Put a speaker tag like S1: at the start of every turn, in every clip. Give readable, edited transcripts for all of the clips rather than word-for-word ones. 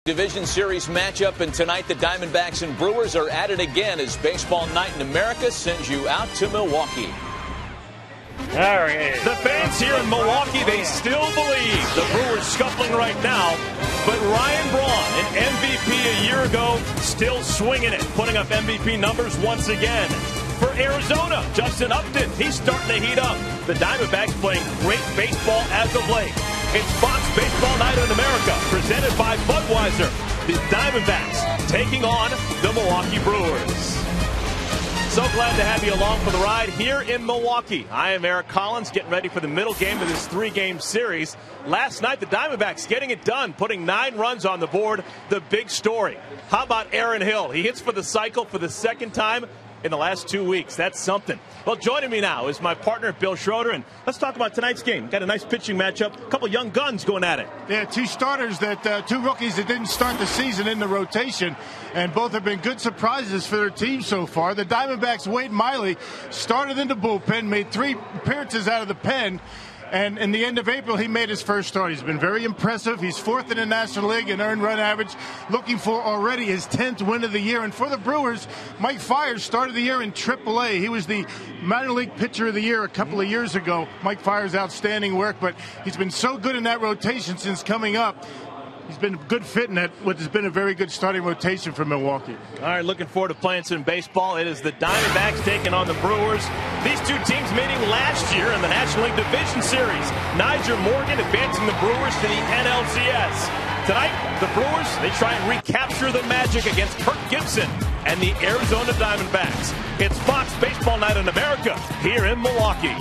S1: Division Series matchup, and tonight the Diamondbacks and Brewers are at it again as Baseball Night in America sends you out to Milwaukee.
S2: All right. The fans here in Milwaukee, they still believe the Brewers scuffling right now. But Ryan Braun, an MVP a year ago, still swinging it, putting up MVP numbers once again. For Arizona, Justin Upton, he's starting to heat up. The Diamondbacks playing great baseball as of late. It's Fox Baseball Night in America, presented by Budweiser. The Diamondbacks taking on the Milwaukee Brewers. So glad to have you along for the ride here in Milwaukee. I am Eric Collins, getting ready for the middle game of this three-game series. Last night, the Diamondbacks getting it done, putting 9 runs on the board. The big story. How about Aaron Hill? He hits for the cycle for the second time in the last 2 weeks. That's something. Well, joining me now is my partner, Bill Schroeder, and let's talk about tonight's game. Got a nice pitching matchup, a couple young guns going at it.
S3: Yeah, two starters, two rookies that didn't start the season in the rotation, and both have been good surprises for their team so far. The Diamondbacks' Wade Miley started in the bullpen, made 3 appearances out of the pen, and in the end of April, he made his first start. He's been very impressive. He's 4th in the National League in earned run average, looking for already his 10th win of the year. And for the Brewers, Mike Fiers started the year in AAA. He was the minor league pitcher of the year a couple of years ago. Mike Fiers' outstanding work, but he's been so good in that rotation since coming up. He's been a good fit in that, what has been a very good starting rotation for Milwaukee.
S2: All right, looking forward to playing some baseball. It is the Diamondbacks taking on the Brewers. These two teams meeting last year in the National League Division Series. Nyjer Morgan advancing the Brewers to the NLCS. Tonight, the Brewers, they try and recapture the magic against Kirk Gibson and the Arizona Diamondbacks. It's Fox Baseball Night in America here in Milwaukee.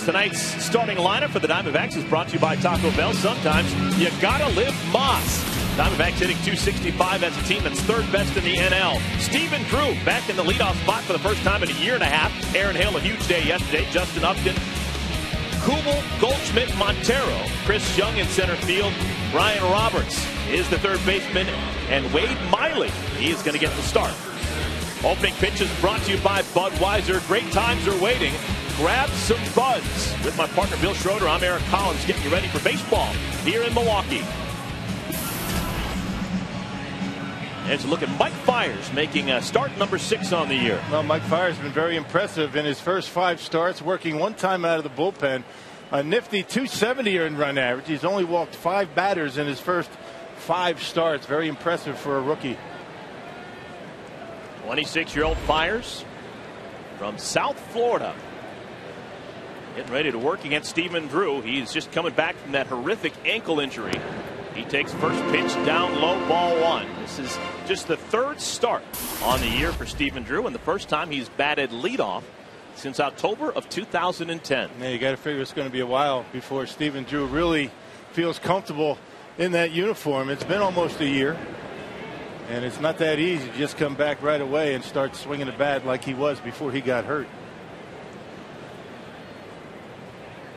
S2: Tonight's starting lineup for the Diamondbacks is brought to you by Taco Bell. Sometimes you gotta live Moss. Diamondbacks hitting .265 as a team that's 3rd best in the NL. Stephen Drew back in the leadoff spot for the first time in a year and a half. Aaron Hill, a huge day yesterday. Justin Upton, Kubel, Goldschmidt, Montero, Chris Young in center field. Brian Roberts is the 3rd baseman, and Wade Miley, he is going to get the start. Opening pitch is brought to you by Budweiser. Great times are waiting. Grab some buds. With my partner Bill Schroeder, I'm Eric Collins, getting you ready for baseball here in Milwaukee. As a look at Mike Fiers making start number 6 on the year.
S3: Well, Mike Fiers has been very impressive in his first 5 starts, working 1 time out of the bullpen. A nifty 270 earned run average. He's only walked 5 batters in his first 5 starts. Very impressive for a rookie.
S2: 26-year-old Fiers from South Florida. Getting ready to work against Stephen Drew. He's just coming back from that horrific ankle injury. He takes first pitch down low, ball 1. This is just the 3rd start on the year for Stephen Drew, and the first time he's batted leadoff since October of 2010.
S3: Yeah, you got to figure it's going to be a while before Stephen Drew really feels comfortable in that uniform. It's been almost a year, and it's not that easy to just come back right away and start swinging the bat like he was before he got hurt.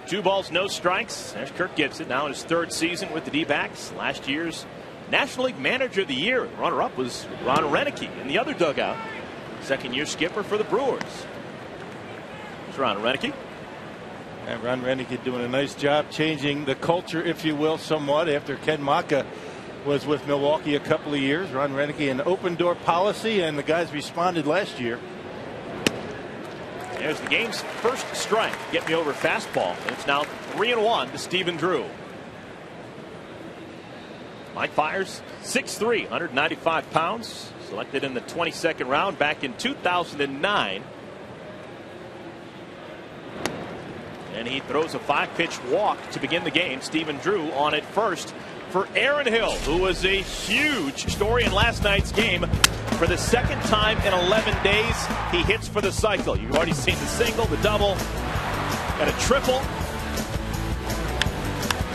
S2: 2 balls, no strikes. There's Kirk Gibson, now in his 3rd season with the D-backs. Last year's National League Manager of the Year. Runner-up was Ron Renicky in the other dugout. 2nd-year skipper for the Brewers. It's Ron Renicky.
S3: And Ron Renicky doing a nice job changing the culture, if you will, somewhat after Ken Maka was with Milwaukee a couple of years. Ron Renicky, an open door policy, and the guys responded last year.
S2: There's the game's first strike. Get me over fastball. And it's now 3-1 to Stephen Drew. Mike Fiers, 6'3", 195 pounds. Selected in the 22nd round back in 2009. And he throws a 5-pitch walk to begin the game. Stephen Drew on at first for Aaron Hill, who was a huge story in last night's game. For the 2nd time in 11 days, he hits for the cycle. You've already seen the single, the double, got a triple.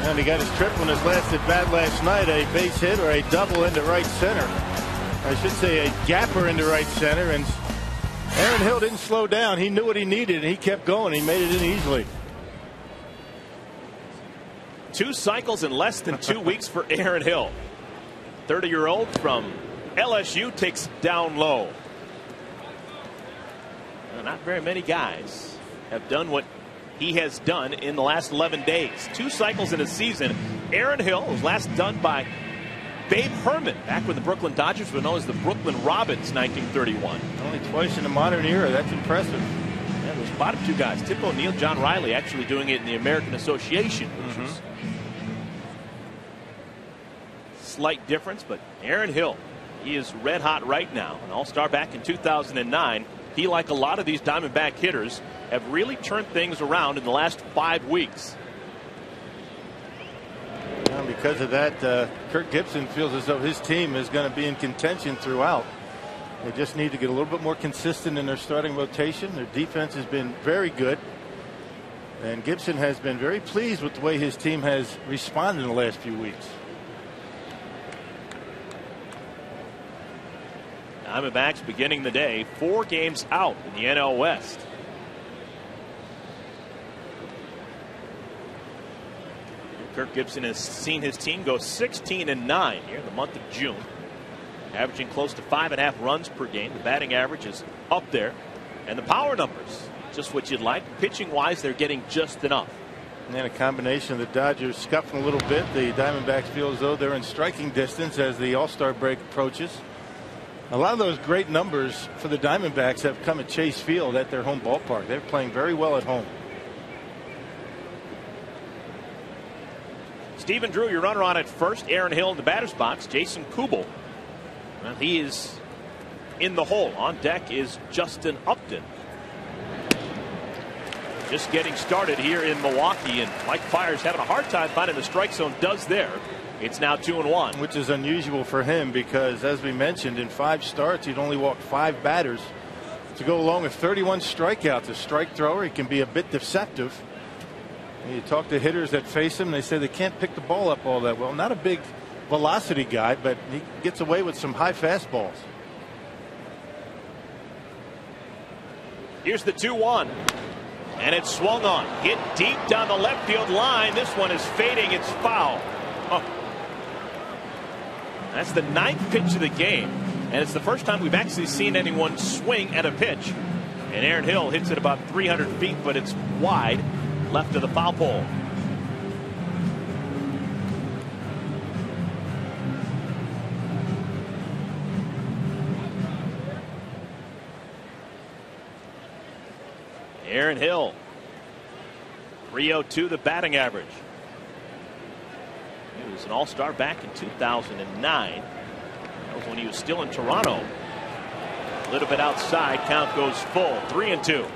S3: And he got his triple in his last at bat last night, a base hit or a double into right center. I should say a gapper into right center. And Aaron Hill didn't slow down. He knew what he needed, and he kept going. He made it in easily.
S2: 2 cycles in less than 2 weeks for Aaron Hill. 30-year-old from LSU takes down low. Well, not very many guys have done what he has done in the last 11 days. 2 cycles in a season. Aaron Hill was last done by Babe Herman back when the Brooklyn Dodgers were known as the Brooklyn Robins, 1931.
S3: Only twice in the modern era. That's impressive.
S2: Yeah, those bottom 2 guys, Tip O'Neill, John Riley, actually doing it in the American Association, which was slight difference. But Aaron Hill, he is red hot right now. An all-star back in 2009. He, like a lot of these Diamondback hitters, have really turned things around in the last 5 weeks.
S3: And because of that, Kirk Gibson feels as though his team is going to be in contention throughout. They just need to get a little bit more consistent in their starting rotation. Their defense has been very good. And Gibson has been very pleased with the way his team has responded in the last few weeks.
S2: Diamondbacks beginning the day 4 games out in the NL West. Kirk Gibson has seen his team go 16-9 here in the month of June, averaging close to 5.5 runs per game. The batting average is up there, and the power numbers just what you'd like. Pitching wise, they're getting just enough.
S3: And a combination of the Dodgers scuffing a little bit. The Diamondbacks feel as though they're in striking distance as the All-Star break approaches. A lot of those great numbers for the Diamondbacks have come at Chase Field at their home ballpark. They're playing very well at home.
S2: Stephen Drew, your runner on at first. Aaron Hill in the batter's box. Jason Kubel. Well, he is in the hole. On deck is Justin Upton. Just getting started here in Milwaukee, and Mike Fiers having a hard time finding the strike zone. Does there. It's now 2-1.
S3: Which is unusual for him because, as we mentioned, in 5 starts, he'd only walked 5 batters. To go along with 31 strikeouts, a strike thrower, he can be a bit deceptive. You talk to hitters that face him, they say they can't pick the ball up all that well. Not a big velocity guy, but he gets away with some high fastballs.
S2: Here's the 2-1. And it's swung on. Hit deep down the left field line. This one is fading. It's foul. Oh. That's the 9th pitch of the game. And it's the first time we've actually seen anyone swing at a pitch. And Aaron Hill hits it about 300 feet, but it's wide left of the foul pole. Aaron Hill, 302 the batting average. He was an all-star back in 2009. That was when he was still in Toronto. A little bit outside, count goes full, 3-2.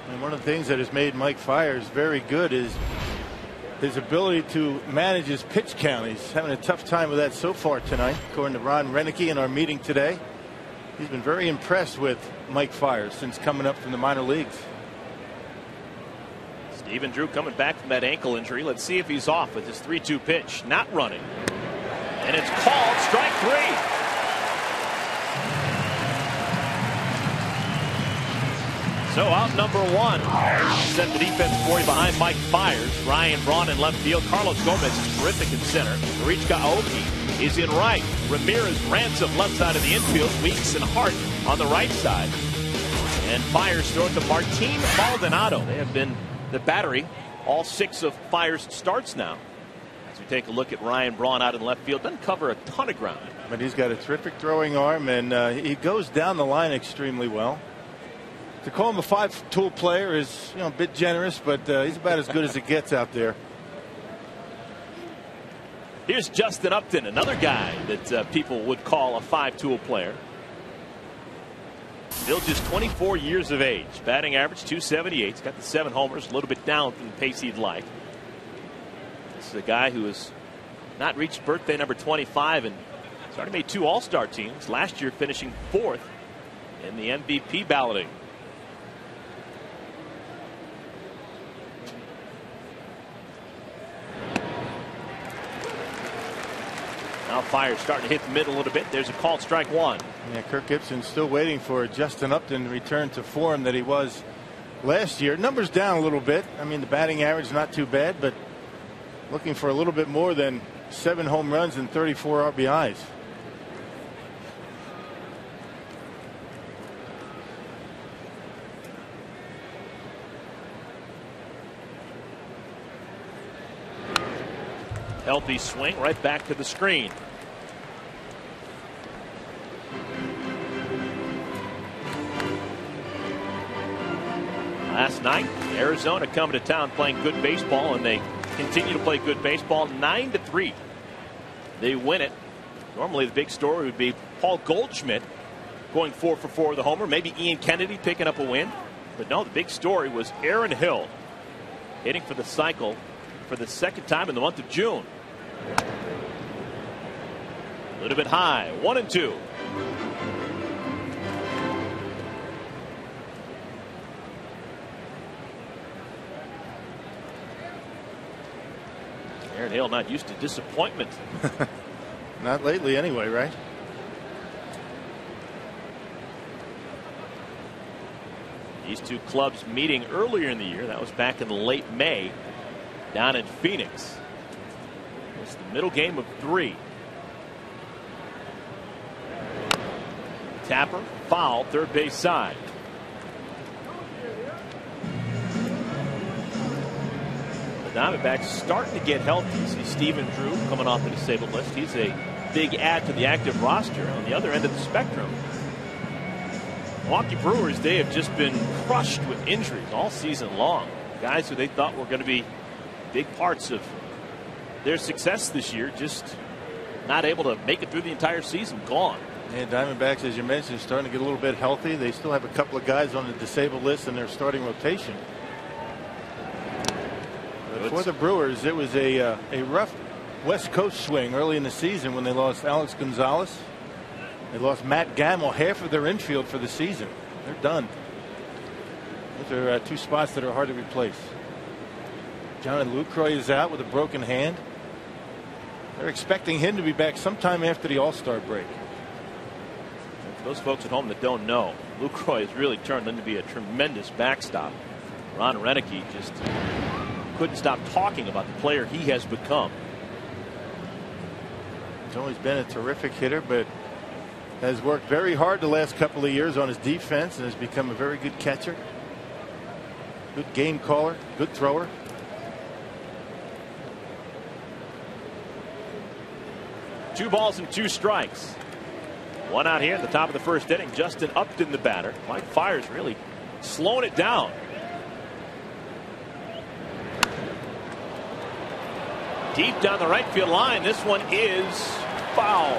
S3: And one of the things that has made Mike Fiers very good is his ability to manage his pitch count. He's having a tough time with that so far tonight, according to Ron Renicky in our meeting today. He's been very impressed with Mike Fiers since coming up from the minor leagues.
S2: Stephen Drew coming back from that ankle injury. Let's see if he's off with his 3-2 pitch. Not running. And it's called strike 3. So out number 1. Set the defense for you behind Mike Fiers. Ryan Braun in left field. Carlos Gomez is terrific in center. Marichka Aoki is in right. Ramirez Ransom left side of the infield. Weeks and Hart on the right side. And Fiers throws to Martin Maldonado. They have been the battery all 6 of Fiers' starts now. As we take a look at Ryan Braun out in left field, doesn't cover a ton of ground.
S3: But he's got a terrific throwing arm, and he goes down the line extremely well. To call him a 5-tool player is, a bit generous, but he's about as good as it gets out there.
S2: Here's Justin Upton, another guy that people would call a 5-tool player. Still just 24 years of age. Batting average .278. He's got the 7 homers, a little bit down from the pace he'd like. This is a guy who has not reached birthday number 25 and he's already made 2 All-Star teams. Last year finishing 4th in the MVP balloting. Now Fiers starting to hit the middle a little bit. There's a called strike 1.
S3: Yeah, Kirk Gibson still waiting for Justin Upton to return to form that he was last year. Numbers down a little bit. I mean, the batting average not too bad, but looking for a little bit more than 7 home runs and 34 RBIs.
S2: Healthy swing right back to the screen. Last night, Arizona coming to town playing good baseball, and they continue to play good baseball. 9-3. They win it. Normally the big story would be Paul Goldschmidt going 4 for 4 with a homer. Maybe Ian Kennedy picking up a win. But no, the big story was Aaron Hill hitting for the cycle for the 2nd time in the month of June. A little bit high. 1-2. Aaron Hill not used to disappointment.
S3: Not lately anyway, right?
S2: These 2 clubs meeting earlier in the year. That was back in late May down in Phoenix. It's the middle game of 3. Tapper, foul, third base side. The Diamondbacks starting to get healthy. See Stephen Drew coming off the disabled list. He's a big add to the active roster. On the other end of the spectrum, Milwaukee Brewers, they have just been crushed with injuries all season long. Guys who they thought were going to be big parts of their success this year, just not able to make it through the entire season. Gone.
S3: And Diamondbacks, as you mentioned, starting to get a little bit healthy. They still have a couple of guys on the disabled list in their starting rotation. But for the Brewers, it was a rough West Coast swing early in the season when they lost Alex Gonzalez. They lost Matt Gamble, half of their infield for the season. They're done. Those are 2 spots that are hard to replace. John Lucroy is out with a broken hand. They're expecting him to be back sometime after the All-Star break.
S2: For those folks at home that don't know, Lucroy has really turned into be a tremendous backstop. Ron Renicky just couldn't stop talking about the player he has become.
S3: He's always been a terrific hitter, but has worked very hard the last couple of years on his defense and has become a very good catcher. Good game caller, good thrower.
S2: Two balls and two strikes. One out here at the top of the first inning. Justin Upton, the batter. Mike Fiers really slowing it down. Deep down the right field line. This one is foul.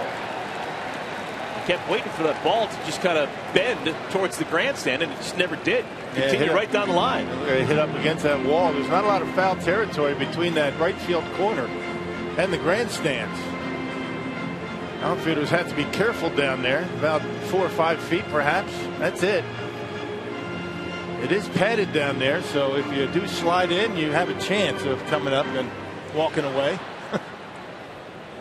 S2: I kept waiting for that ball to just kind of bend towards the grandstand, and it just never did. Continue right down the line.
S3: It hit up against that wall. There's not a lot of foul territory between that right field corner and the grandstands. Outfielders have to be careful down there, about 4 or 5 feet perhaps. That's it. It is padded down there, so if you do slide in, you have a chance of coming up and walking away.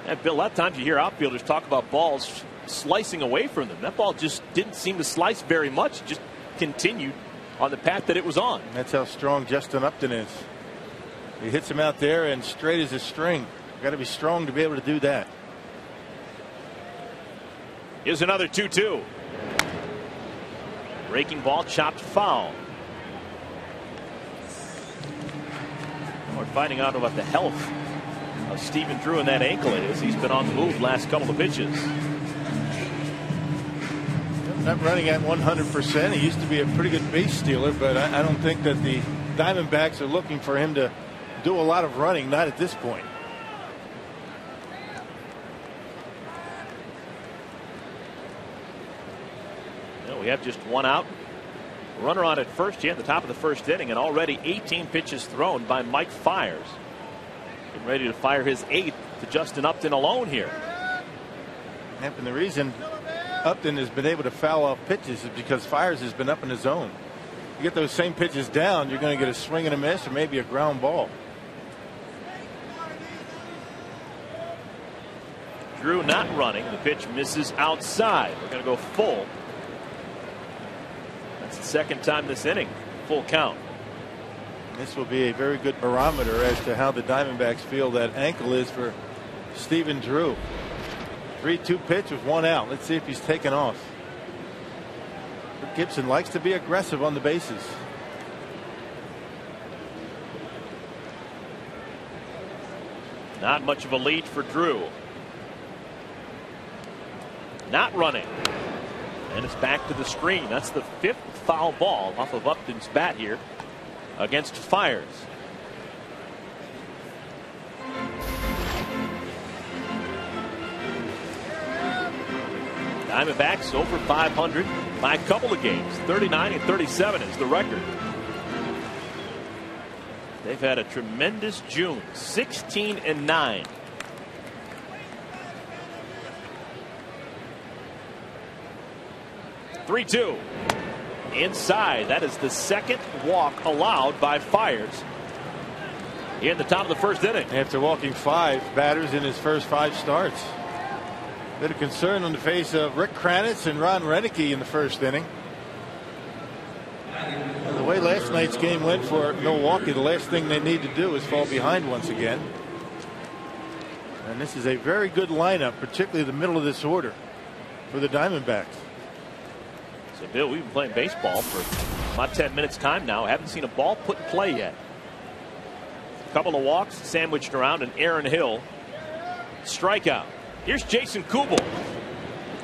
S2: And Bill, a lot of times you hear outfielders talk about balls slicing away from them. That ball just didn't seem to slice very much. It just continued on the path that it was on.
S3: That's how strong Justin Upton is. He hits him out there and straight as a string. Got to be strong to be able to do that.
S2: Here's another 2-2. Breaking ball chopped foul. We're finding out about the health of Stephen Drew and that ankle is. He's been on the move last couple of pitches.
S3: Not running at 100%. He used to be a pretty good base stealer, but I don't think that the Diamondbacks are looking for him to do a lot of running, not at this point.
S2: We have just one out. Runner on at first here at the top of the first inning, and already 18 pitches thrown by Mike Fiers. Getting ready to fire his 8th to Justin Upton alone here.
S3: And the reason Upton has been able to foul off pitches is because Fiers has been up in the zone. You get those same pitches down, you're going to get a swing and a miss or maybe a ground ball.
S2: Drew not running. The pitch misses outside. We're going to go full. That's the second time this inning. Full count.
S3: This will be a very good barometer as to how the Diamondbacks feel that ankle is for Stephen Drew. 3-2 pitch with 1 out. Let's see if he's taken off. Gibson likes to be aggressive on the bases.
S2: Not much of a lead for Drew. Not running. And it's back to the screen. That's the 5th foul ball off of Upton's bat here against Fiers. Diamondbacks over 500 by a couple of games. 39 and 37 is the record. They've had a tremendous June. 16 and 9. (3-2) inside. That is the second walk allowed by Fiers in the top of the first inning.
S3: After walking 5 batters in his first 5 starts. Bit of concern on the face of Rick Kranitz and Ron Renneke in the first inning. And the way last night's game went for Milwaukee, the last thing they need to do is fall behind once again. And this is a very good lineup, particularly the middle of this order for the Diamondbacks.
S2: So, Bill, we've been playing baseball for about 10 minutes time now. Haven't seen a ball put in play yet. A couple of walks sandwiched around, and Aaron Hill strikeout. Here's Jason Kubel.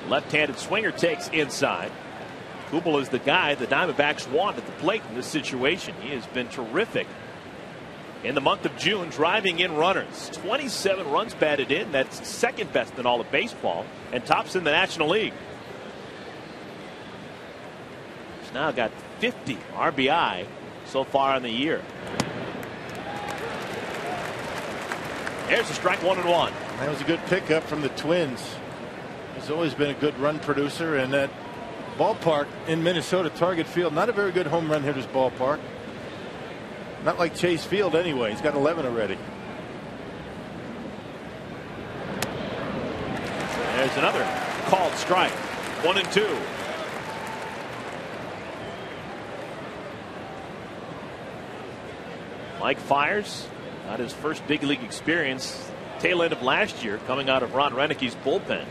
S2: Left-handed swinger takes inside. Kubel is the guy the Diamondbacks want at the plate in this situation. He has been terrific in the month of June, driving in runners. 27 runs batted in. That's second best in all of baseball and tops in the National League. He's now got 50 RBI so far in the year. There's a strike, 1-1.
S3: That was a good pickup from the Twins. He's always been a good run producer, and that ballpark in Minnesota, Target Field, not a very good home run hitter's ballpark. Not like Chase Field anyway. He's got 11 already.
S2: There's another called strike. 1-2. Mike Fiers got his first big league experience tail end of last year, coming out of Ron Renicke's bullpen.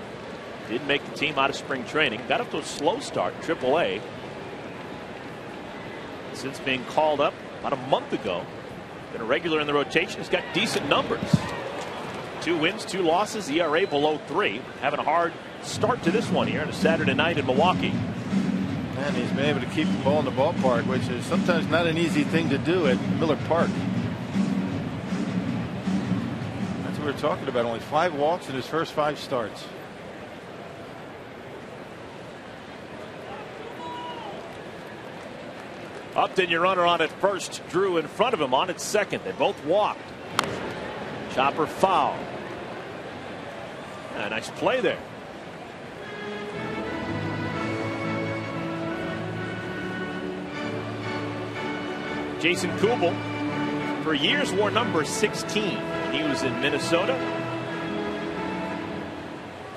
S2: Didn't make the team out of spring training. Got up to a slow start, AAA. Since being called up about a month ago, been a regular in the rotation. He's got decent numbers. 2 wins, 2 losses, ERA below 3. Having a hard start to this one here on a Saturday night in Milwaukee.
S4: And he's been able to keep the ball in the ballpark, which is sometimes not an easy thing to do at Miller Park. That's what we're talking about. Only 5 walks in his first 5 starts.
S2: Upton, your runner on at first. Drew in front of him on at second. They both walked. Chopper foul. A nice play there. Jason Kubel, for years, wore number 16 when he was in Minnesota.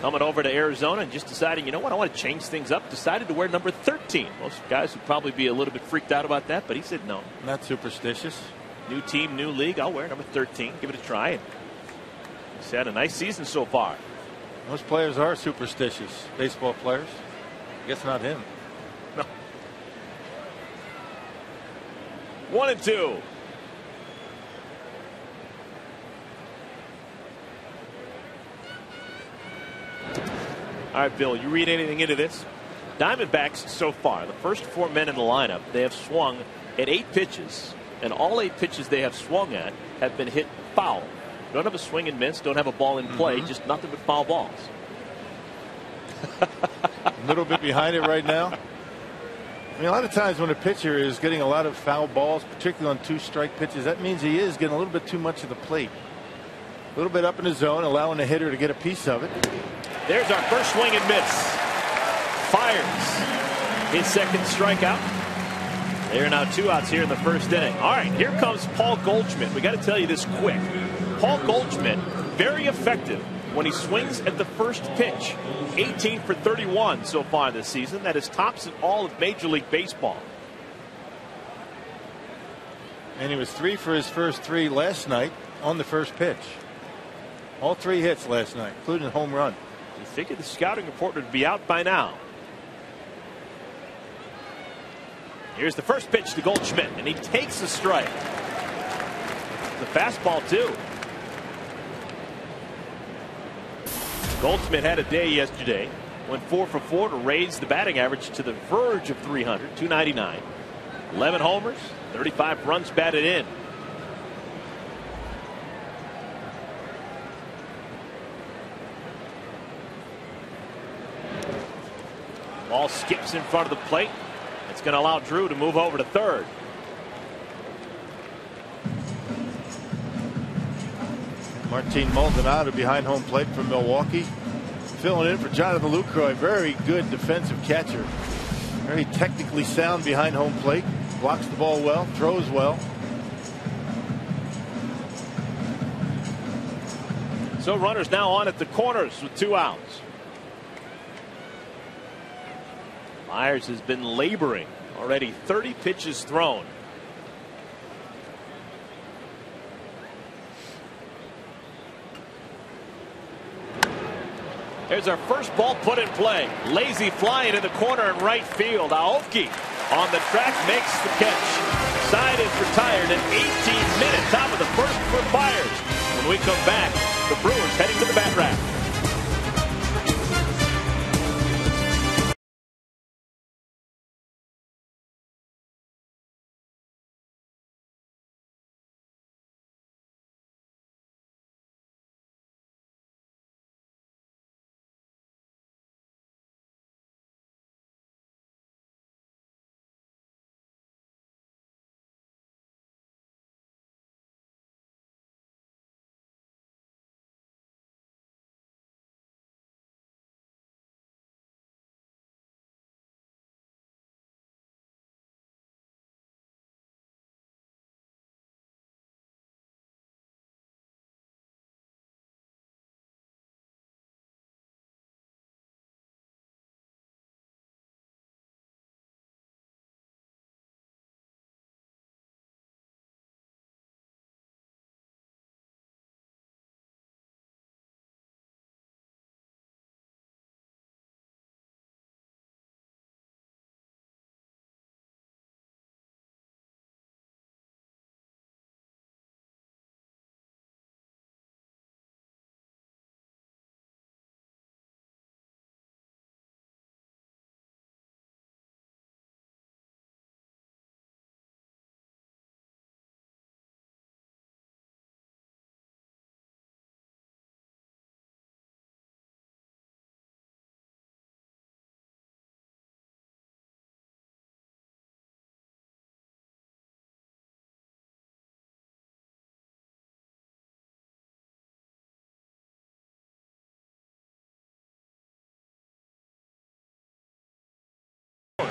S2: Coming over to Arizona and just deciding, you know what, I want to change things up. Decided to wear number 13. Most guys would probably be a little bit freaked out about that, but he said no.
S4: Not superstitious.
S2: New team, new league. I'll wear number 13. Give it a try. And he's had a nice season so far.
S4: Most players are superstitious. Baseball players. I guess not him.
S2: No. 1-2. All right, Bill, you read anything into this? Diamondbacks so far, the first 4 men in the lineup, they have swung at 8 pitches, and all 8 pitches they have swung at have been hit foul. Don't have a swing and miss, don't have a ball in play, just nothing but foul balls.
S4: A little bit behind it right now. I mean, a lot of times when a pitcher is getting a lot of foul balls, particularly on 2-strike pitches, that means he is getting a little bit too much of the plate. A little bit up in the zone, allowing the hitter to get a piece of it.
S2: There's our first swing and miss. Fires his second strikeout. There are now 2 outs here in the first inning. All right, here comes Paul Goldschmidt. We got to tell you this quick. Paul Goldschmidt, very effective when he swings at the first pitch. 18 for 31 so far this season. That is tops in all of Major League Baseball.
S4: And he was 3 for his first 3 last night on the first pitch. All 3 hits last night, including a home run.
S2: You figured the scouting report would be out by now. Here's the first pitch to Goldschmidt, and he takes the strike. The fastball, too. Goldschmidt had a day yesterday. Went 4 for 4 to raise the batting average to the verge of 300, 299. 11 homers, 35 runs batted in. Ball skips in front of the plate. It's going to allow Drew to move over to third.
S4: Martin Maldonado behind home plate from Milwaukee. Filling in for Jonathan Lucroy. Very good defensive catcher. Very technically sound behind home plate. Blocks the ball well. Throws well.
S2: So runners now on at the corners with 2 outs. Myers has been laboring. Already 30 pitches thrown. There's our first ball put in play. Lazy fly into the corner in right field. Aoki on the track makes the catch. Side is retired in 18 minutes. Top of the first for Myers. When we come back, the Brewers heading to the bat rack.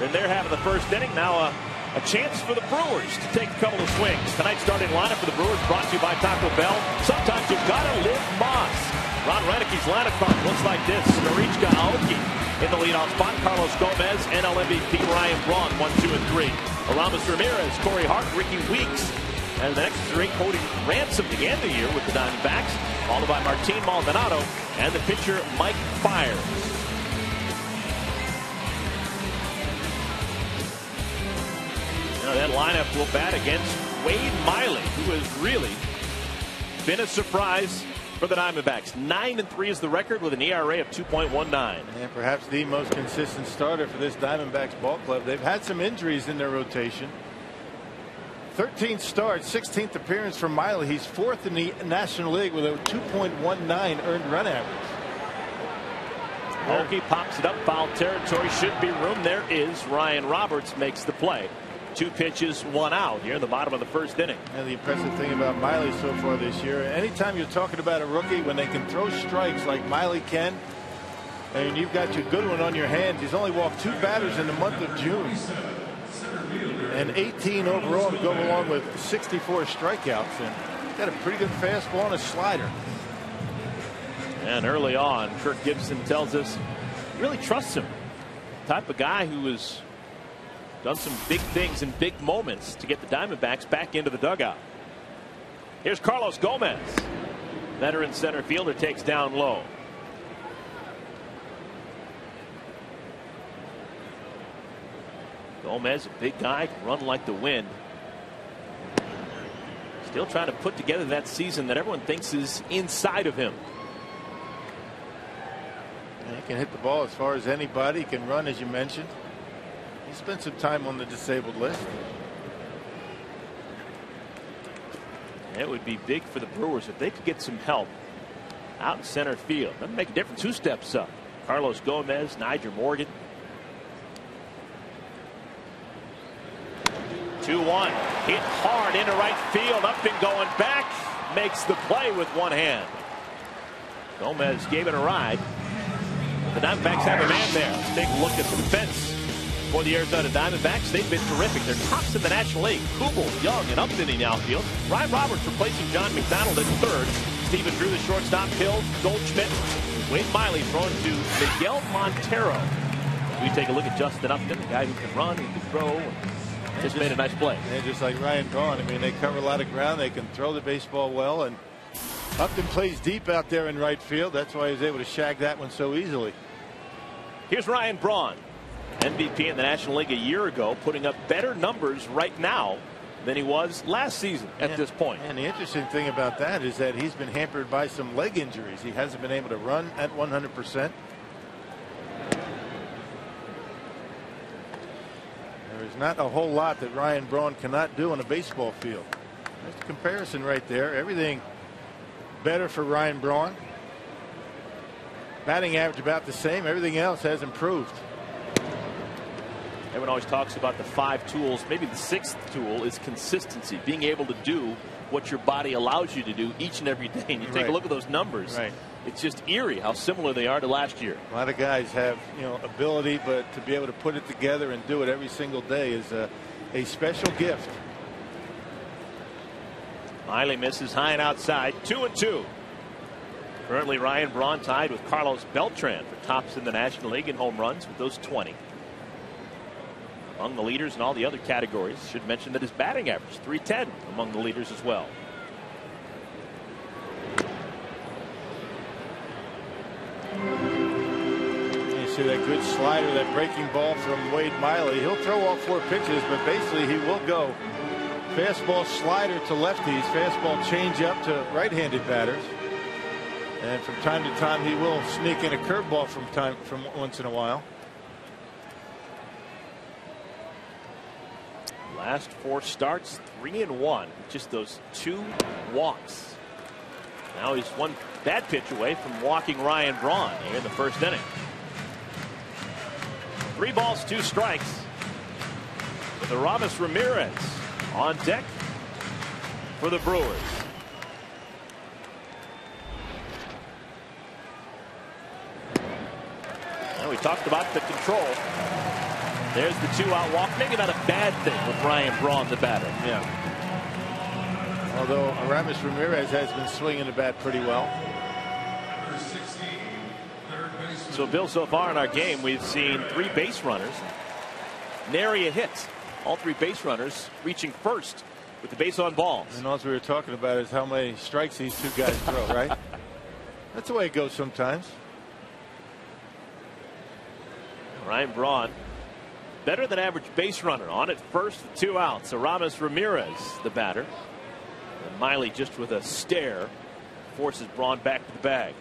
S2: in their half of the first inning. Now a chance for the Brewers to take a couple of swings. Tonight's starting lineup for the Brewers brought to you by Taco Bell. Sometimes you've got to live Moss. Ron Renicke's lineup card looks like this. Norichka Aoki in the leadoff spot. Carlos Gomez, NL MVP Ryan Braun, 1, 2, and 3. Aramis Ramirez, Corey Hart, Ricky Weeks. And the next three, Cody Ransom began the year with the Diamondbacks, followed by Martin Maldonado and the pitcher Mike Fiers. Now that lineup will bat against Wade Miley, who has really been a surprise for the Diamondbacks. 9-3 is the record with an ERA of 2.19.
S4: And perhaps the most consistent starter for this Diamondbacks ball club. They've had some injuries in their rotation. 13 starts, 16th appearance for Miley. He's 4th in the National League with a 2.19 earned run average.
S2: Oki pops it up, foul territory, should be room. There is. Ryan Roberts makes the play. 2 pitches, 1 out here in the bottom of the first inning.
S4: And the impressive thing about Miley so far this year, anytime you're talking about a rookie, when they can throw strikes like Miley can, and you've got your good one on your hands, he's only walked 2 batters in the month of June. And 18 overall to go along with 64 strikeouts, and got a pretty good fastball and a slider.
S2: And early on, Kirk Gibson tells us he really trusts him. Type of guy who has done some big things in big moments to get the Diamondbacks back into the dugout. Here's Carlos Gomez. Veteran center fielder takes down low. Gomez, a big guy, can run like the wind. Still trying to put together that season that everyone thinks is inside of him.
S4: He can hit the ball as far as anybody. He can run, as you mentioned. He spent some time on the disabled list.
S2: It would be big for the Brewers if they could get some help out in center field. Doesn't make a difference who steps up. Carlos Gomez, Niger Morgan. 2-1. Hit hard into right field. Up and going back. Makes the play with one hand. Gomez gave it a ride. The Diamondbacks have a man there. Let's take a look at the defense for the Arizona Diamondbacks. They've been terrific. They're tops in the National League. Kubel, Young, and Upton in the outfield. Ryan Roberts replacing John McDonald at third. Steven Drew, the shortstop. Hill, Goldschmidt. Wade Miley thrown to Miguel Montero. We take a look at Justin Upton, a guy who can run, who can throw. Just made a nice play.
S4: And just like Ryan Braun, I mean, they cover a lot of ground. They can throw the baseball well, and Upton plays deep out there in right field. That's why he was able to shag that one so easily.
S2: Here's Ryan Braun, MVP in the National League a year ago, putting up better numbers right now than he was last season at this point.
S4: And the interesting thing about that is that he's been hampered by some leg injuries. He hasn't been able to run at 100%. There's not a whole lot that Ryan Braun cannot do on a baseball field. There's the comparison right there. Everything better for Ryan Braun. Batting average about the same. Everything else has improved.
S2: Everyone always talks about the 5 tools. Maybe the 6th tool is consistency, being able to do what your body allows you to do each and every day. And you take a look at those numbers.
S4: Right.
S2: It's just eerie how similar they are to last year.
S4: A lot of guys have, ability, but to be able to put it together and do it every single day is a special gift.
S2: Miley misses high and outside. 2-2. Currently Ryan Braun tied with Carlos Beltran for tops in the National League in home runs with those 20. Among the leaders in all the other categories. Should mention that his batting average .310 among the leaders as well.
S4: You see that good slider, that breaking ball from Wade Miley. He'll throw all 4 pitches, but basically he will go fastball slider to lefties, fastball change up to right-handed batters. And from time to time he will sneak in a curveball from once in a while.
S2: Last 4 starts, 3-1. Just those 2 walks. Now he's one bad pitch away from walking Ryan Braun here in the first inning. 3 balls, 2 strikes. With Aramis Ramirez on deck for the Brewers. Now we talked about the control. There's the 2-out walk. Maybe not a bad thing with Ryan Braun, the batter.
S4: Yeah. Although Aramis Ramirez has been swinging the bat pretty well.
S2: So, Bill, so far in our game, we've seen 3 base runners. Nary a hit. All 3 base runners reaching first with the base on balls.
S4: And all we were talking about is how many strikes these 2 guys throw, right? That's the way it goes sometimes.
S2: Ryan Braun, better than average base runner, on at first with 2 outs. Aramis Ramirez, the batter. And Miley, just with a stare, forces Braun back to the bag.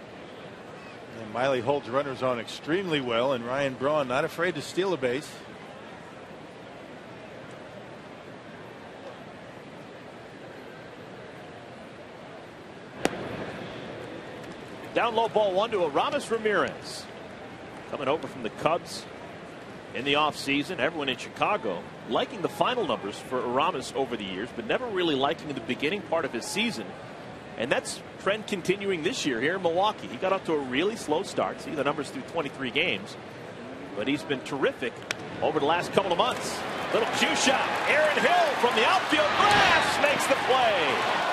S4: And Miley holds runners on extremely well, and Ryan Braun not afraid to steal a base.
S2: Down low, ball 1 to Aramis Ramirez. Coming over from the Cubs in the offseason. Everyone in Chicago liking the final numbers for Aramis over the years, but never really liking the beginning part of his season. And that's trend continuing this year here in Milwaukee. He got up to a really slow start. See the numbers through 23 games. But he's been terrific over the last couple of months. Little cue shot. Aaron Hill from the outfield grass makes the play.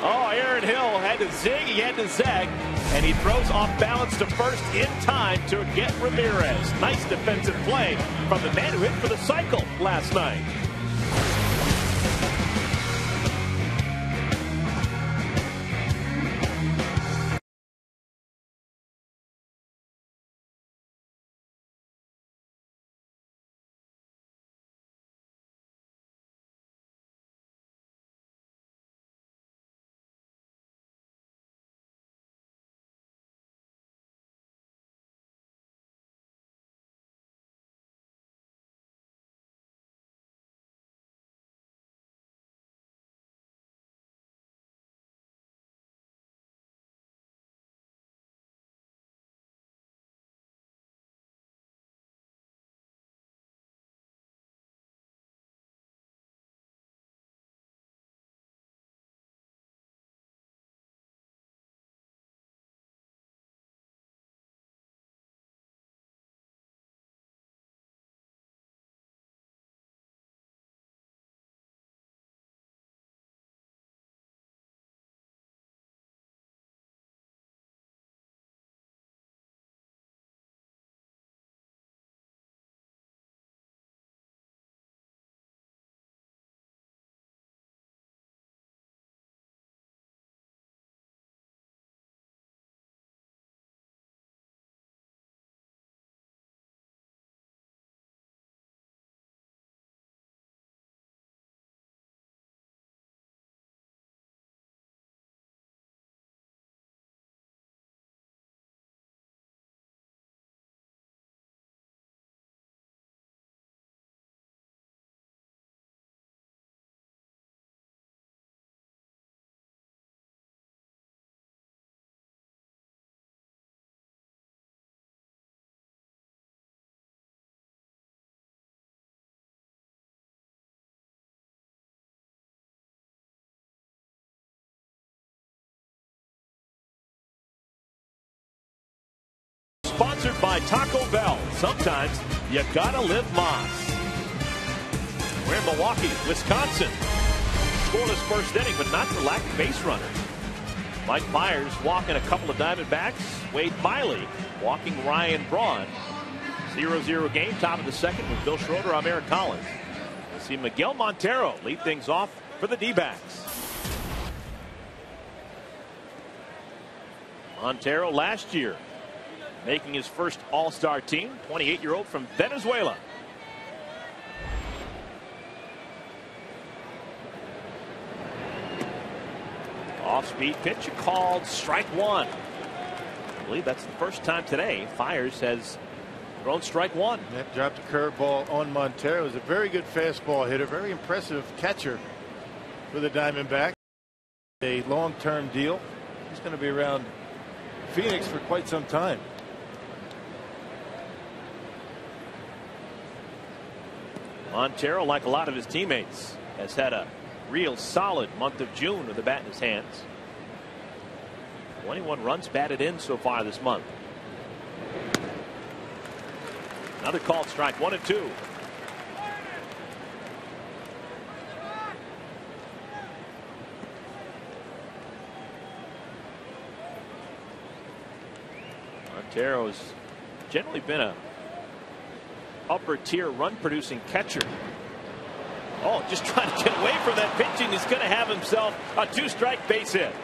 S2: Oh, Aaron Hill had to zig, he had to zag, and he throws off balance to first in time to get Ramirez. Nice defensive play from the man who hit for the cycle last night. Sponsored by Taco Bell. Sometimes you gotta live Moss. We're in Milwaukee, Wisconsin. Scoreless first inning, but not for lack of base runners. Mike Myers walking a couple of Diamondbacks. Wade Miley walking Ryan Braun. 0-0 game, top of the second with Bill Schroeder. I'm Eric Collins. We'll see Miguel Montero lead things off for the D-backs. Montero last year making his first All-Star team, 28-year-old from Venezuela. Off-speed pitch called strike 1. I believe that's the first time today Fiers has thrown strike 1.
S4: That dropped a curveball on Montero. It was a very good fastball hitter, very impressive catcher for the Diamondbacks. A long-term deal. He's going to be around Phoenix for quite some time.
S2: Montero, like a lot of his teammates, has had a real solid month of June with the bat in his hands. 21 runs batted in so far this month. Another called strike, 1-2. Montero's generally been a upper tier run producing catcher. Oh, just trying to get away from that pitching. He's going to have himself a 2-strike base hit.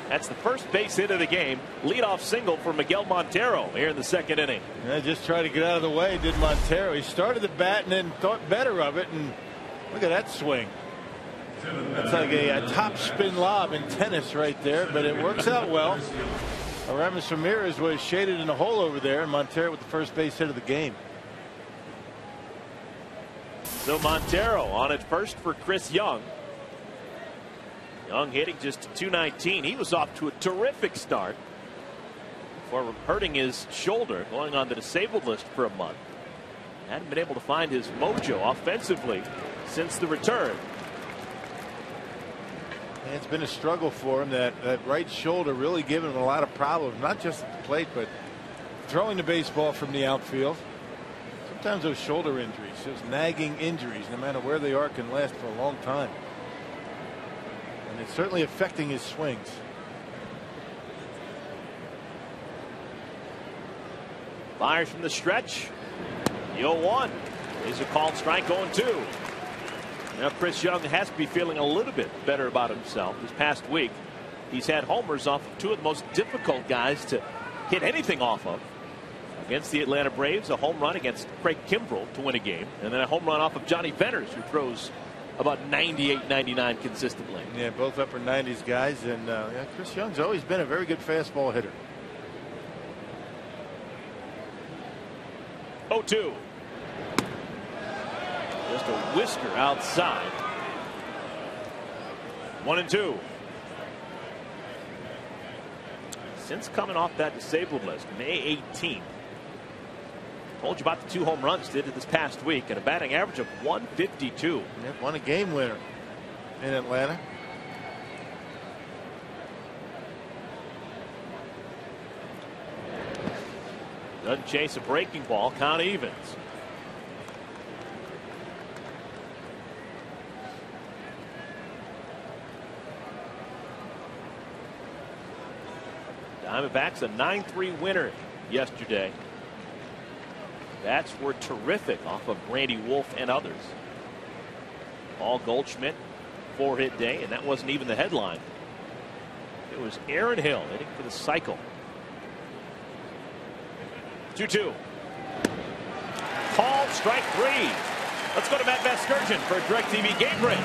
S2: That's the first base hit of the game. Leadoff single for Miguel Montero here in the second inning.
S4: Yeah, just tried to get out of the way, did Montero. He started the bat and then thought better of it, and look at that swing. That's like a top spin lob in tennis right there, but it works out well. Aramis Ramirez was shaded in the hole over there, and Montero with the first base hit of the game.
S2: So Montero on at first for Chris Young. Young hitting just .219. He was off to a terrific start before hurting his shoulder, going on the disabled list for a month. Hadn't been able to find his mojo offensively since the return.
S4: And it's been a struggle for him. That right shoulder really giving him a lot of problems, not just at the plate, but throwing the baseball from the outfield. Sometimes those shoulder injuries, those nagging injuries, no matter where they are, can last for a long time. And it's certainly affecting his swings.
S2: Fires from the stretch. The 0-1 is a called strike, 0-2. Now Chris Young has to be feeling a little bit better about himself. This past week he's had homers off of two of the most difficult guys to hit anything off of. Against the Atlanta Braves, a home run against Craig Kimbrell to win a game, and then a home run off of Johnny Venters, who throws about 98, 99 consistently.
S4: Yeah, both upper 90s guys, and yeah, Chris Young's always been a very good fastball hitter.
S2: 0-2. Just a whisker outside. 1-2. Since coming off that disabled list, May 18th. Told you about the 2 home runs did it this past week and a batting average of 152.
S4: Yep, won a game winner in Atlanta.
S2: Doesn't chase a breaking ball. Count evens. Diamondbacks a 9-3 winner yesterday. Bats were terrific off of Randy Wolf and others. Paul Goldschmidt 4-hit day, and that wasn't even the headline. It was Aaron Hill hitting for the cycle. 2-2. Called strike 3. Let's go to Matt Vasgersian for a DirecTV game break.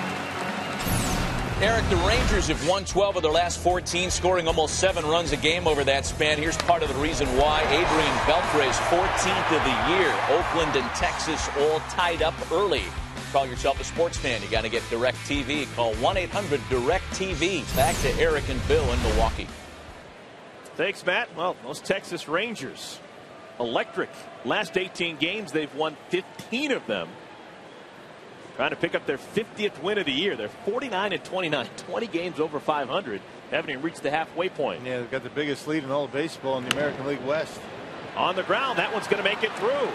S1: Eric, the Rangers have won 12 of their last 14, scoring almost 7 runs a game over that span. Here's part of the reason why. Adrian Beltre's 14th of the year. Oakland and Texas all tied up early. Call yourself a sports fan. You got to get DirecTV. Call 1-800-DirecTV. Back to Eric and Bill in Milwaukee.
S2: Thanks, Matt. Well, those Texas Rangers, electric. Last 18 games, they've won 15 of them. Trying to pick up their 50th win of the year. They're 49-29, 20 games over 500. Haven't even reached the halfway point.
S4: Yeah, they've got the biggest lead in all of baseball in the American League West.
S2: On the ground, that one's going to make it through.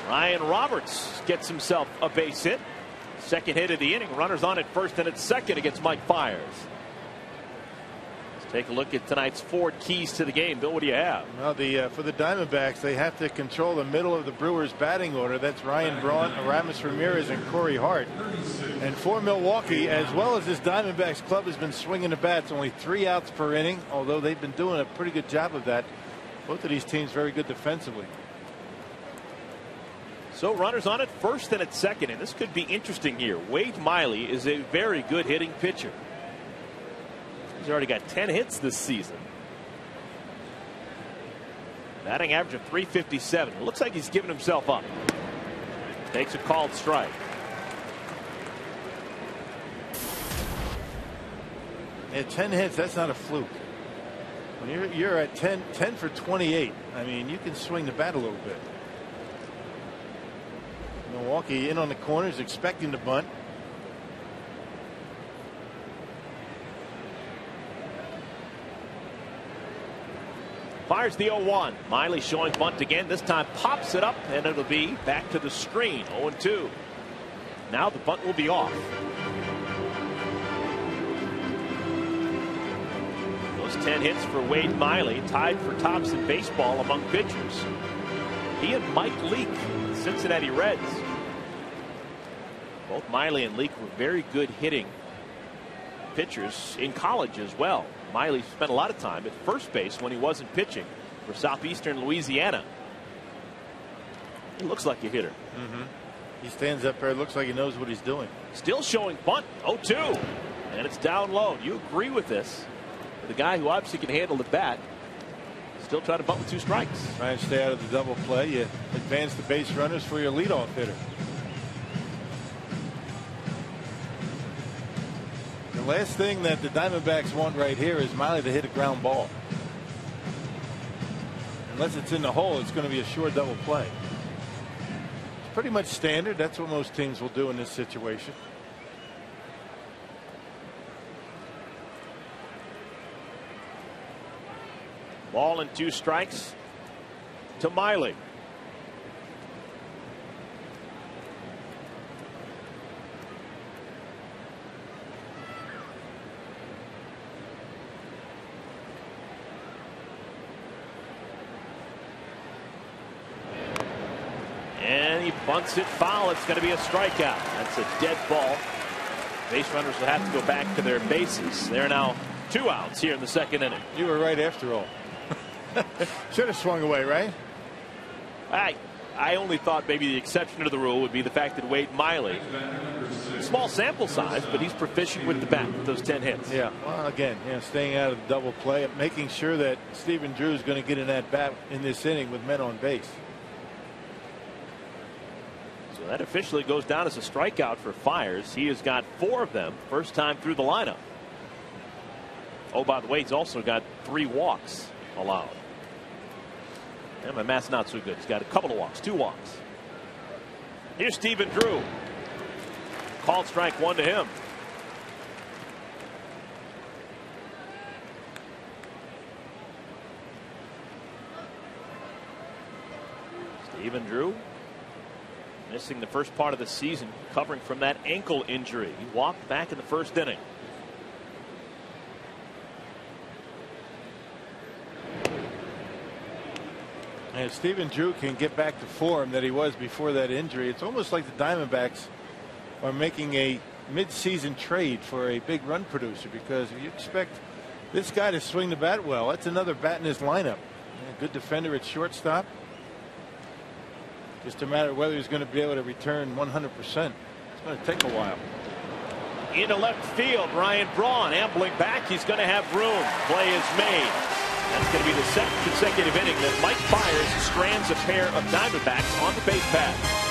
S2: Ryan Roberts gets himself a base hit. Second hit of the inning. Runners on at first and at second against Mike Fiers. Let's take a look at tonight's 4 keys to the game. Bill, what do you have?
S4: Well, for the Diamondbacks, they have to control the middle of the Brewers batting order. That's Ryan Braun, Aramis Ramirez, and Corey Hart. And for Milwaukee, as well as this Diamondbacks club has been swinging the bats, only 3 outs per inning, although they've been doing a pretty good job of that. Both of these teams very good defensively.
S2: So runners on at first and at second, and this could be interesting here. Wade Miley is a very good hitting pitcher. He's already got 10 hits this season. Batting average of .357. It looks like he's giving himself up. Takes a called strike.
S4: At 10 hits, that's not a fluke. When you're at 10 for 28, I mean, you can swing the bat a little bit. Milwaukee in on the corners, expecting the bunt.
S2: Fires fires the 0-1. Miley showing bunt again. This time pops it up, and it'll be back to the screen. 0-2. Now the bunt will be off. Those 10 hits for Wade Miley, tied for tops in baseball among pitchers. He and Mike Leake, Cincinnati Reds. Both Miley and Leake were very good hitting pitchers in college as well. Miley spent a lot of time at first base when he wasn't pitching for Southeastern Louisiana. He looks like a hitter.
S4: He stands up there, looks like he knows what he's doing.
S2: Still showing bunt. 0-2. And it's down low. You agree with this? The guy who obviously can handle the bat still trying to bunt with 2 strikes.
S4: Trying to stay out of the double play. You advance the base runners for your leadoff hitter. The last thing that the Diamondbacks want right here is Miley to hit a ground ball. Unless it's in the hole, it's going to be a sure double play. It's pretty much standard. That's what most teams will do in this situation.
S2: Ball and 2 strikes to Miley. And he bunts it foul. It's going to be a strikeout. That's a dead ball. Base runners will have to go back to their bases. They're now 2 outs here in the 2nd inning.
S4: You were right after all. Should have swung away, right?
S2: I only thought maybe the exception to the rule would be the fact that Wade Miley, small sample size, but he's proficient with the bat with those 10 hits.
S4: Yeah. Well, again, staying out of the double play, making sure that Stephen Drew is going to get in that bat in this inning with men on base.
S2: So that officially goes down as a strikeout for Fiers. He has got 4 of them, first time through the lineup. Oh, by the way, he's also got 3 walks allowed. And my math's not so good. He's got a couple of walks, 2 walks. Here's Stephen Drew. Called strike 1 to him. Stephen Drew missing the first part of the season, recovering from that ankle injury. He walked back in the 1st inning.
S4: And if Stephen Drew can get back to form that he was before that injury, it's almost like the Diamondbacks are making a mid-season trade for a big run producer, because if you expect this guy to swing the bat well, that's another bat in his lineup. A good defender at shortstop. Just a matter of whether he's going to be able to return 100%. It's going to take a while.
S2: Into left field, Ryan Braun ambling back. He's going to have room. Play is made. That's going to be the 2nd consecutive inning that Mike Fiers strands a pair of Diamondbacks on the base path.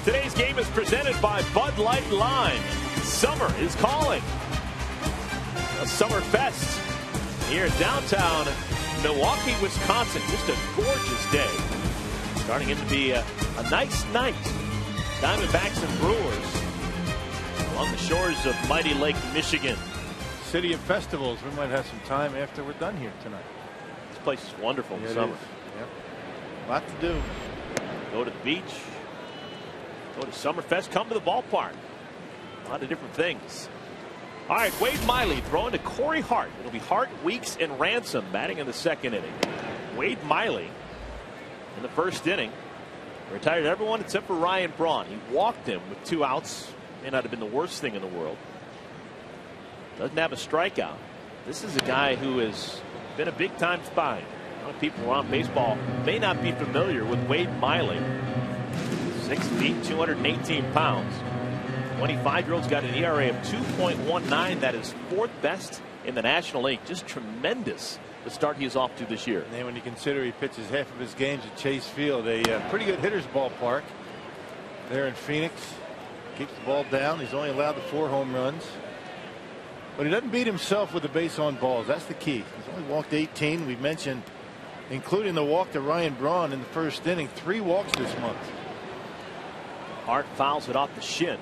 S2: Today's game is presented by Bud Light Lime. Summer is calling. A summer fest here in downtown Milwaukee, Wisconsin. Just a gorgeous day. Starting it to be a nice night. Diamondbacks and Brewers along the shores of mighty Lake Michigan.
S4: City of festivals. We might have some time after we're done here tonight.
S2: This place is wonderful in the summer.
S4: Yep. Lot to do.
S2: Go to the beach. Go to Summerfest. Come to the ballpark. A lot of different things. All right, Wade Miley throwing to Corey Hart. It'll be Hart, Weeks, and Ransom batting in the second inning. Wade Miley in the first inning retired everyone except for Ryan Braun. He walked him with 2 outs. May not have been the worst thing in the world. Doesn't have a strikeout. This is a guy who has been a big time spy. A lot of people around baseball may not be familiar with Wade Miley. 6 feet, 218 pounds. 25-year-old's got an ERA of 2.19. That is 4th best in the National League. Just tremendous the start he is off to this year.
S4: And when you consider he pitches half of his games at Chase Field, a pretty good hitter's ballpark there in Phoenix. Keeps the ball down. He's only allowed the 4 home runs. But he doesn't beat himself with the base on balls. That's the key. He's only walked 18. We mentioned, including the walk to Ryan Braun in the first inning, 3 walks this month.
S2: Hart fouls it off the shin.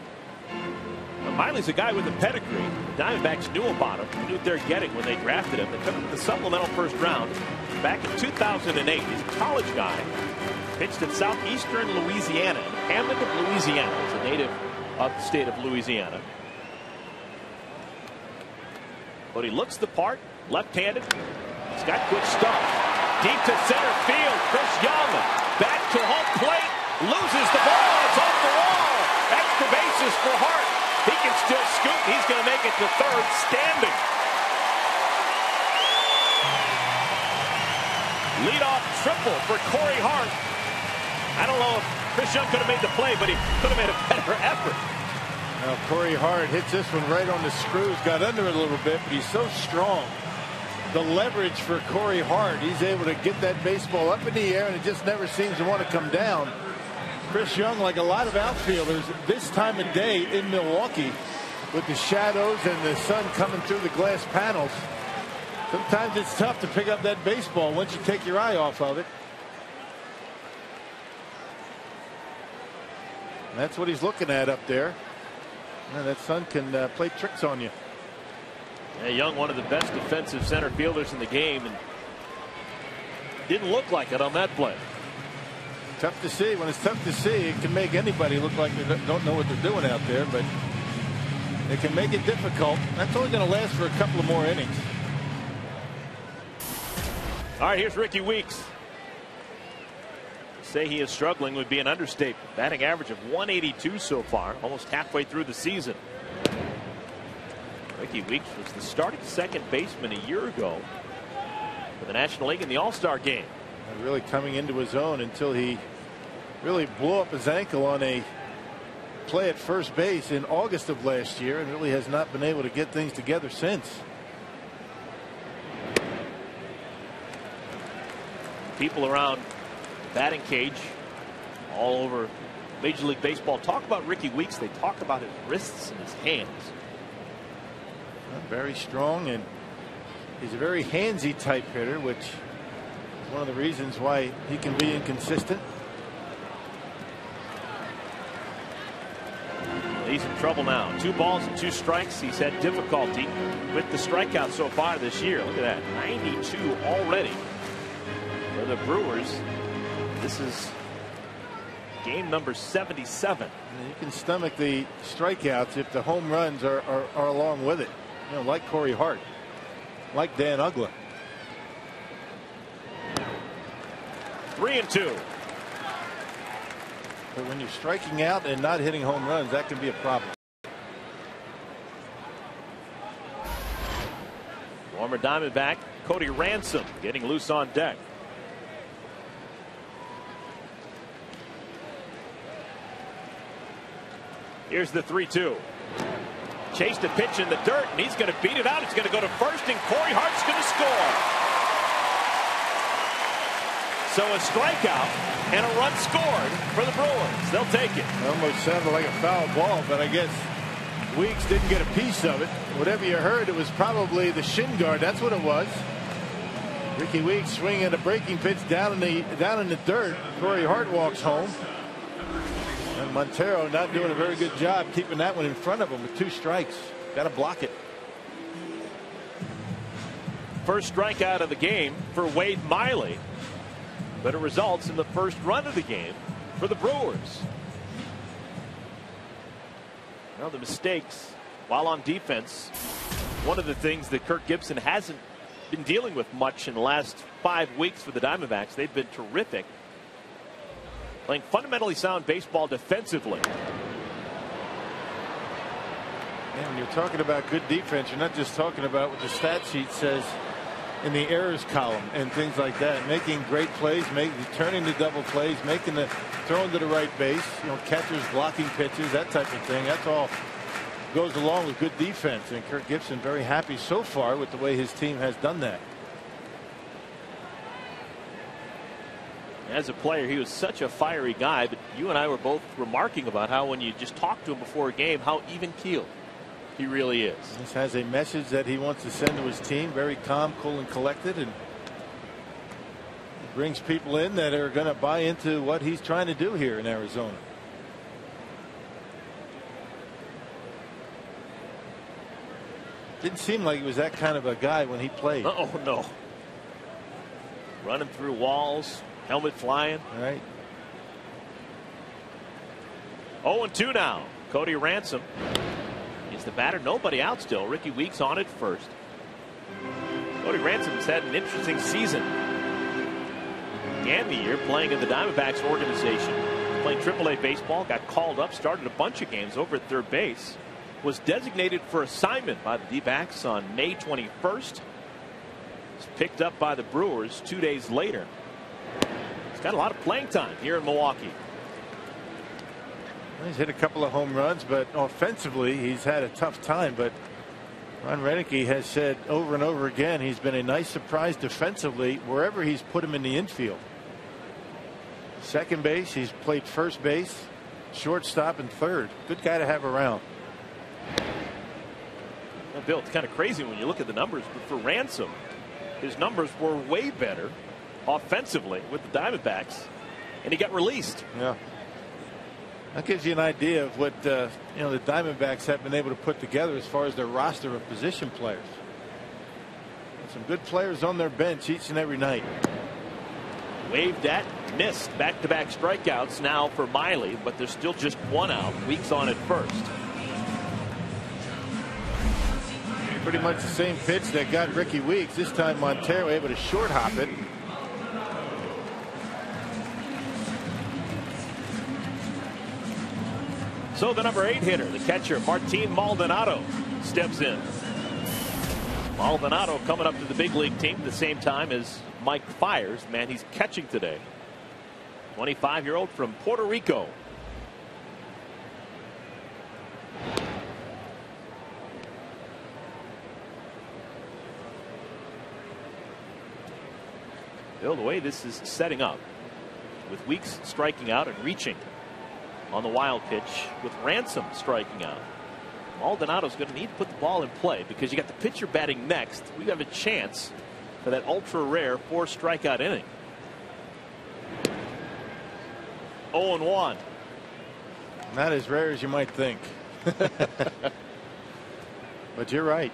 S2: Now, Miley's a guy with a pedigree. The Diamondbacks knew about him, knew what they're getting when they drafted him. They took him to the supplemental first round back in 2008. He's a college guy. Pitched at Southeastern Louisiana, in Hammond, Louisiana. He's a native of the state of Louisiana. But he looks the part, left-handed. He's got good stuff. Deep to center field. Chris Young back to home plate. Loses the ball. It's off the wall. Extra bases for Hart. He can still scoot. He's going to make it to third standing. Leadoff triple for Corey Hart. I don't know if Chris Young could have made the play, but he could have made a better effort.
S4: Now Corey Hart hits this one right on the screws, got under it a little bit, but he's so strong. The leverage for Corey Hart, he's able to get that baseball up in the air, and it just never seems to want to come down. Chris Young, like a lot of outfielders this time of day in Milwaukee, with the shadows and the sun coming through the glass panels, sometimes it's tough to pick up that baseball once you take your eye off of it. And that's what he's looking at up there. Man, that sun can play tricks on you.
S2: Yeah, Young, one of the best defensive center fielders in the game, and didn't look like it on that play.
S4: Tough to see. When it's tough to see, it can make anybody look like they don't know what they're doing out there, but it can make it difficult. That's only going to last for a couple of more innings.
S2: All right, here's Ricky Weeks. Say he is struggling would be an understatement. Batting average of 182 so far, almost halfway through the season. Ricky Weeks was the starting second baseman a year ago for the National League in the All-Star game.
S4: Really coming into his own until he really blew up his ankle on a play at first base in August of last year, and really has not been able to get things together since.
S2: People around batting cage all over Major League Baseball talk about Ricky Weeks. They talk about his wrists and his hands.
S4: Very strong, and he's a very handsy type hitter, which is one of the reasons why he can be inconsistent.
S2: He's in trouble now. 2 balls and 2 strikes. He's had difficulty with the strikeout so far this year. Look at that, 92 already for the Brewers. This is game number 77.
S4: You can stomach the strikeouts if the home runs are along with it. You know, like Corey Hart, like Dan Uggla.
S2: 3-2.
S4: But when you're striking out and not hitting home runs, that can be a problem.
S2: Former Diamondback Cody Ransom getting loose on deck. Here's the 3-2. Chased a pitch in the dirt, and he's going to beat it out. It's going to go to first, and Corey Hart's going to score. So a strikeout and a run scored for the Brewers. They'll take it.
S4: It almost sounded like a foul ball, but I guess Weeks didn't get a piece of it. Whatever you heard, it was probably the shin guard. That's what it was. Ricky Weeks swinging a breaking pitch down in the dirt. Corey Hart walks home. And Montero not doing a very good job keeping that one in front of him with 2 strikes. Got to block it.
S2: First strikeout of the game for Wade Miley. But it results in the first run of the game for the Brewers. Well, the mistakes while on defense, one of the things that Kirk Gibson hasn't been dealing with much in the last 5 weeks for the Diamondbacks. They've been terrific, playing fundamentally sound baseball defensively.
S4: And when you're talking about good defense, you're not just talking about what the stat sheet says in the errors column and things like that. Making great plays, turning the double plays, throwing to the right base, catchers blocking pitches, that type of thing. That's all goes along with good defense. And Kirk Gibson very happy so far with the way his team has done that.
S2: As a player, he was such a fiery guy, but you and I were both remarking about how when you just talk to him before a game, how even-keeled he really is.
S4: This has a message that he wants to send to his team. Very calm, cool, and collected, and brings people in that are going to buy into what he's trying to do here in Arizona. Didn't seem like he was that kind of a guy when he played.
S2: Oh no. Running through walls, helmet flying.
S4: All right.
S2: 0-2 now. Cody Ransom is the batter. Nobody out still. Ricky Weeks on at first. Cody Ransom's had an interesting season. Began the year playing in the Diamondbacks organization, playing AAA baseball, got called up, started a bunch of games over at third base. Was designated for assignment by the D-backs on May 21st. Was picked up by the Brewers 2 days later. He's got a lot of playing time here in Milwaukee.
S4: He's hit a couple of home runs, but offensively he's had a tough time. But Ron Renicky has said over and over again he's been a nice surprise defensively wherever he's put him in the infield. Second base, he's played first base, shortstop, and third. Good guy to have around.
S2: Well, Bill, it's kind of crazy when you look at the numbers, but for Ransom, his numbers were way better offensively with the Diamondbacks, and he got released.
S4: Yeah. That gives you an idea of what the Diamondbacks have been able to put together as far as their roster of position players. Some good players on their bench each and every night.
S2: Waved at, missed. Back-to-back strikeouts now for Miley, but there's still just 1 out. Weeks on at first.
S4: Pretty much the same pitch that got Ricky Weeks. This time Montero able to short hop it.
S2: So the number 8 hitter, the catcher, Martin Maldonado, steps in. Maldonado coming up to the big league team at the same time as Mike Fiers, the man he's catching today. 25-year-old from Puerto Rico. Bill, the way this is setting up, with Weeks striking out and reaching on the wild pitch, with Ransom striking out, Maldonado's going to need to put the ball in play because you got the pitcher batting next. We have a chance for that ultra rare 4 strikeout inning. 0-1.
S4: Not as rare as you might think. But you're right.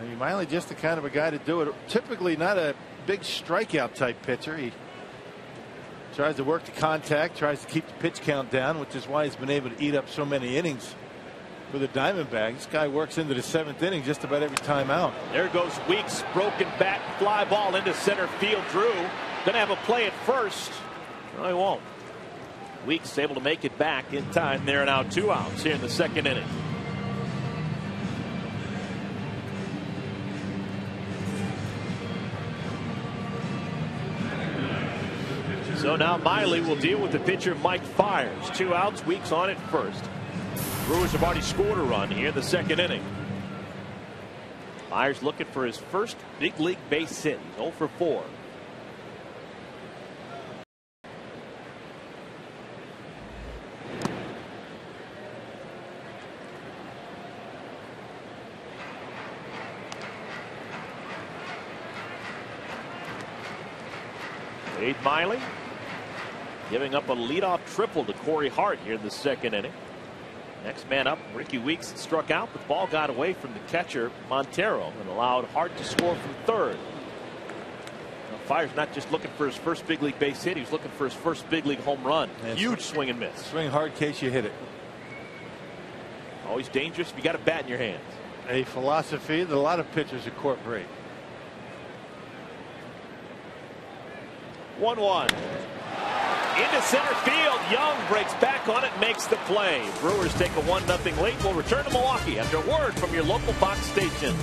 S4: I mean, Miley just the kind of a guy to do it. Typically not a big strikeout type pitcher. He tries to work the contact, tries to keep the pitch count down, which is why he's been able to eat up so many innings for the Diamondbacks. This guy works into the 7th inning just about every time out.
S2: There goes Weeks, broken bat, fly ball into center field. Drew gonna have a play at first. No, he won't. Weeks able to make it back in time. There are now 2 outs here in the 2nd inning. So now Miley will deal with the pitcher Mike Fiers. 2 outs, Weeks on at first. Brewers have already scored a run here in the 2nd inning. Fiers looking for his first big league base hit. He's 0 for 4. Wade Miley giving up a leadoff triple to Corey Hart here in the second inning. Next man up, Ricky Weeks, struck out, but the ball got away from the catcher, Montero, and allowed Hart to score from third. Now, Fire's not just looking for his first big league base hit, he's looking for his first big league home run. And huge swing and miss.
S4: Swing hard in case you hit it.
S2: Always dangerous if you got a bat in your hands.
S4: A philosophy that a lot of pitchers incorporate.
S2: 1-1. Into center field. Young breaks back on it, makes the play. Brewers take a 1-0 lead. We'll return to Milwaukee after a word from your local Fox station.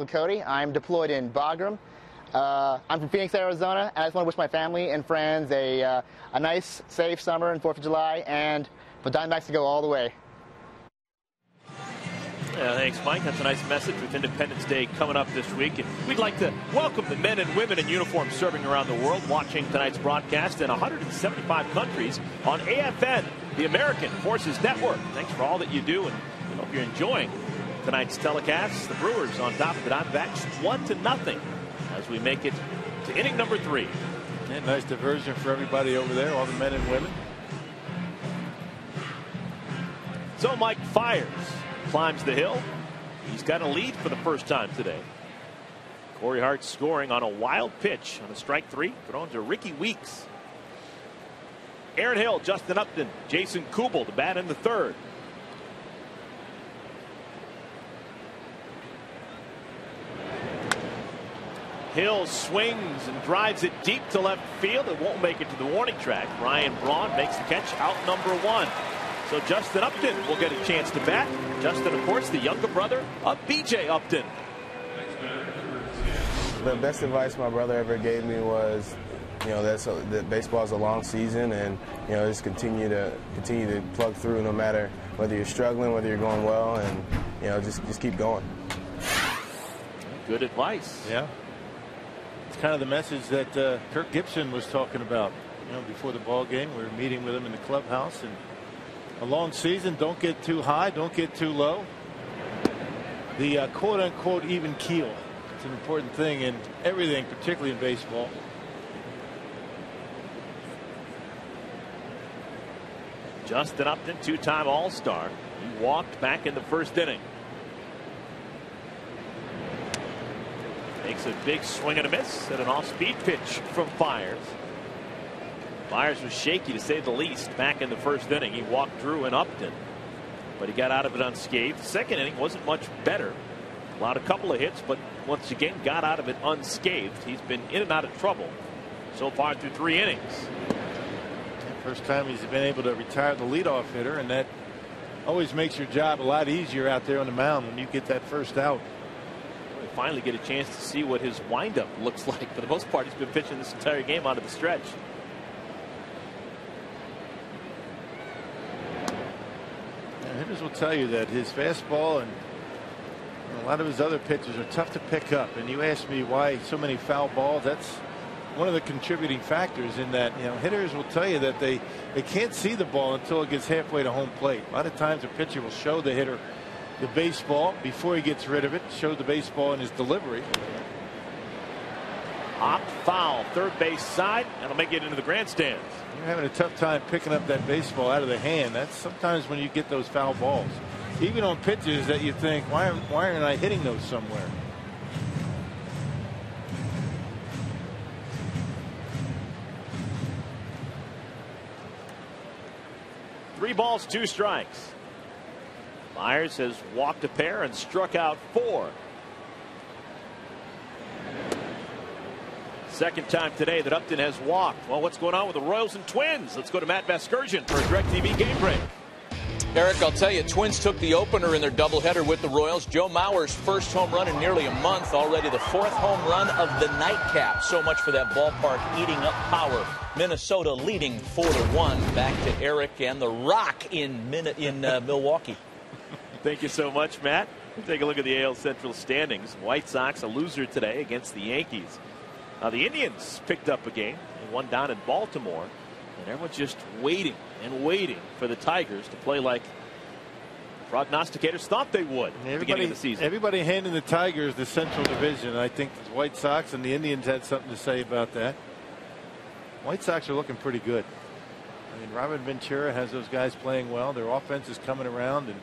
S5: Cody. I'm deployed in Bagram. I'm from Phoenix, Arizona, and I just want to wish my family and friends a nice, safe summer and 4th of July, and for Diamondbacks to go all the way.
S2: Yeah, thanks, Mike. That's a nice message with Independence Day coming up this week. And we'd like to welcome the men and women in uniform serving around the world watching tonight's broadcast in 175 countries on AFN, the American Forces Network. Thanks for all that you do, and we hope you're enjoying tonight's telecast. The Brewers on top of the Diamondbacks 1-0 as we make it to inning number 3.
S4: And nice diversion for everybody over there, all the men and women.
S2: So Mike fires, climbs the hill. He's got a lead for the first time today. Corey Hart scoring on a wild pitch on a strike 3 thrown to Ricky Weeks. Aaron Hill, Justin Upton, Jason Kubel to bat in the 3rd. Hill swings and drives it deep to left field. It won't make it to the warning track. Ryan Braun makes the catch, out number 1. So Justin Upton will get a chance to bat. Justin, of course, the younger brother of B.J. Upton.
S6: The best advice my brother ever gave me was, that baseball is a long season, and just continue to plug through no matter whether you're struggling, whether you're going well, and just keep going.
S2: Good advice.
S4: Yeah. It's kind of the message that Kirk Gibson was talking about, before the ball game. We were meeting with him in the clubhouse, and a long season, don't get too high, don't get too low. The quote-unquote even keel. It's an important thing in everything, particularly in baseball.
S2: Justin Upton, 2-time All-Star. He walked back in the 1st inning. Makes a big swing and a miss at an off-speed pitch from Fiers. Fiers was shaky, to say the least, back in the first inning. He walked Drew and Upton, but he got out of it unscathed. Second inning wasn't much better. Allowed a couple of hits, but once again got out of it unscathed. He's been in and out of trouble so far through 3 innings.
S4: First time he's been able to retire the leadoff hitter, and that always makes your job a lot easier out there on the mound when you get that first out.
S2: We finally get a chance to see what his windup looks like. For the most part, he's been pitching this entire game out of the stretch.
S4: Hitters will tell you that his fastball and a lot of his other pitches are tough to pick up. And you ask me why so many foul balls. That's one of the contributing factors in that. Hitters will tell you that they can't see the ball until it gets halfway to home plate. A lot of times a pitcher will show the hitter the baseball before he gets rid of it, show the baseball in his delivery.
S2: Hop foul, third base side, and it'll make it into the grandstands.
S4: You're having a tough time picking up that baseball out of the hand. That's sometimes when you get those foul balls, even on pitches that you think, why aren't I hitting those somewhere?
S2: Three balls, 2 strikes. Myers has walked a pair and struck out 4. Second time today that Upton has walked. Well, what's going on with the Royals and Twins? Let's go to Matt Vasgersian for a DirecTV game break.
S1: Eric, I'll tell you, Twins took the opener in their doubleheader with the Royals. Joe Mauer's first home run in nearly a month, already the 4th home run of the nightcap. So much for that ballpark eating up power. Minnesota leading 4-1. Back to Eric and the Rock in Milwaukee.
S2: Thank you so much, Matt. We'll take a look at the AL Central standings. White Sox a loser today against the Yankees. Now the Indians picked up a game and won down in Baltimore, and everyone's just waiting and waiting for the Tigers to play like prognosticators thought they would at the beginning of the season.
S4: Everybody handing the Tigers the Central Division. I think the White Sox and the Indians had something to say about that. White Sox are looking pretty good. I mean, Robert Ventura has those guys playing well. Their offense is coming around, and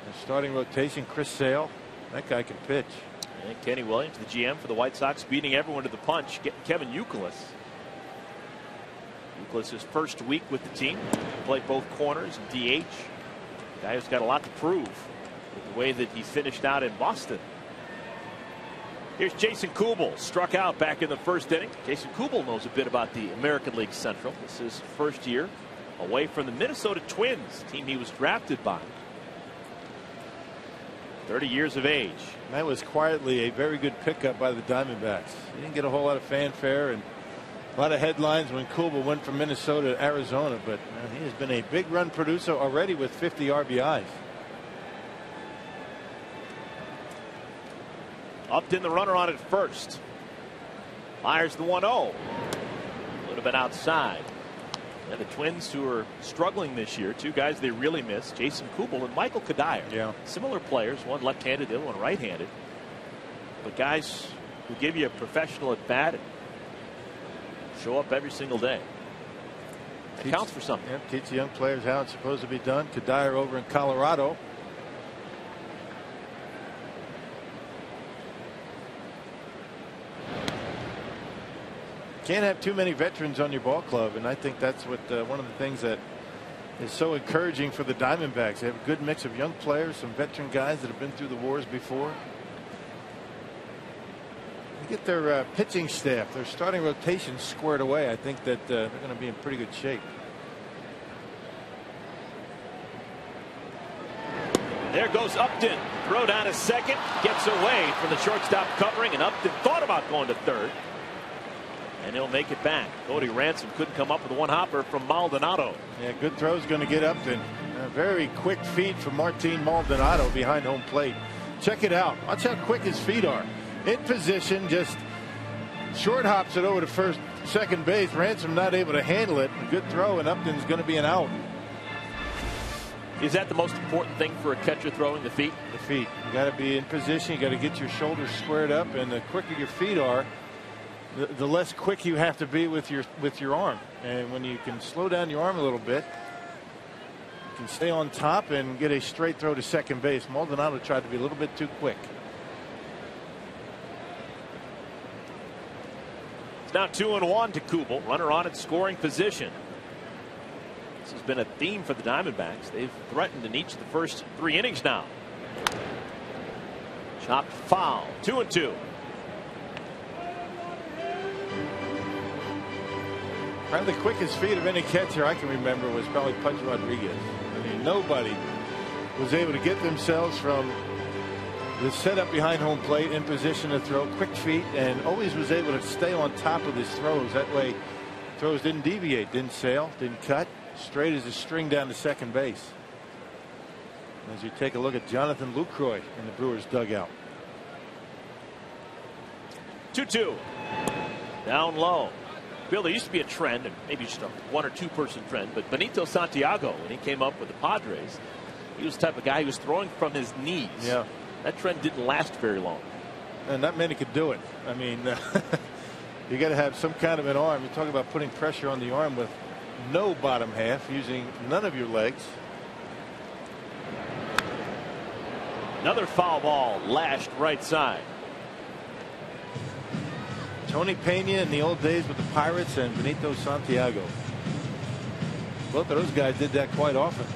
S4: their starting rotation, Chris Sale, that guy can pitch.
S2: And Kenny Williams, the GM for the White Sox, beating everyone to the punch. Getting Kevin Youkilis. Youkilis' first week with the team. Played both corners and DH. Guy who's got a lot to prove with the way that he finished out in Boston. Here's Jason Kubel, struck out back in the first inning. Jason Kubel knows a bit about the American League Central. This is his first year away from the Minnesota Twins, team he was drafted by. 30 years of age.
S4: That was quietly a very good pickup by the Diamondbacks. He didn't get a whole lot of fanfare and a lot of headlines when Kubel went from Minnesota to Arizona, but he has been a big run producer already with 50 RBIs.
S2: Upton the runner on at first. Fires the 1-0. A little bit outside. And the Twins, who are struggling this year, 2 guys they really miss, Jason Kubel and Michael Kadire.
S4: Yeah.
S2: Similar players, one left-handed, the other one right-handed. But guys who give you a professional at bat and show up every single day. It counts for something.
S4: Yeah, teach the young players how it's supposed to be done. Kadire over in Colorado. Can't have too many veterans on your ball club, and I think that's what one of the things that is so encouraging for the Diamondbacks. They have a good mix of young players, some veteran guys that have been through the wars before. They get their pitching staff, their starting rotation squared away. I think that they're going to be in pretty good shape.
S2: There goes Upton. Throw down to second. Gets away from the shortstop covering, and Upton thought about going to third. And he'll make it back. Cody Ransom couldn't come up with a one-hopper from Maldonado.
S4: Yeah, good throw is going to get Upton. A very quick feed from Martin Maldonado behind home plate. Check it out. Watch how quick his feet are. In position, just short hops it over to second base. Ransom not able to handle it. A good throw, and Upton's going to be an out.
S2: Is that the most important thing for a catcher throwing, the feet?
S4: The feet. You got to be in position. You got to get your shoulders squared up, and the quicker your feet are, the less quick you have to be with your arm. And when you can slow down your arm a little bit, you can stay on top and get a straight throw to second base. Maldonado tried to be a little bit too quick.
S2: It's now 2-1 to Kubel. Runner on at scoring position. This has been a theme for the Diamondbacks. They've threatened in each of the first 3 innings now. Chopped foul. 2-2.
S4: Probably the quickest feet of any catcher I can remember was probably Pudge Rodriguez. I mean, nobody was able to get themselves from the setup behind home plate in position to throw, quick feet, and always was able to stay on top of his throws. That way throws didn't deviate, didn't sail, didn't cut, straight as a string down to second base. As you take a look at Jonathan Lucroy in the Brewers dugout.
S2: 2-2. Down low. Bill, there used to be a trend, and maybe just a 1 or 2 person trend, but Benito Santiago, when he came up with the Padres, he was the type of guy who was throwing from his knees.
S4: Yeah.
S2: That trend didn't last very long.
S4: And not many could do it. I mean, you got to have some kind of an arm. You talk about putting pressure on the arm with no bottom half, using none of your legs.
S2: Another foul ball lashed right side.
S4: Tony Pena in the old days with the Pirates and Benito Santiago. Both of those guys did that quite often.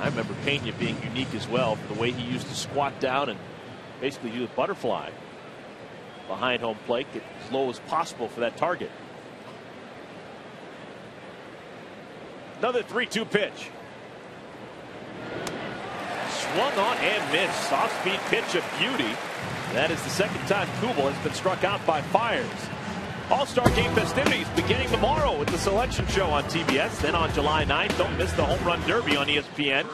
S2: I remember Pena being unique as well for the way he used to squat down and basically do a butterfly behind home plate, get as low as possible for that target. Another 3-2 pitch. Swung on and missed. Soft speed pitch of beauty. That is the second time Kubel has been struck out by Fiers. All-Star Game festivities beginning tomorrow with the selection show on TBS. Then on July 9th, don't miss the Home Run Derby on ESPN.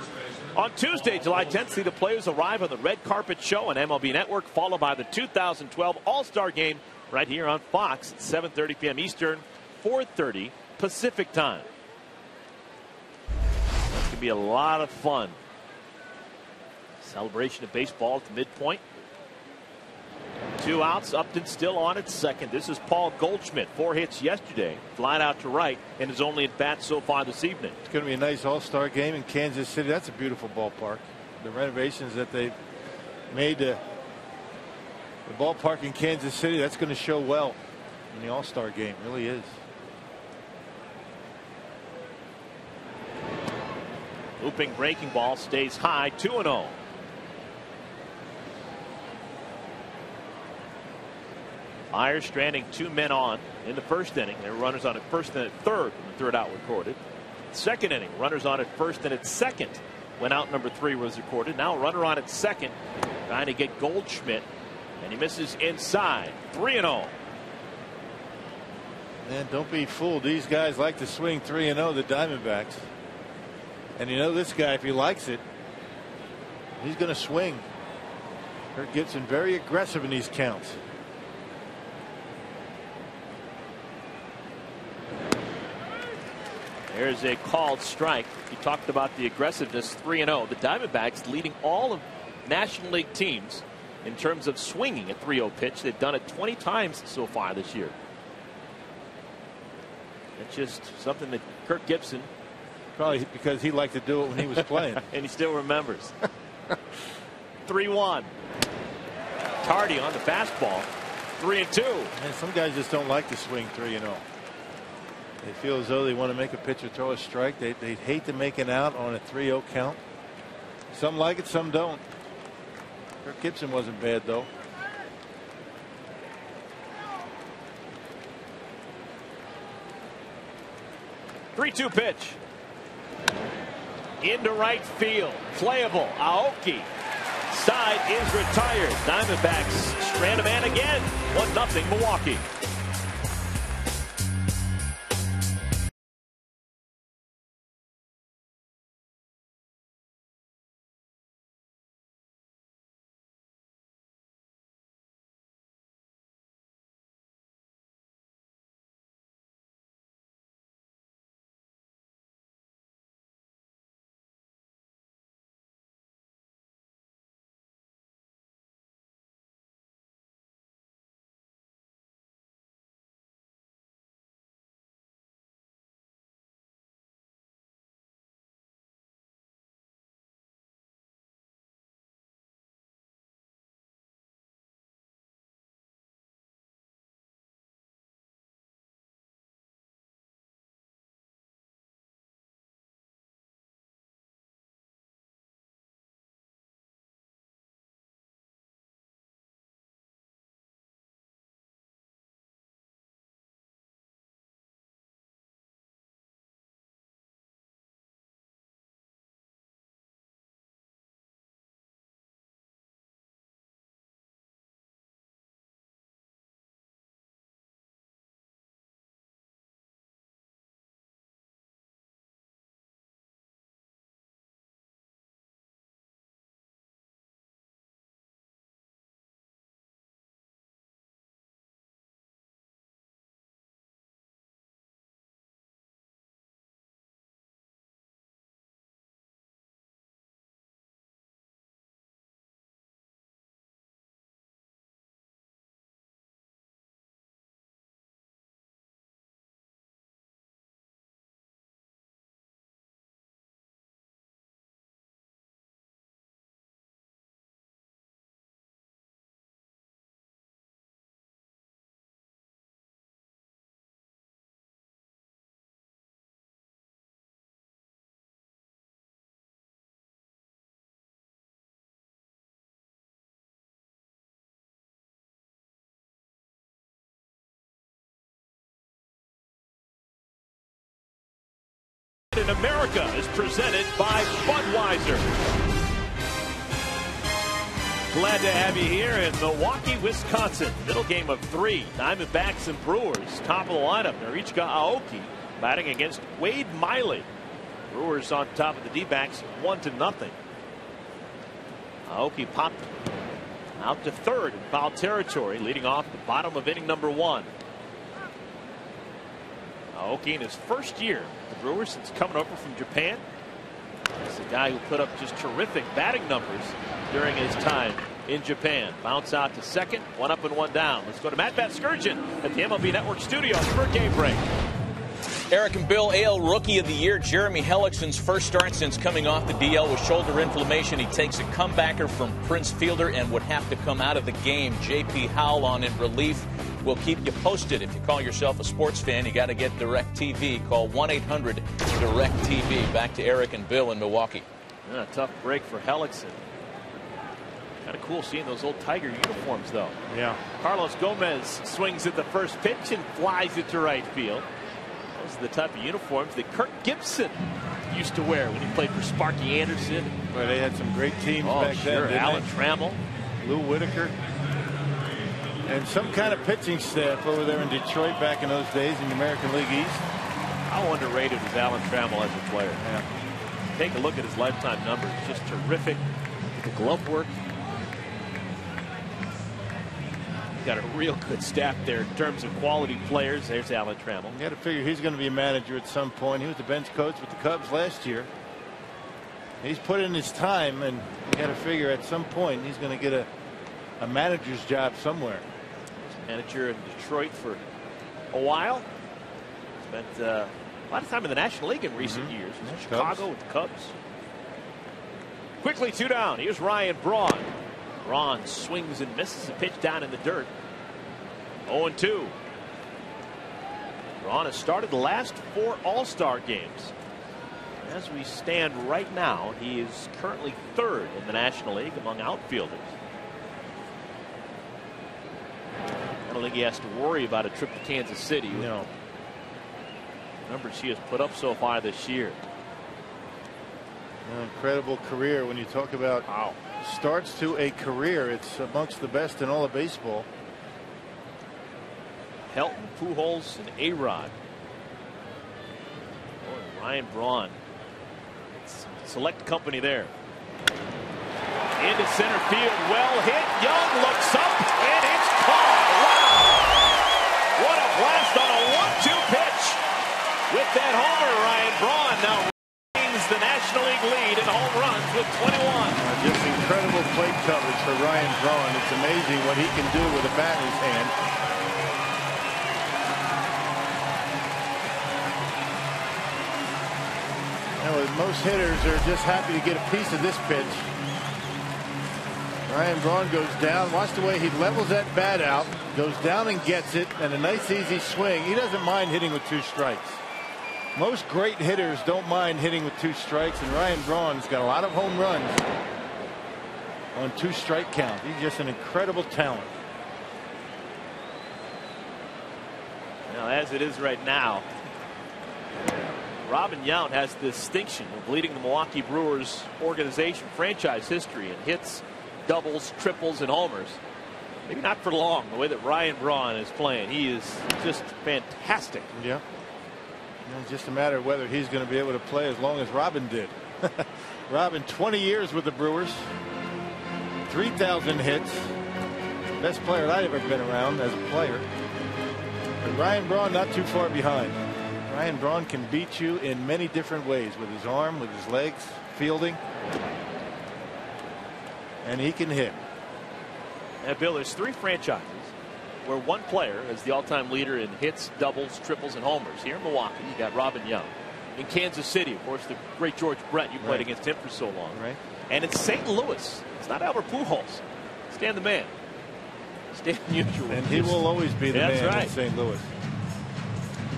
S2: On Tuesday, July 10th, see the players arrive on the Red Carpet Show on MLB Network, followed by the 2012 All-Star Game right here on Fox at 7:30 p.m. Eastern, 4:30 Pacific Time. That's going to be a lot of fun. Celebration of baseball at the midpoint. 2 outs. Upton still on at second. This is Paul Goldschmidt. 4 hits yesterday. Flying out to right and is only at bat so far this evening.
S4: It's going to be a nice all-star game in Kansas City. That's a beautiful ballpark. The renovations that they've made to the ballpark in Kansas City, that's going to show well in the all-star game. It really is.
S2: Looping breaking ball stays high. 2-0. Myers stranding 2 men on in the first inning. There were runners on at first and at third when the 3rd out recorded. Second inning, runners on at first and at second when out number 3 was recorded. Now a runner on at second, trying to get Goldschmidt, and he misses inside. 3-0.
S4: And don't be fooled. These guys like to swing 3-0, the Diamondbacks. And you know this guy, if he likes it, he's going to swing. Kirk Gibson very aggressive in these counts.
S2: There's a called strike. You talked about the aggressiveness. 3-0. The Diamondbacks leading all of National League teams in terms of swinging a 3-0 pitch. They've done it 20 times so far this year. It's just something that Kirk Gibson,
S4: probably because he liked to do it when he was playing.
S2: and he still remembers. 3-1. Tardy on the fastball. 3-2.
S4: And some guys just don't like to swing 3-0. They feel as though they want to make a pitcher throw a strike. They'd hate to make an out on a 3-0 count. Some like it, some don't. Kirk Gibson wasn't bad, though.
S2: Three-two pitch. Into right field. Playable. Aoki. Side is retired. Diamondbacks strand a man again. 1-0 Milwaukee. in America is presented by Budweiser. Glad to have you here in Milwaukee, Wisconsin. Middle game of 3. Diamondbacks and Brewers. Top of the lineup. Narichika Aoki batting against Wade Miley. Brewers on top of the D-backs 1-0. Aoki popped out to third in foul territory, leading off the bottom of inning number 1. Aoki in his first year with the Brewers since coming over from Japan. He's a guy who put up just terrific batting numbers during his time in Japan. Bounce out to second, 1 up and 1 down. Let's go to Matt Vasgersian at the MLB Network studios for a game break.
S1: Eric and Bill, AL Rookie of the Year, Jeremy Hellickson's first start since coming off the DL with shoulder inflammation. He takes a comebacker from Prince Fielder and would have to come out of the game. J.P. Howell on in relief. We'll keep you posted. If you call yourself a sports fan, you got to get DirecTV. Call 1-800-DirecTV. Back to Eric and Bill in Milwaukee.
S2: A tough break for Hellickson. Kind of cool seeing those old Tiger uniforms, though.
S4: Yeah.
S2: Carlos Gomez swings at the first pitch and flies it to right field. Those are the type of uniforms that Kirk Gibson used to wear when he played for Sparky Anderson.
S4: Well, they had some great teams back then.
S2: Alan Trammell,
S4: Lou Whitaker, and some kind of pitching staff over there in Detroit back in those days in the American League East.
S2: How underrated was Alan Trammell as a player?
S4: Yeah.
S2: Take a look at his lifetime numbers. Just terrific. The glove work. Got a real good staff there in terms of quality players. There's Alan Trammell.
S4: You got to figure he's going to be a manager at some point. He was the bench coach with the Cubs last year. He's put in his time, and you got to figure at some point he's going to get a manager's job somewhere.
S2: Manager in Detroit for a while. Spent a lot of time in the National League in recent years. He was in Chicago with the Cubs. Quickly 2 down. Here's Ryan Braun. Braun swings and misses a pitch down in the dirt. 0-2. Braun has started the last 4 All-Star games. As we stand right now, he is currently 3rd in the National League among outfielders. I don't think he has to worry about a trip to Kansas City.
S4: No.
S2: Numbers he has put up so far this year.
S4: An incredible career. When you talk about starts to a career, it's amongst the best in all of baseball.
S2: Helton, Pujols, and A-Rod. Ryan Braun. Select company there. Into center field. Well hit. Young looks up, and it's caught. Wow! What a blast on a 1-2 pitch. With that homer, Ryan Braun now retains the National League lead in home runs with 21.
S4: Just incredible plate coverage for Ryan Braun. It's amazing what he can do with a bat in his hand. Most hitters are just happy to get a piece of this pitch. Ryan Braun goes down. Watch the way he levels that bat out, goes down and gets it, and a nice easy swing. He doesn't mind hitting with 2 strikes. Most great hitters don't mind hitting with 2 strikes, and Ryan Braun's got a lot of home runs on 2 strike count. He's just an incredible talent.
S2: Now, as it is right now, Robin Yount has the distinction of leading the Milwaukee Brewers organization franchise history in hits, doubles, triples, and homers. Maybe not for long, the way that Ryan Braun is playing. He is just fantastic.
S4: Yeah. It's just a matter of whether he's going to be able to play as long as Robin did. Robin, 20 years with the Brewers, 3,000 hits. Best player I've ever been around as a player. But Ryan Braun not too far behind. Ryan Braun can beat you in many different ways, with his arm, with his legs, fielding. And he can hit.
S2: And Bill, there's 3 franchises where one player is the all-time leader in hits, doubles, triples, and homers. Here in Milwaukee, you got Robin Yount. In Kansas City, of course, the great George Brett. You played against him for so long.
S4: Right.
S2: And in St. Louis, it's not Albert Pujols. Stan the Man. Stan Musial.
S4: And he will always be the man in St. Louis.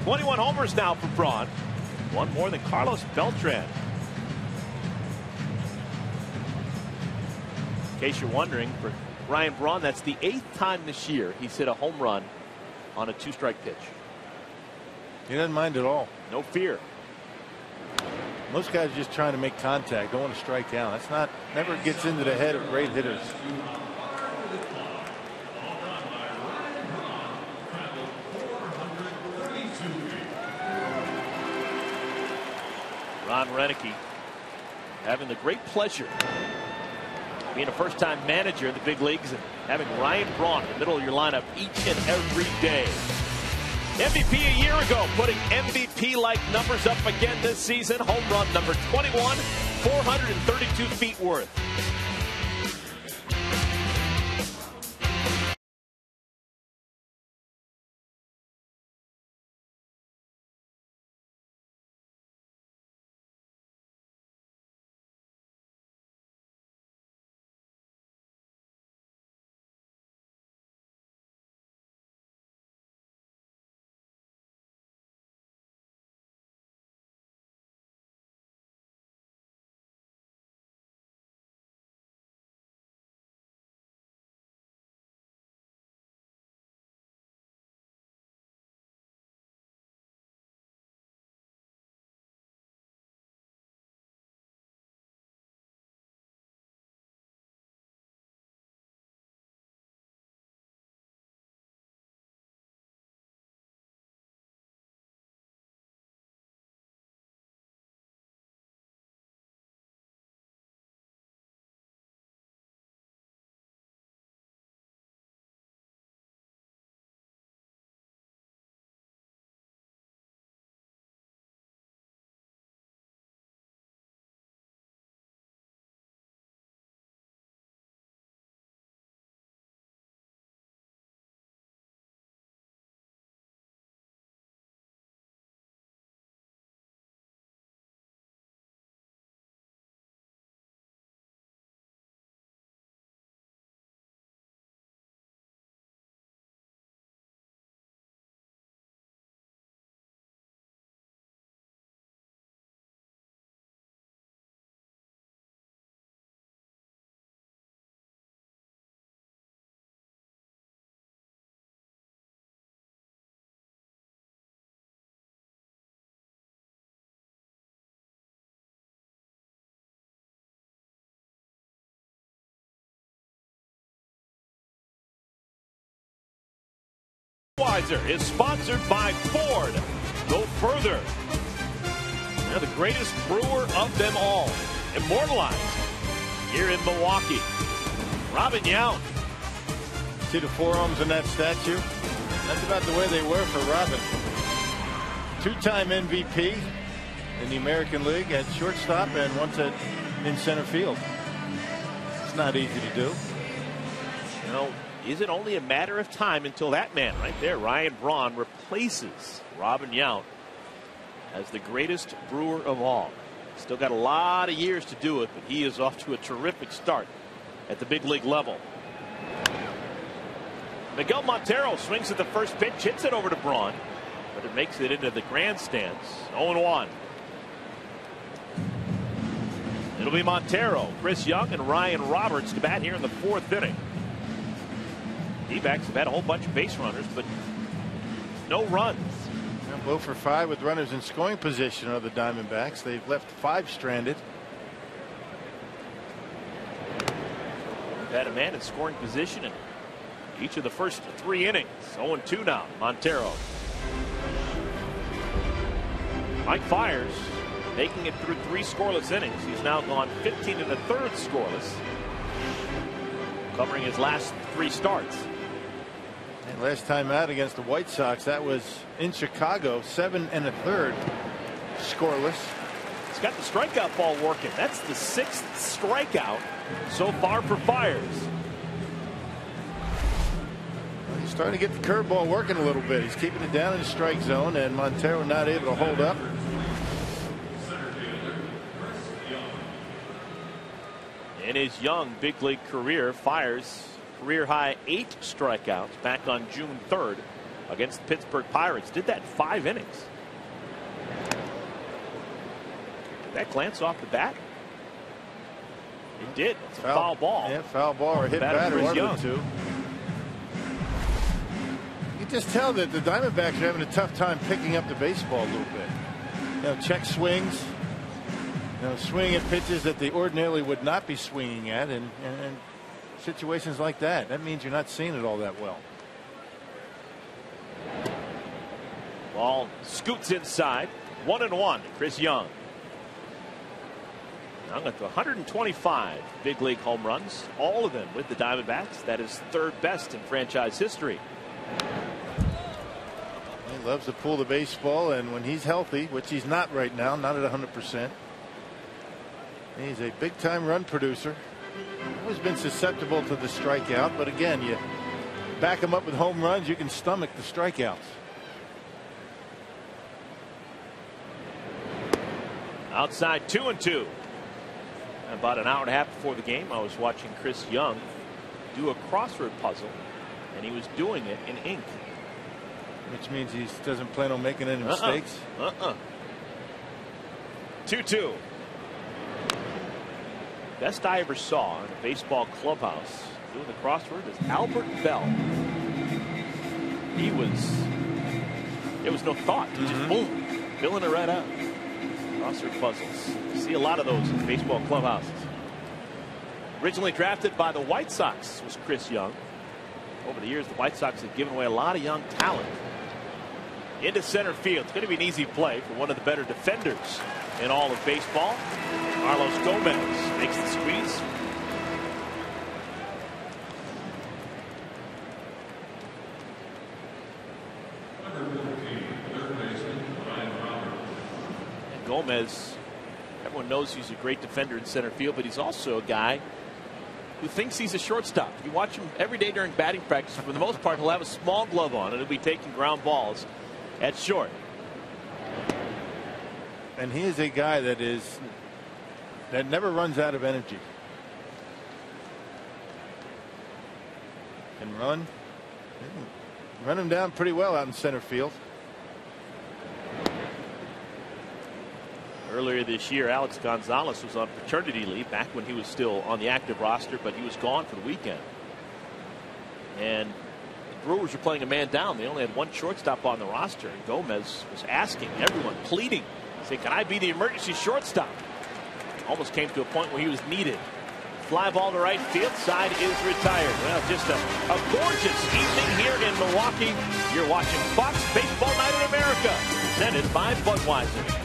S2: 21 homers now for Braun. 1 more than Carlos Beltran. In case you're wondering, for Ryan Braun, that's the 8th time this year he's hit a home run on a 2-strike pitch.
S4: He doesn't mind at all.
S2: No fear.
S4: Most guys are just trying to make contact, don't want to strike out. That's not, never gets into the head of great hitters.
S2: Ron Renicky having the great pleasure of being a first-time manager in the big leagues and having Ryan Braun in the middle of your lineup each and every day. MVP a year ago, putting MVP-like numbers up again this season. Home run number 21, 432 feet worth. Is sponsored by Ford. Go further. Now the greatest brewer of them all, immortalized here in Milwaukee. Robin Yount.
S4: See the forearms in that statue? That's about the way they were for Robin. Two-time MVP in the American League at shortstop and once in center field. It's not easy to do.
S2: You know, is it only a matter of time until that man right there, Ryan Braun, replaces Robin Yount as the greatest brewer of all? Still got a lot of years to do it, but he is off to a terrific start at the big league level. Miguel Montero swings at the first pitch, hits it over to Braun, but it makes it into the grandstands. 0-1. It'll be Montero, Chris Young, and Ryan Roberts to bat here in the fourth inning. D-backs have had a whole bunch of base runners, but no runs.
S4: 0 for 5 with runners in scoring position are the Diamondbacks. They've left 5 stranded.
S2: They've had a man in scoring position in each of the first 3 innings. 0-2 now. Montero. Mike Fiers making it through 3 scoreless innings. He's now gone 15 1/3 scoreless, covering his last 3 starts.
S4: And last time out against the White Sox, that was in Chicago, 7 1/3 scoreless.
S2: He's got the strikeout ball working. That's the 6th strikeout so far for Fiers.
S4: He's starting to get the curveball working a little bit. He's keeping it down in the strike zone, and Montero not able to hold up.
S2: In his young big league career, Fiers career high 8 strikeouts back on June 3rd against the Pittsburgh Pirates. Did that 5 innings. Did that glance off the bat? It did. It's a foul ball.
S4: Yeah, foul ball or hit batter, one of the two. You can just tell that the Diamondbacks are having a tough time picking up the baseball a little bit. You know, check swings, Swinging at pitches that they ordinarily would not be swinging at, and situations like that. That means you're not seeing it all that well.
S2: Ball scoots inside. 1-1 to Chris Young. Young at 125 big league home runs, all of them with the Diamondbacks. That is third best in franchise history.
S4: He loves to pull the baseball, and when he's healthy, which he's not right now, not at 100%, he's a big-time run producer. Always been susceptible to the strikeout, but again, you back him up with home runs, you can stomach the strikeouts.
S2: Outside 2-2. About an hour and a half before the game, I was watching Chris Young do a crossword puzzle, and he was doing it in ink.
S4: Which means he doesn't plan on making any mistakes.
S2: 2-2. Best I ever saw in a baseball clubhouse doing the crossword is Albert Bell. There was no thought. Just boom, filling it right out. Crossword puzzles. You see a lot of those in baseball clubhouses. Originally drafted by the White Sox was Chris Young. Over the years, the White Sox have given away a lot of young talent. Into center field. It's going to be an easy play for one of the better defenders in all of baseball. Carlos Gomez makes the squeeze. And Gomez, everyone knows he's a great defender in center field, but he's also a guy who thinks he's a shortstop. You watch him every day during batting practice. For the most part, he'll have a small glove on and he'll be taking ground balls at short.
S4: And he is a guy that never runs out of energy. And run him down pretty well out in center field.
S2: Earlier this year, Alex Gonzalez was on paternity leave back when he was still on the active roster, but he was gone for the weekend. And the Brewers were playing a man down. They only had one shortstop on the roster, and Gomez was asking everyone, pleading, saying, can I be the emergency shortstop? Almost came to a point where he was needed. Fly ball to right field. Side is retired. Well, just a gorgeous evening here in Milwaukee. You're watching Fox Baseball Night in America, presented by Budweiser.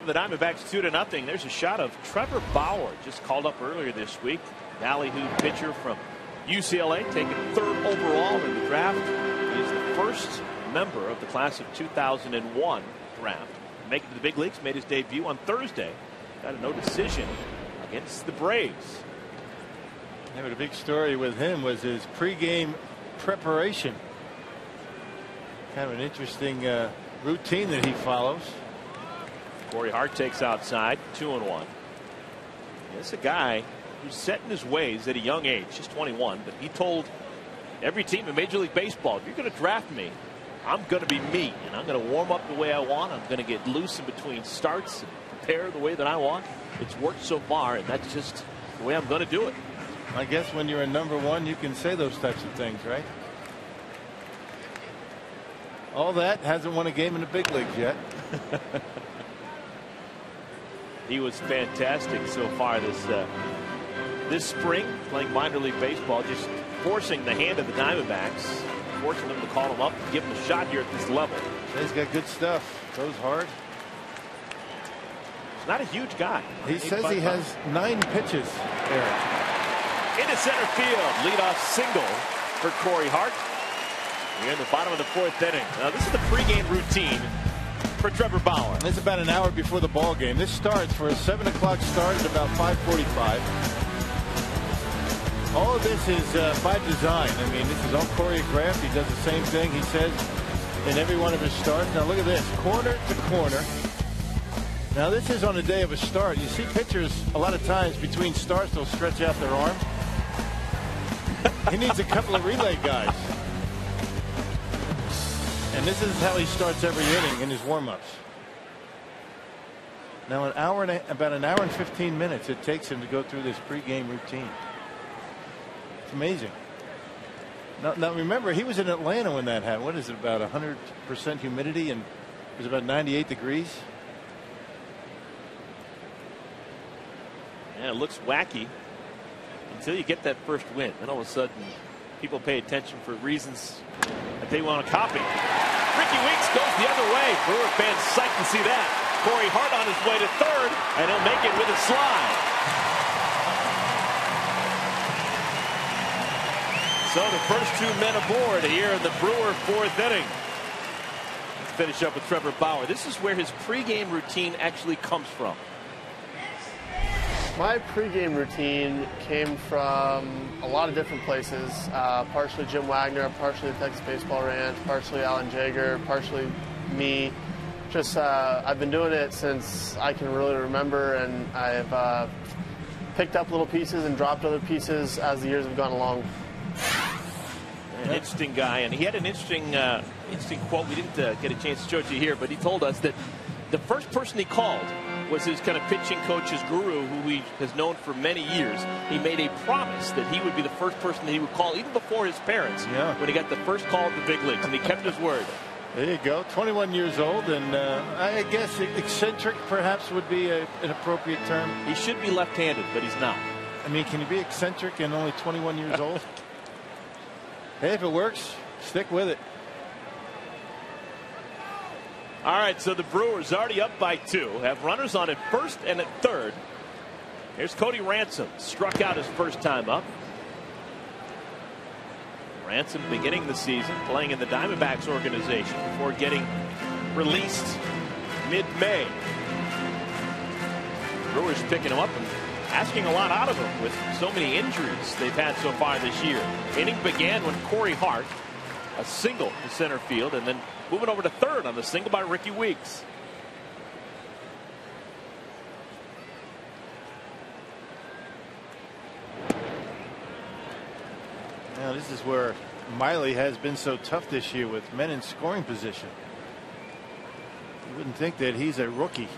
S2: The Diamondbacks 2-0. There's a shot of Trevor Bauer, just called up earlier this week. Ballyhoo pitcher from UCLA, taken 3rd overall in the draft. He is the first member of the class of 2001 draft. Making to the big leagues, made his debut on Thursday. Got a no decision against the Braves.
S4: Yeah, but a big story with him was his pregame preparation. Kind of an interesting routine that he follows.
S2: Corey Hart takes outside, 2-1. This is a guy who's set in his ways at a young age, just 21, but he told every team in Major League Baseball, if you're going to draft me, I'm going to be me, and I'm going to warm up the way I want. I'm going to get loose in between starts and prepare the way that I want. It's worked so far, and that's just the way I'm going to do it.
S4: I guess when you're a #1, you can say those types of things, right? All that, hasn't won a game in the big leagues yet.
S2: He was fantastic so far this spring, playing minor league baseball, just forcing the hand of the Diamondbacks, forcing them to call him up and give him a shot here at this level.
S4: He's got good stuff. Throws hard.
S2: He's not a huge guy.
S4: He says he has 9 pitches, Eric.
S2: Into center field. Leadoff single for Corey Hart. We're in the bottom of the 4th inning. Now, this is the pregame routine for Trevor Bauer.
S4: It's about an hour before the ball game. This starts for a 7 o'clock start at about 5:45. All of this is by design. I mean, this is all choreographed. He does the same thing, he says, in every one of his starts. Now look at this, corner to corner. Now this is on the day of a start. You see pitchers a lot of times between starts, they'll stretch out their arms. He needs a couple of relay guys. And this is how he starts every inning in his warm-ups. Now about an hour and 15 minutes it takes him to go through this pregame routine. It's amazing. Now remember, he was in Atlanta when that happened. What is it, about 100% humidity, and it was about 98 degrees?
S2: Yeah, it looks wacky until you get that first win. Then all of a sudden, people pay attention for reasons that they want to copy. Ricky Weeks goes the other way. Brewer fans psyched to see that. Corey Hart on his way to 3rd, and he'll make it with a slide. So the first 2 men aboard here in the Brewer 4th inning. Let's finish up with Trevor Bauer. This is where his pregame routine actually comes from.
S7: My pregame routine came from a lot of different places, partially Jim Wagner, partially the Texas Baseball Ranch, partially Alan Jaeger, partially me. Just I've been doing it since I can really remember, and I've picked up little pieces and dropped other pieces as the years have gone along.
S2: An interesting guy, and he had an interesting quote. We didn't get a chance to show it to you here, but he told us that the first person he called was his kind of pitching coach, his guru, who he has known for many years. He made a promise that he would be the first person that he would call, even before his parents, when he got the first call at the big leagues, and he kept his word.
S4: There you go, 21 years old, and I guess eccentric perhaps would be an appropriate term.
S2: He should be left-handed, but he's not.
S4: I mean, can you be eccentric and only 21 years old? Hey, if it works, stick with it.
S2: All right, so the Brewers already up by 2, have runners on at 1st and at 3rd. Here's Cody Ransom, struck out his first time up. Ransom beginning the season playing in the Diamondbacks organization before getting released mid-May. Brewers picking him up and asking a lot out of him with so many injuries they've had so far this year. Inning began when Corey Hart, a single to center field, and then moving over to 3rd on the single by Ricky Weeks.
S4: Now this is where Miley has been so tough this year with men in scoring position. You wouldn't think that he's a rookie.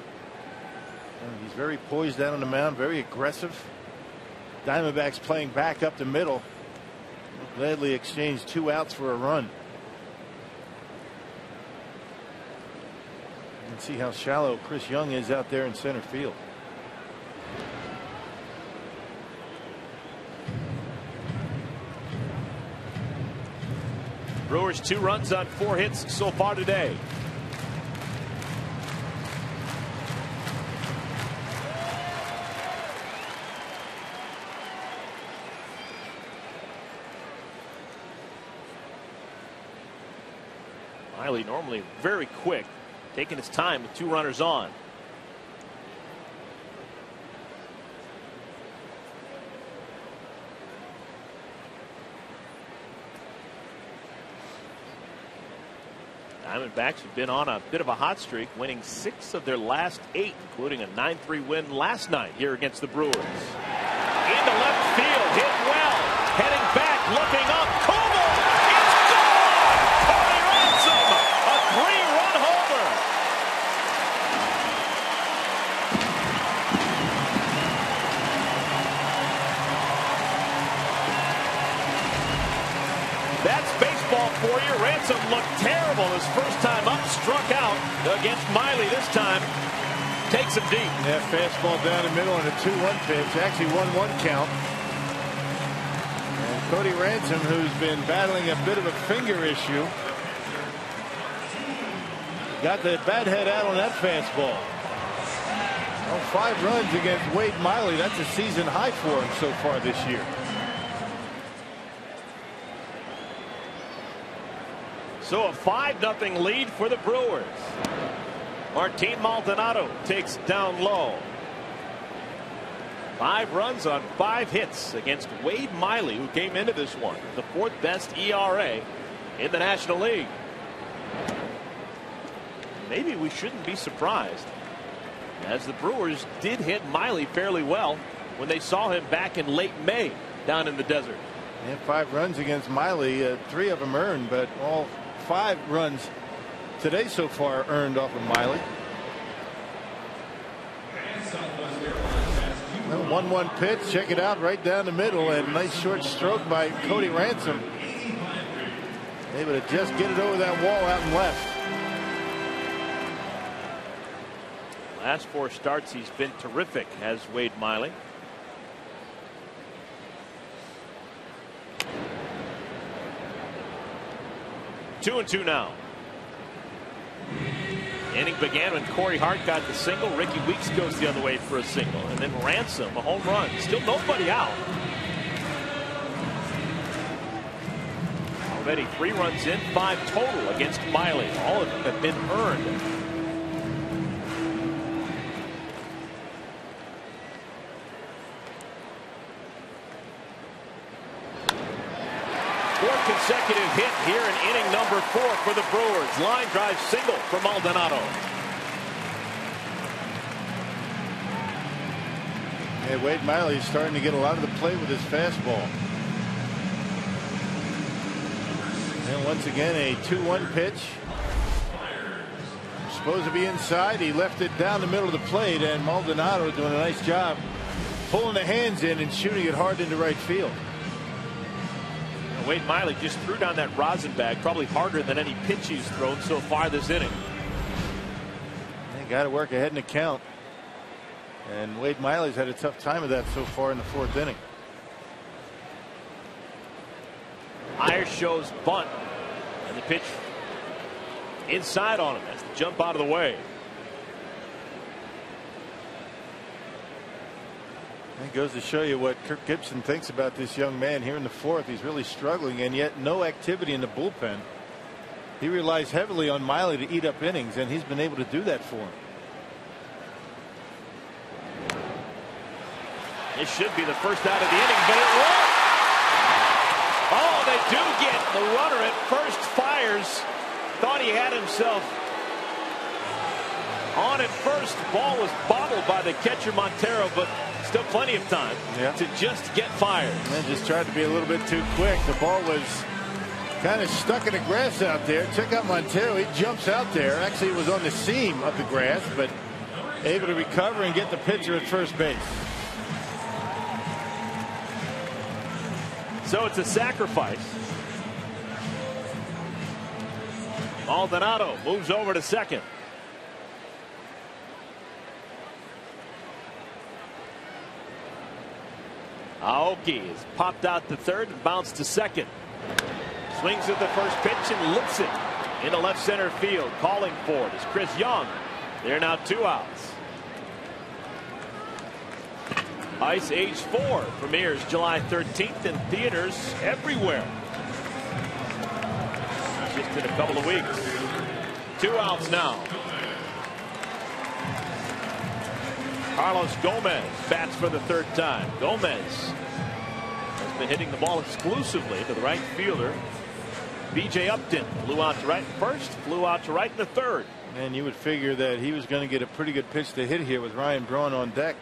S4: He's very poised down on the mound, very aggressive. Diamondbacks playing back up the middle. Gladly exchanged 2 outs for a run. You can see how shallow Chris Young is out there in center field.
S2: Brewers 2 runs on 4 hits so far today. Miley normally very quick, taking his time with 2 runners on. Diamondbacks have been on a bit of a hot streak, winning 6 of their last 8, including a 9-3 win last night here against the Brewers. Into left field, hit well, heading back, looking up, Koval, it's gone! Cody Ransom, a 3-run homer. That's baseball for you. Ransom looked terrible his first time up, struck out against Miley this time. Takes him deep.
S4: Yeah, fastball down the middle and a 2-1 pitch. Actually 1-1 count. And Cody Ransom, who's been battling a bit of a finger issue, got the bat head out on that fastball. Well, 5 runs against Wade Miley. That's a season high for him so far this year.
S2: So a 5-0 lead for the Brewers. Martin Maldonado takes down low. 5 runs on 5 hits against Wade Miley, who came into this one the 4th best ERA in the National League. Maybe we shouldn't be surprised, as the Brewers did hit Miley fairly well when they saw him back in late May down in the desert.
S4: Yeah, 5 runs against Miley, 3 of them earned, but all 5 runs today so far earned off of Miley. 1-1 pitch, check it out, right down the middle, and nice short stroke by Cody Ransom. Able to just get it over that wall out and left.
S2: Last 4 starts he's been terrific, has Wade Miley. Two and two now. Inning began when Corey Hart got the single. Ricky Weeks goes the other way for a single, and then Ransom a home run. Still nobody out. Already 3 runs in, 5 total against Miley. All of them have been earned. Consecutive hit here in inning number 4 for the Brewers. Line drive single for Maldonado.
S4: Yeah, Wade Miley is starting to get a lot of the play with his fastball. And once again, a 2-1 pitch. Supposed to be inside. He left it down the middle of the plate, and Maldonado doing a nice job pulling the hands in and shooting it hard into right field.
S2: Wade Miley just threw down that rosin bag, probably harder than any pitch he's thrown so far this inning.
S4: They got to work ahead in the count. And Wade Miley's had a tough time of that so far in the 4th inning.
S2: Myers shows bunt, and the pitch inside on him. That's the jump out of the way.
S4: It goes to show you what Kirk Gibson thinks about this young man here in the 4th. He's really struggling, and yet no activity in the bullpen. He relies heavily on Miley to eat up innings, and he's been able to do that for him.
S2: This should be the first out of the inning, but it won't. Oh, they do get the runner at first. Fires. Thought he had himself on at first. Ball was bobbled by the catcher Montero, but still plenty of time to just get fired.
S4: And then just tried to be a little bit too quick. The ball was kind of stuck in the grass out there. Check out Montero. He jumps out there. Actually, it was on the seam of the grass, but able to recover and get the pitcher at first base.
S2: So it's a sacrifice. Maldonado moves over to second. Aoki has popped out to third and bounced to second. Swings at the first pitch and lifts it into left center field. Calling for it is Chris Young. They're now 2 outs. Ice Age 4 premieres July 13th in theaters everywhere. Just in a couple of weeks. 2 outs now. Carlos Gomez bats for the 3rd time. Gomez has been hitting the ball exclusively to the right fielder. B.J. Upton flew out to right in first, flew out to right in the 3rd.
S4: And you would figure that he was going to get a pretty good pitch to hit here with Ryan Braun on deck.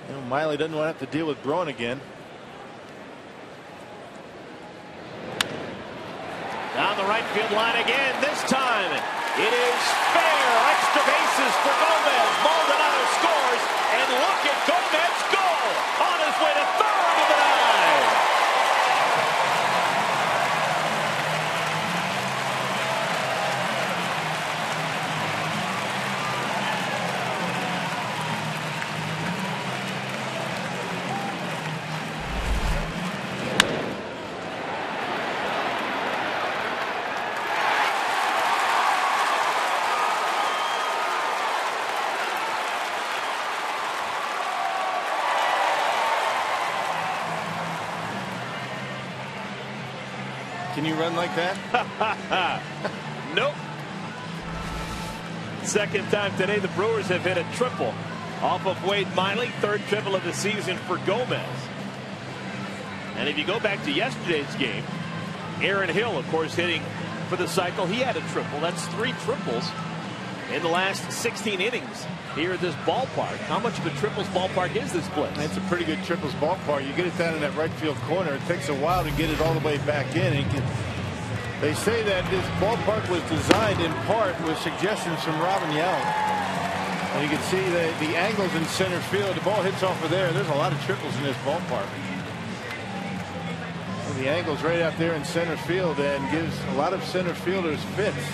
S4: You know, Miley doesn't want to have to deal with Braun again.
S2: Down the right field line again. This time it is fair. Extra bases for Gomez. Maldonado scores. And look at Gomez go on his way to 3rd of the 9.
S4: Can you run like that?
S2: Nope. Second time today the Brewers have hit a triple off of Wade Miley. 3rd triple of the season for Gomez. And if you go back to yesterday's game, Aaron Hill, of course, hitting for the cycle. He had a triple. That's 3 triples in the last 16 innings here at this ballpark. How much of a triples ballpark is this place?
S4: It's a pretty good triples ballpark. You get it down in that right field corner. It takes a while to get it all the way back in. They say that this ballpark was designed in part with suggestions from Robin Yount. And you can see the angles in center field. The ball hits off of there. There's a lot of triples in this ballpark. And the angle's right out there in center field and gives a lot of center fielders fits.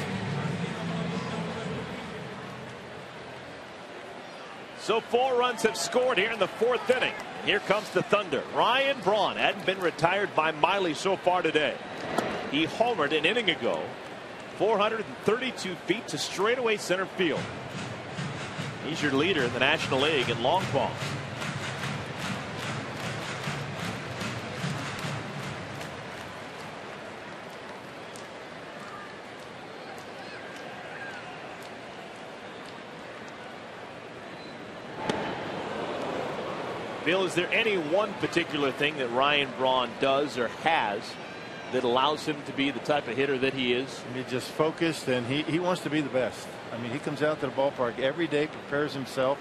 S2: So 4 runs have scored here in the 4th inning. Here comes the Thunder. Ryan Braun hadn't been retired by Miley so far today. He homered an inning ago. 432 feet to straightaway center field. He's your leader in the National League in long balls. Bill, is there any one particular thing that Ryan Braun does or has that allows him to be the type of hitter that he is?
S4: He's just focused, and he wants to be the best. I mean, he comes out to the ballpark every day, prepares himself.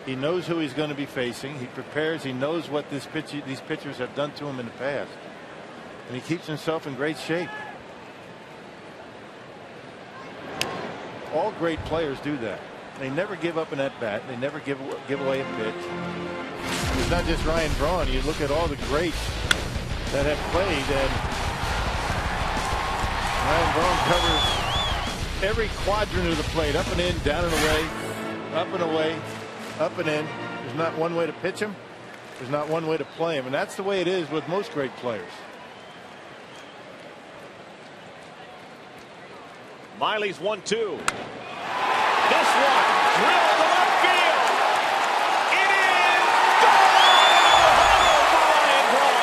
S4: He knows who he's going to be facing. He prepares. He knows what these pitchers have done to him in the past. And he keeps himself in great shape. All great players do that. They never give up an at-bat. They never give away a pitch. It's not just Ryan Braun. You look at all the greats that have played, and Ryan Braun covers every quadrant of the plate, up and in, down and away, up and away, up and in. There's not one way to pitch him. There's not one way to play him, and that's the way it is with most great players.
S2: Miley's 1-2. This one drilled to left field. It is gone for Ryan Braun.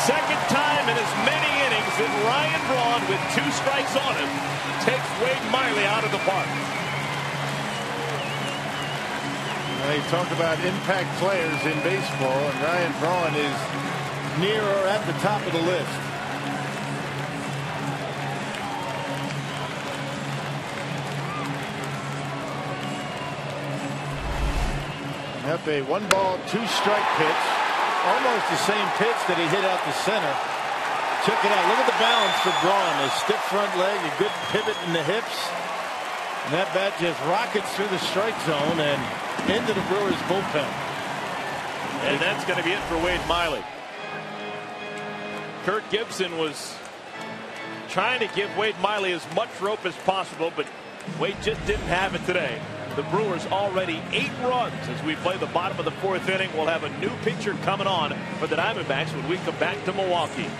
S2: Second time in as many innings that Ryan Braun, with 2 strikes on him, takes Wade Miley out of the park.
S4: They talk about impact players in baseball, and Ryan Braun is near or at the top of the list. Up a 1-ball, 2-strike pitch. Almost the same pitch that he hit out to center. Check it out. Look at the balance for Braun. A stiff front leg, a good pivot in the hips. And that bat just rockets through the strike zone and into the Brewers bullpen.
S2: And that's going to be it for Wade Miley. Kurt Gibson was trying to give Wade Miley as much rope as possible, but Wade just didn't have it today. The Brewers already 8 runs as we play the bottom of the 4th inning. We'll have a new pitcher coming on for the Diamondbacks when we come back to Milwaukee.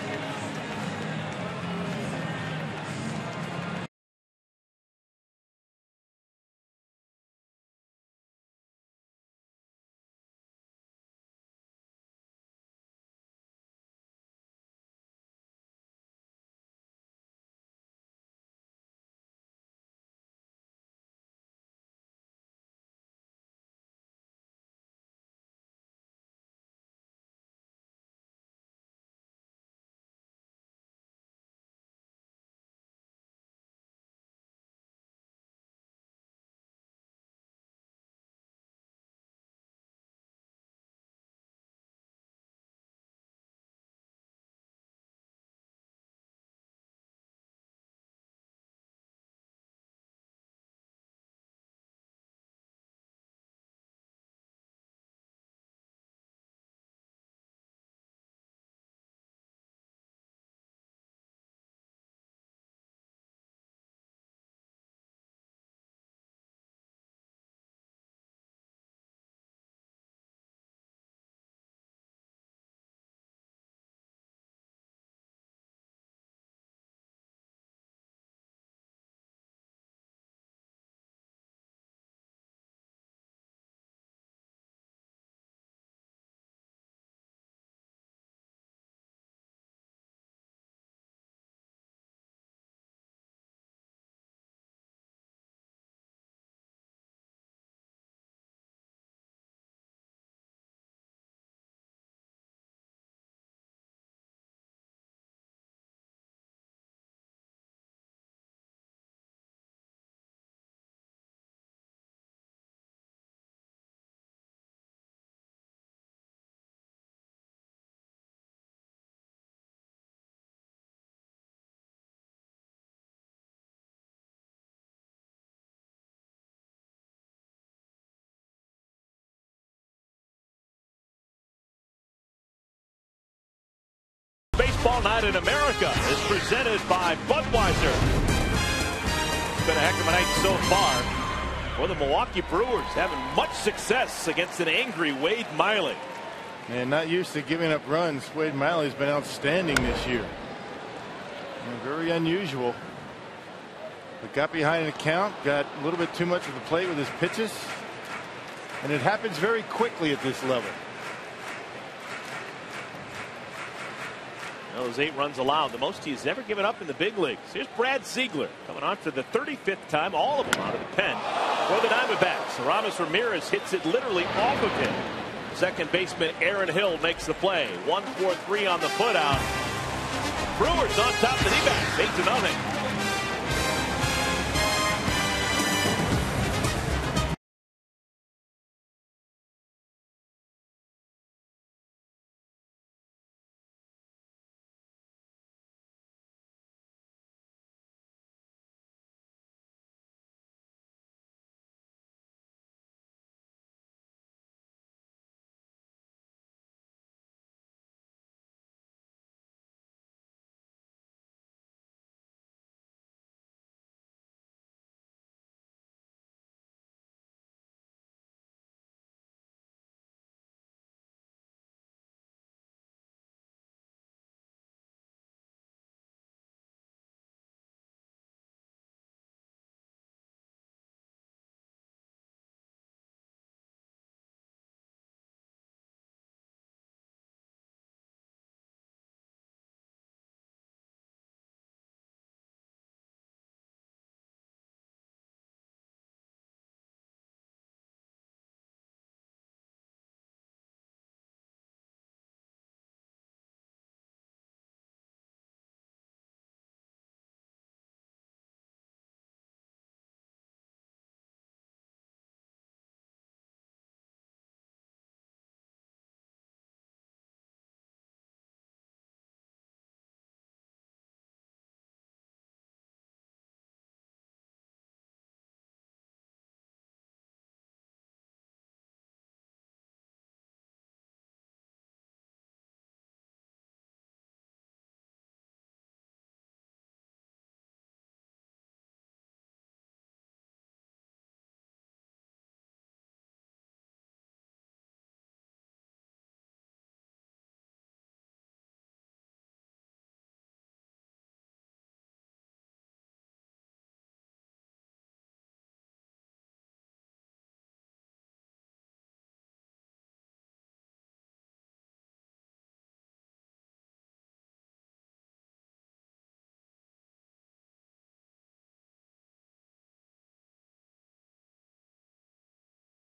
S2: Baseball Night in America is presented by Budweiser. It's been a heck of a night so far for the Milwaukee Brewers, having much success against an angry Wade Miley.
S4: And not used to giving up runs. Wade Miley's been outstanding this year. And very unusual. But got behind the count, got a little bit too much of the plate with his pitches. And it happens very quickly at this level.
S2: Those 8 runs allowed, the most he's ever given up in the big leagues. Here's Brad Ziegler coming on for the 35th time, all of them out of the pen for the Diamondbacks. Aramis Ramirez hits it literally off of him. Second baseman Aaron Hill makes the play. 1-4-3 on the putout. Brewers on top of the D-backs, 8-0.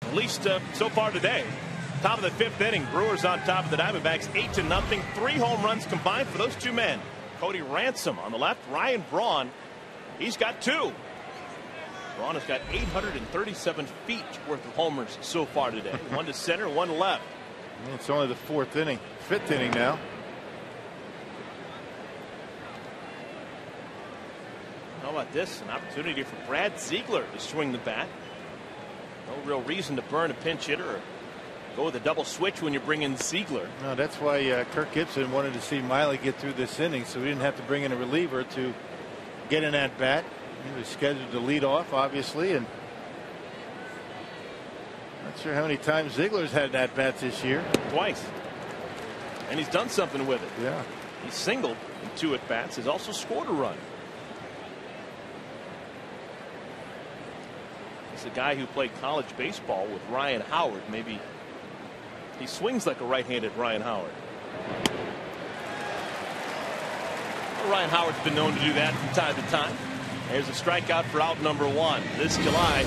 S2: At least so far today. Top of the 5th inning, Brewers on top of the Diamondbacks, 8-0. 3 home runs combined for those 2 men. Cody Ransom on the left, Ryan Braun, he's got 2. Braun has got 837 feet worth of homers so far today. 1 to center, 1 to left.
S4: It's only the 4th inning, 5th inning now.
S2: How about this? An opportunity for Brad Ziegler to swing the bat. No real reason to burn a pinch hitter or go with a double switch when you bring in Ziegler.
S4: No, that's why Kirk Gibson wanted to see Miley get through this inning, so he didn't have to bring in a reliever to get in at bat. He was scheduled to lead off, obviously, and not sure how many times Ziegler's had at bats this year.
S2: Twice, and he's done something with it.
S4: Yeah,
S2: he's singled in 2 at bats. He's also scored a run. A guy who played college baseball with Ryan Howard. Maybe he swings like a right-handed Ryan Howard. Well, Ryan Howard's been known to do that from time to time. There's a strikeout for out number 1 this July.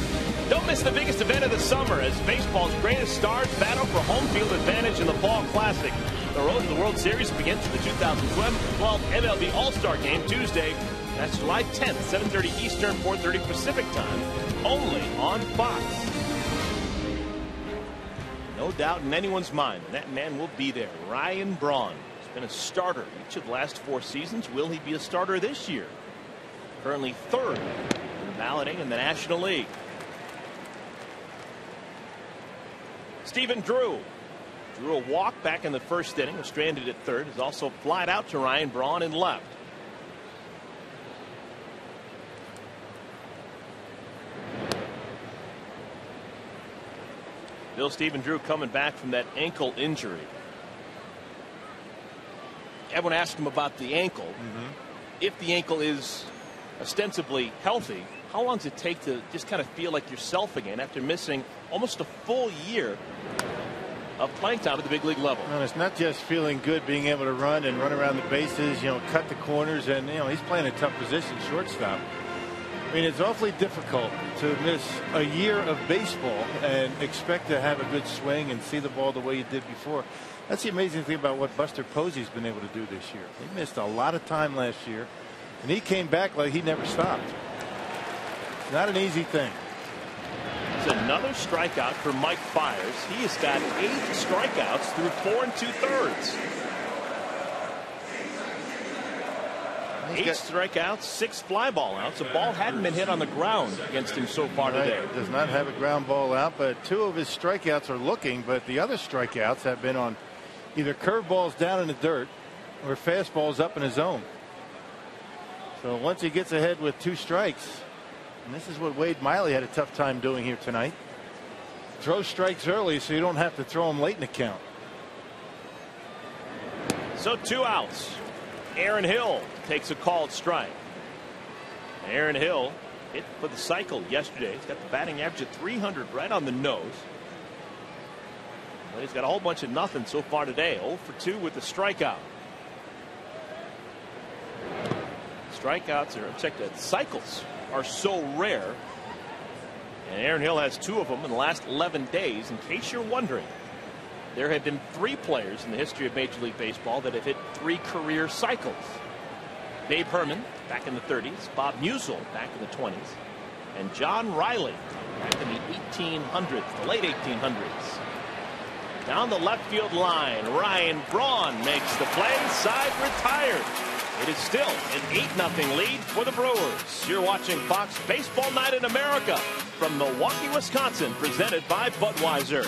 S2: Don't miss the biggest event of the summer as baseball's greatest stars battle for home field advantage in the Fall Classic. The road to the World Series begins with the 2012 MLB All-Star Game Tuesday. That's July 10th, 7:30 Eastern, 4:30 Pacific time, only on Fox. No doubt in anyone's mind that man will be there. Ryan Braun has been a starter each of the last 4 seasons. Will he be a starter this year? Currently 3rd in the balloting in the National League. Stephen Drew Drew a walk back in the first inning, was stranded at third. He's also flied out to Ryan Braun in left. Bill Stephen Drew coming back from that ankle injury. Everyone asked him about the ankle. If the ankle is ostensibly healthy, how long does it take to just kind of feel like yourself again after missing almost a full year of playing time at the big league level?
S4: And it's not just feeling good, being able to run around the bases, cut the corners, and he's playing a tough position, shortstop. I mean, it's awfully difficult to miss a year of baseball and expect to have a good swing and see the ball the way you did before. That's the amazing thing about what Buster Posey's been able to do this year. He missed a lot of time last year, and he came back like he never stopped. It's not an easy thing.
S2: It's another strikeout for Mike Fiers. He has got 8 strikeouts through 4 2/3. 8 strikeouts, 6 fly ball outs. The ball hadn't been hit on the ground against him so far today.
S4: Does not have a ground ball out, but 2 of his strikeouts are looking, but the other strikeouts have been on either curveballs down in the dirt or fastballs up in his zone. So once he gets ahead with 2 strikes, and this is what Wade Miley had a tough time doing here tonight. Throw strikes early so you don't have to throw them late in the count.
S2: So 2 outs. Aaron Hill takes a called strike. Aaron Hill hit for the cycle yesterday. He's got the batting average of 300 right on the nose. But he's got a whole bunch of nothing so far today. 0 for 2 with the strikeout. Strikeouts cycles are so rare. And Aaron Hill has 2 of them in the last 11 days. In case you're wondering, there have been 3 players in the history of Major League Baseball that have hit 3 career cycles. Dave Herman back in the 30s, Bob Musial back in the 20s, and John Riley back in the 1800s, the late 1800s. Down the left field line, Ryan Braun makes the play, side retired. It is still an 8-0 lead for the Brewers. You're watching Fox Baseball Night in America from Milwaukee, Wisconsin, presented by Budweiser.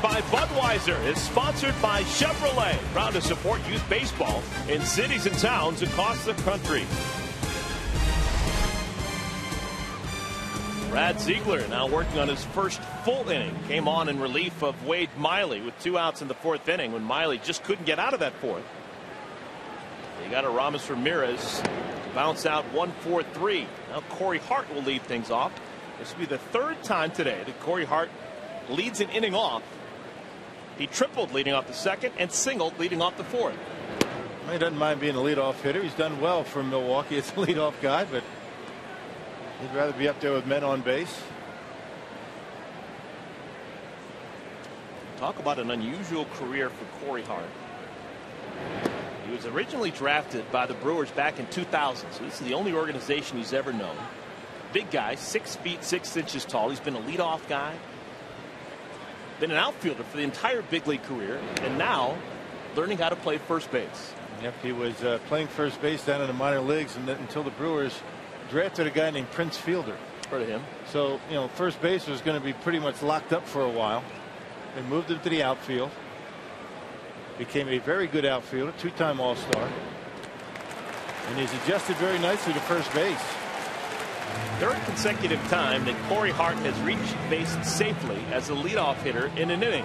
S2: By Budweiser is sponsored by Chevrolet, proud to support youth baseball in cities and towns across the country. Brad Ziegler now working on his first full inning. Came on in relief of Wade Miley with 2 outs in the 4th inning when Miley just couldn't get out of that 4th. They got Aramis Ramirez to bounce out 1-4-3. Now Corey Hart will lead things off This will be the third time today that Corey Hart leads an inning off. He tripled leading off the second and singled leading off the fourth.
S4: He doesn't mind being a leadoff hitter. He's done well for Milwaukee as a leadoff guy, but he'd rather be up there with men on base.
S2: Talk about an unusual career for Corey Hart. He was originally drafted by the Brewers back in 2000, so this is the only organization he's ever known. Big guy, 6 feet 6 inches tall. He's been a leadoff guy, been an outfielder for the entire big league career, and now learning how to play first base.
S4: Yep, he was playing first base down in the minor leagues until the Brewers drafted a guy named Prince Fielder.
S2: Heard of him.
S4: So, you know, first base was going to be pretty much locked up for a while. They moved him to the outfield. Became a very good outfielder, 2-time All-Star. And he's adjusted very nicely to first base.
S2: Third consecutive time that Corey Hart has reached base safely as a leadoff hitter in an inning.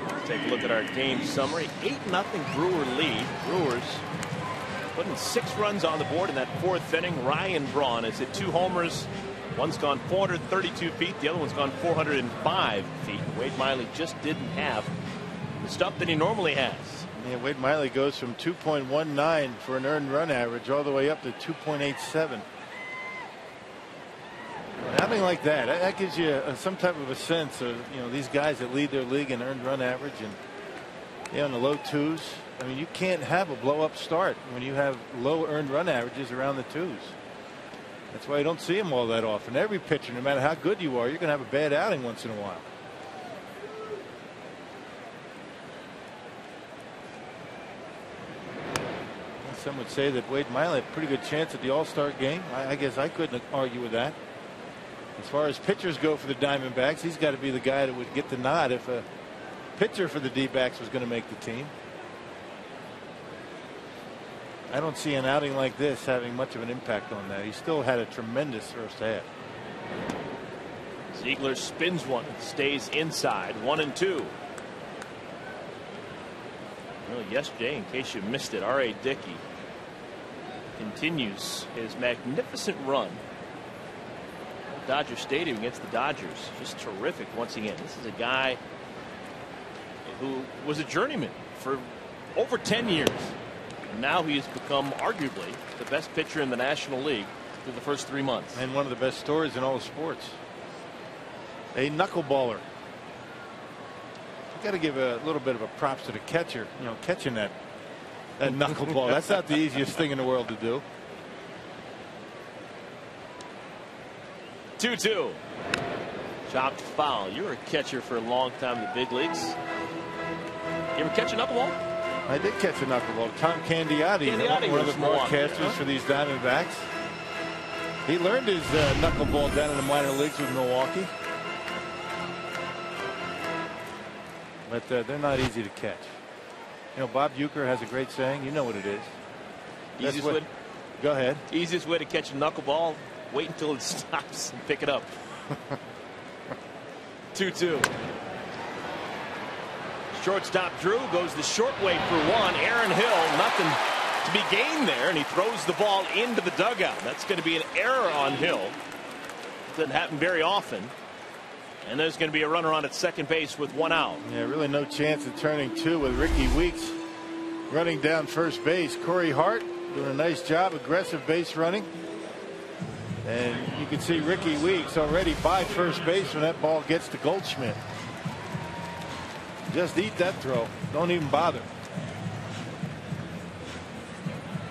S2: Let's take a look at our game summary. 8-0 Brewer lead. Brewers putting 6 runs on the board in that fourth inning. Ryan Braun has hit 2 homers. One's gone 432 feet. The other one's gone 405 feet. Wade Miley just didn't have the stuff that he normally has.
S4: Yeah, Wade Miley goes from 2.19 for an earned run average all the way up to 2.87. Having like that gives you some type of a sense of, you know, these guys that lead their league in earned run average and, you know, in the low 2s. I mean, you can't have a blow up start when you have low earned run averages around the 2s. That's why you don't see them all that often. Every pitcher, no matter how good you are, you're going to have a bad outing once in a while. Some would say that Wade Miley had a pretty good chance at the All-Star game. I guess I couldn't argue with that. As far as pitchers go for the Diamondbacks, he's got to be the guy that would get the nod if a pitcher for the D-backs was going to make the team. I don't see an outing like this having much of an impact on that. He still had a tremendous first half.
S2: Ziegler spins one, stays inside, 1-2. Well, yesterday, in case you missed it, R.A. Dickey continues his magnificent run at Dodger Stadium against the Dodgers. Just terrific once again. This is a guy who was a journeyman for over 10 years. Now he has become arguably the best pitcher in the National League through the first 3 months.
S4: And one of the best stories in all of sports. A knuckleballer. You got to give a little bit of a props to the catcher, you know, catching that knuckleball. That's not the easiest thing in the world to do.
S2: 2-2. Chopped foul. You were a catcher for a long time in the big leagues. You ever catch a knuckleball?
S4: I did catch a knuckleball. Tom Candiotti, one of the broadcasters for these Diamondbacks. He learned his knuckleball down in the minor leagues with Milwaukee. But they're not easy to catch. You know, Bob Uecker has a great saying. You know what it is.
S2: Easiest way.
S4: Go ahead.
S2: Easiest way to catch a knuckleball: wait until it stops and pick it up. 2-2. Shortstop Drew goes the short way for one. Aaron Hill, nothing to be gained there, and he throws the ball into the dugout. That's going to be an error on Hill. Doesn't happen very often. And there's going to be a runner on at second base with 1 out.
S4: Yeah, really no chance of turning 2 with Ricky Weeks running down first base. Corey Hart doing a nice job, aggressive base running. And you can see Ricky Weeks already by first base when that ball gets to Goldschmidt. Just eat that throw. Don't even bother.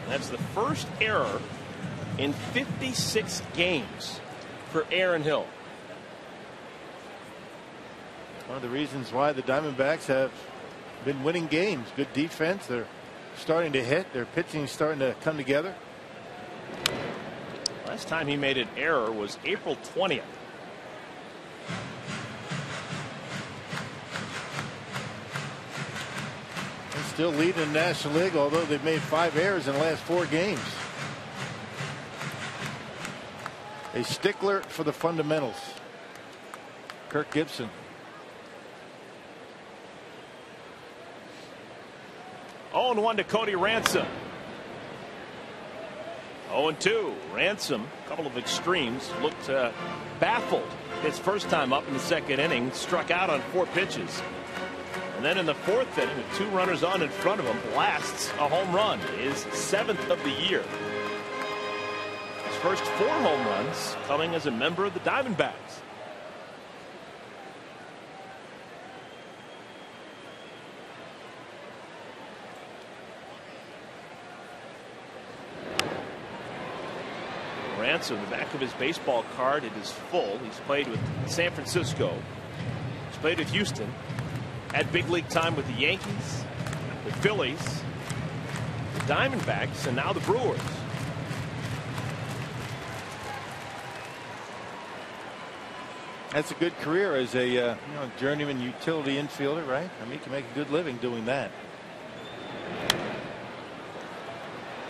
S2: That's the first error in 56 games for Aaron Hill.
S4: One of the reasons why the Diamondbacks have been winning games. Good defense. They're starting to hit. Their pitching is starting to come together.
S2: Last time he made an error was April 20th.
S4: They're still leading in the National League, although they've made 5 errors in the last 4 games. A stickler for the fundamentals. Kirk Gibson.
S2: 0-1 to Cody Ransom. 0-2. Ransom, a couple of extremes, looked baffled his first time up in the second inning, struck out on 4 pitches. And then in the 4th inning, with 2 runners on in front of him, blasts a home run, his 7th of the year. His first 4 home runs coming as a member of the Diamondbacks. Ransom, the back of his baseball card, it is full. He's played with San Francisco. He's played with Houston. Had big league time with the Yankees, the Phillies, the Diamondbacks, and now the Brewers.
S4: That's a good career as a journeyman utility infielder, right? I mean, you can make a good living doing that.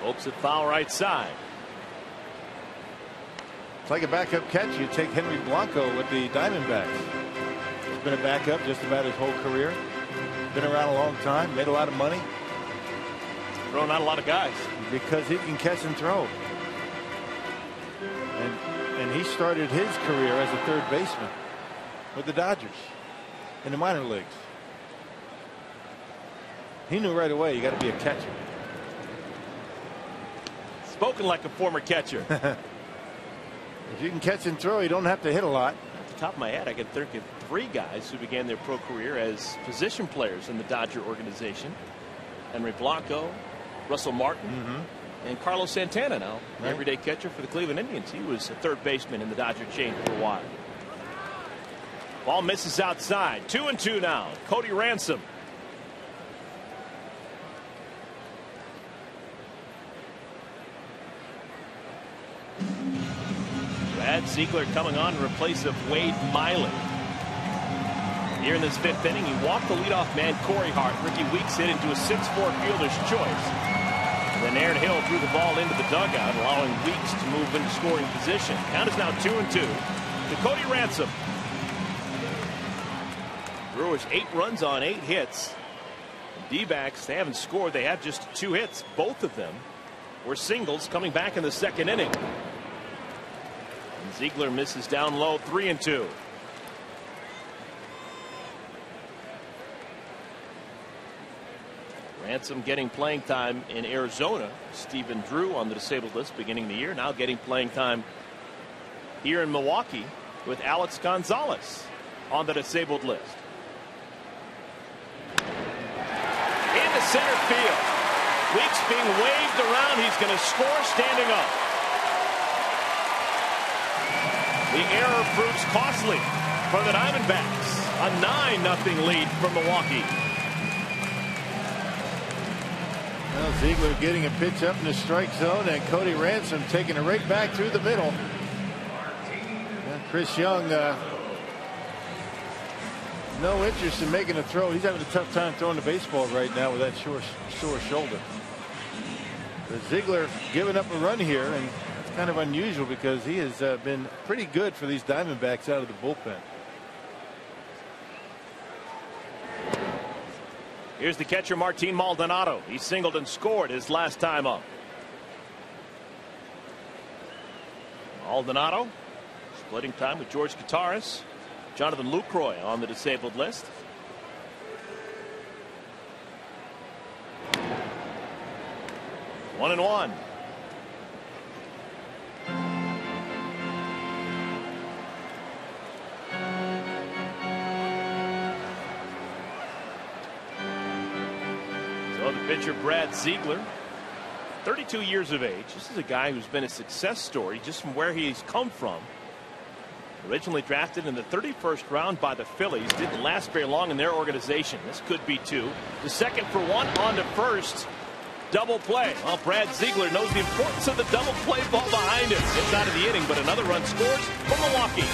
S2: Hopes at foul right side.
S4: It's like a backup catch. You take Henry Blanco with the Diamondbacks. He's been a backup just about his whole career. Been around a long time. Made a lot of money.
S2: Throwing out a lot of guys.
S4: Because he can catch and throw. And he started his career as a third baseman with the Dodgers in the minor leagues. He knew right away you got to be a catcher.
S2: Spoken like a former catcher.
S4: If you can catch and throw, you don't have to hit a lot.
S2: At the top of my head, I can think of 3 guys who began their pro career as position players in the Dodger organization. Henry Blanco, Russell Martin, and Carlos Santana, now the everyday catcher for the Cleveland Indians. He was a third baseman in the Dodger chain for a while. Ball misses outside. 2-2 now. Cody Ransom. Brad Ziegler coming on in replace of Wade Miley. Here in this 5th inning, he walked the leadoff man Corey Hart. Ricky Weeks hit into a 6-4 fielder's choice. And then Aaron Hill threw the ball into the dugout, allowing Weeks to move into scoring position. Count is now 2-2 to Cody Ransom. Brewers 8 runs on 8 hits. D-backs, they haven't scored. They have just 2 hits. Both of them were singles coming back in the 2nd inning. And Ziegler misses down low. 3-2. Ransom getting playing time in Arizona. Stephen Drew on the disabled list beginning the year. Now getting playing time here in Milwaukee with Alex Gonzalez on the disabled list. Into center field. Weeks being waved around. He's going to score standing up. The error proves costly for the Diamondbacks. A 9-0 lead for Milwaukee.
S4: Well, Ziegler getting a pitch up in the strike zone, and Cody Ransom taking it right back through the middle. And Chris Young, no interest in making a throw. He's having a tough time throwing the baseball right now with that sore shoulder. But Ziegler giving up a run here, and that's kind of unusual because he has been pretty good for these Diamondbacks out of the bullpen.
S2: Here's the catcher, Martin Maldonado. He singled and scored his last time up. Maldonado splitting time with George Gutaris. Jonathan Lucroy on the disabled list. One and one. So the pitcher, Brad Ziegler, 32 years of age. This is a guy who's been a success story just from where he's come from. Originally drafted in the 31st round by the Phillies, didn't last very long in their organization. This could be 2. The second for 1 on to first. Double play. Well, Brad Ziegler knows the importance of the double play ball behind him. Gets out of the inning, but another run scores for Milwaukee.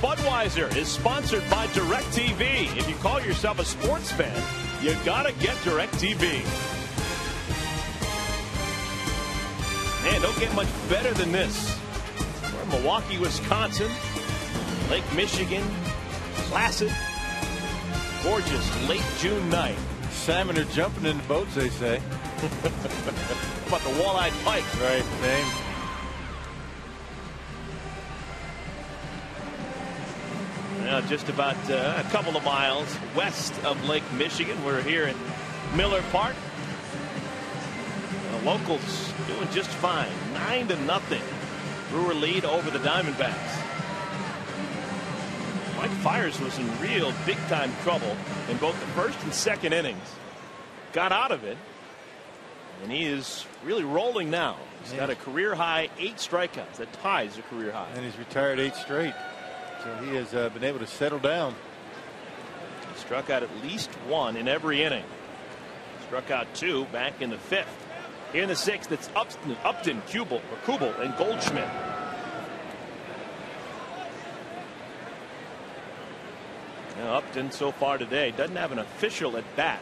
S2: Budweiser is sponsored by DirecTV. If you call yourself a sports fan, you gotta get DirecTV. Man, don't get much better than this. We're in Milwaukee, Wisconsin, Lake Michigan, placid, gorgeous late June night.
S4: Salmon are jumping in the boats, they say.
S2: About the walleye pike.
S4: Right, same.
S2: Now just about a couple of miles west of Lake Michigan. We're here at Miller Park. The locals doing just fine. 9-0. Brewer lead over the Diamondbacks. Mike Fiers was in real big-time trouble in both the first and second innings. Got out of it, and he is really rolling now. He's got a career-high 8 strikeouts. That ties a career high.
S4: And he's retired 8 straight. So he has been able to settle down.
S2: He struck out at least 1 in every inning. Struck out 2 back in the 5th. Here in the 6th, it's Upton, Kubel, and Goldschmidt. Now Upton so far today doesn't have an official at bat.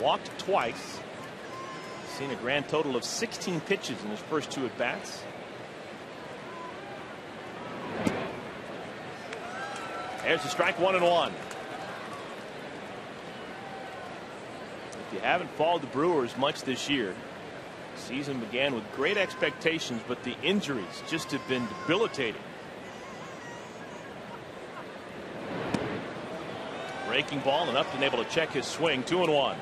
S2: Walked twice. Seen a grand total of 16 pitches in his first 2 at bats. There's a strike, 1-1. If you haven't followed the Brewers much this year, the season began with great expectations, but the injuries just have been debilitating. Breaking ball, and Upton able to check his swing. 2-1.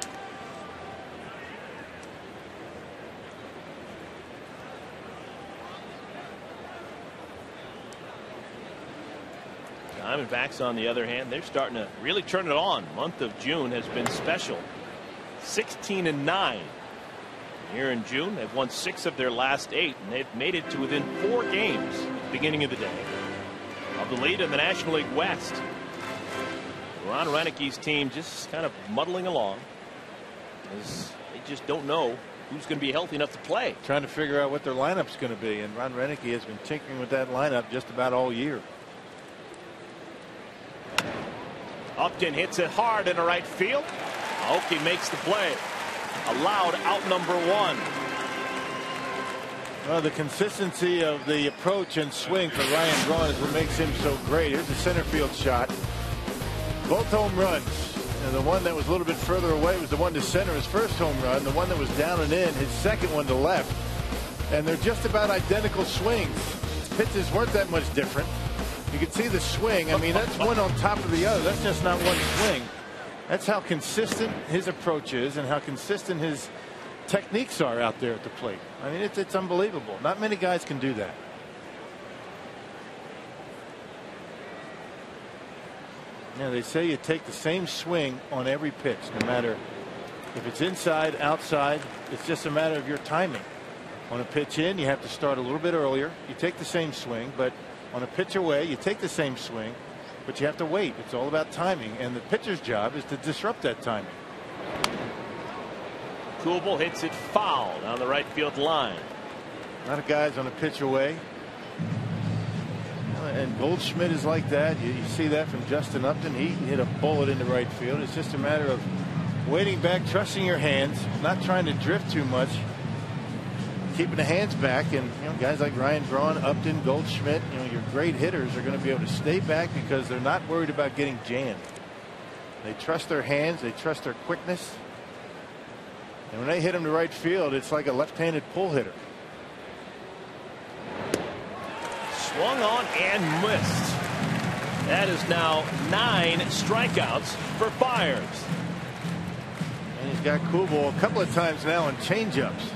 S2: Diamondbacks, on the other hand, they're starting to really turn it on. Month of June has been special. 16-9 here in June. They've won 6 of their last 8, and they've made it to within 4 games at the beginning of the day of the lead in the National League West. Ron Renicke's team just kind of muddling along, as they just don't know who's going to be healthy enough to play.
S4: Trying to figure out what their lineup's going to be, and Ron Renikke has been tinkering with that lineup just about all year.
S2: Upton hits it hard into right field. Aoki makes the play. Allowed out number 1.
S4: Well, the consistency of the approach and swing for Ryan Braun is what makes him so great. Here's a center field shot. Both home runs. And the one that was a little bit further away was the one to center, his first home run. The one that was down and in, his second one to left. And they're just about identical swings. Pitches weren't that much different. You can see the swing. I mean, that's one on top of the other. That's just not one swing. That's how consistent his approach is and how consistent his techniques are out there at the plate. I mean, it's unbelievable. Not many guys can do that. Yeah, they say you take the same swing on every pitch, no matter if it's inside, outside. It's just a matter of your timing. On a pitch in, you have to start a little bit earlier. You take the same swing, but on a pitch away, you take the same swing, but you have to wait. It's all about timing, and the pitcher's job is to disrupt that timing.
S2: Kubel hits it foul down the right field line.
S4: A lot of guys on a pitch away. And Goldschmidt is like that. You see that from Justin Upton. He hit a bullet into right field. It's just a matter of waiting back, trusting your hands, not trying to drift too much, keeping the hands back. And guys like Ryan Braun, Upton, Goldschmidt, your great hitters are going to be able to stay back because they're not worried about getting jammed. They trust their hands. They trust their quickness. And when they hit him to right field, it's like a left-handed pull hitter.
S2: Swung on and missed. That is now 9 strikeouts for Fiers.
S4: And he's got Kubel a couple of times now on changeups.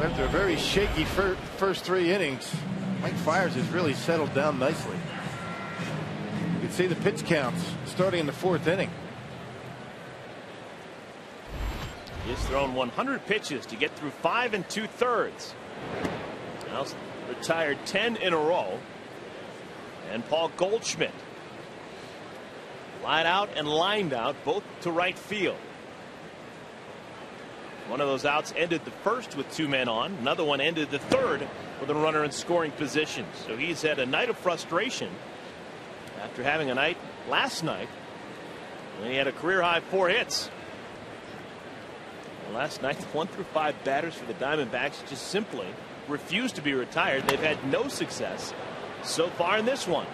S4: After a very shaky first 3 innings, Mike Fiers has really settled down nicely. You can see the pitch counts starting in the 4th inning.
S2: He's thrown 100 pitches to get through 5 2/3. Now retired 10 in a row. And Paul Goldschmidt, line out and lined out, both to right field. One of those outs ended the first with 2 men on. Another one ended the third with a runner in scoring position. So he's had a night of frustration after having a night last night when he had a career high 4 hits. Well, last night, the 1 through 5 batters for the Diamondbacks just simply refused to be retired. They've had no success so far in this one.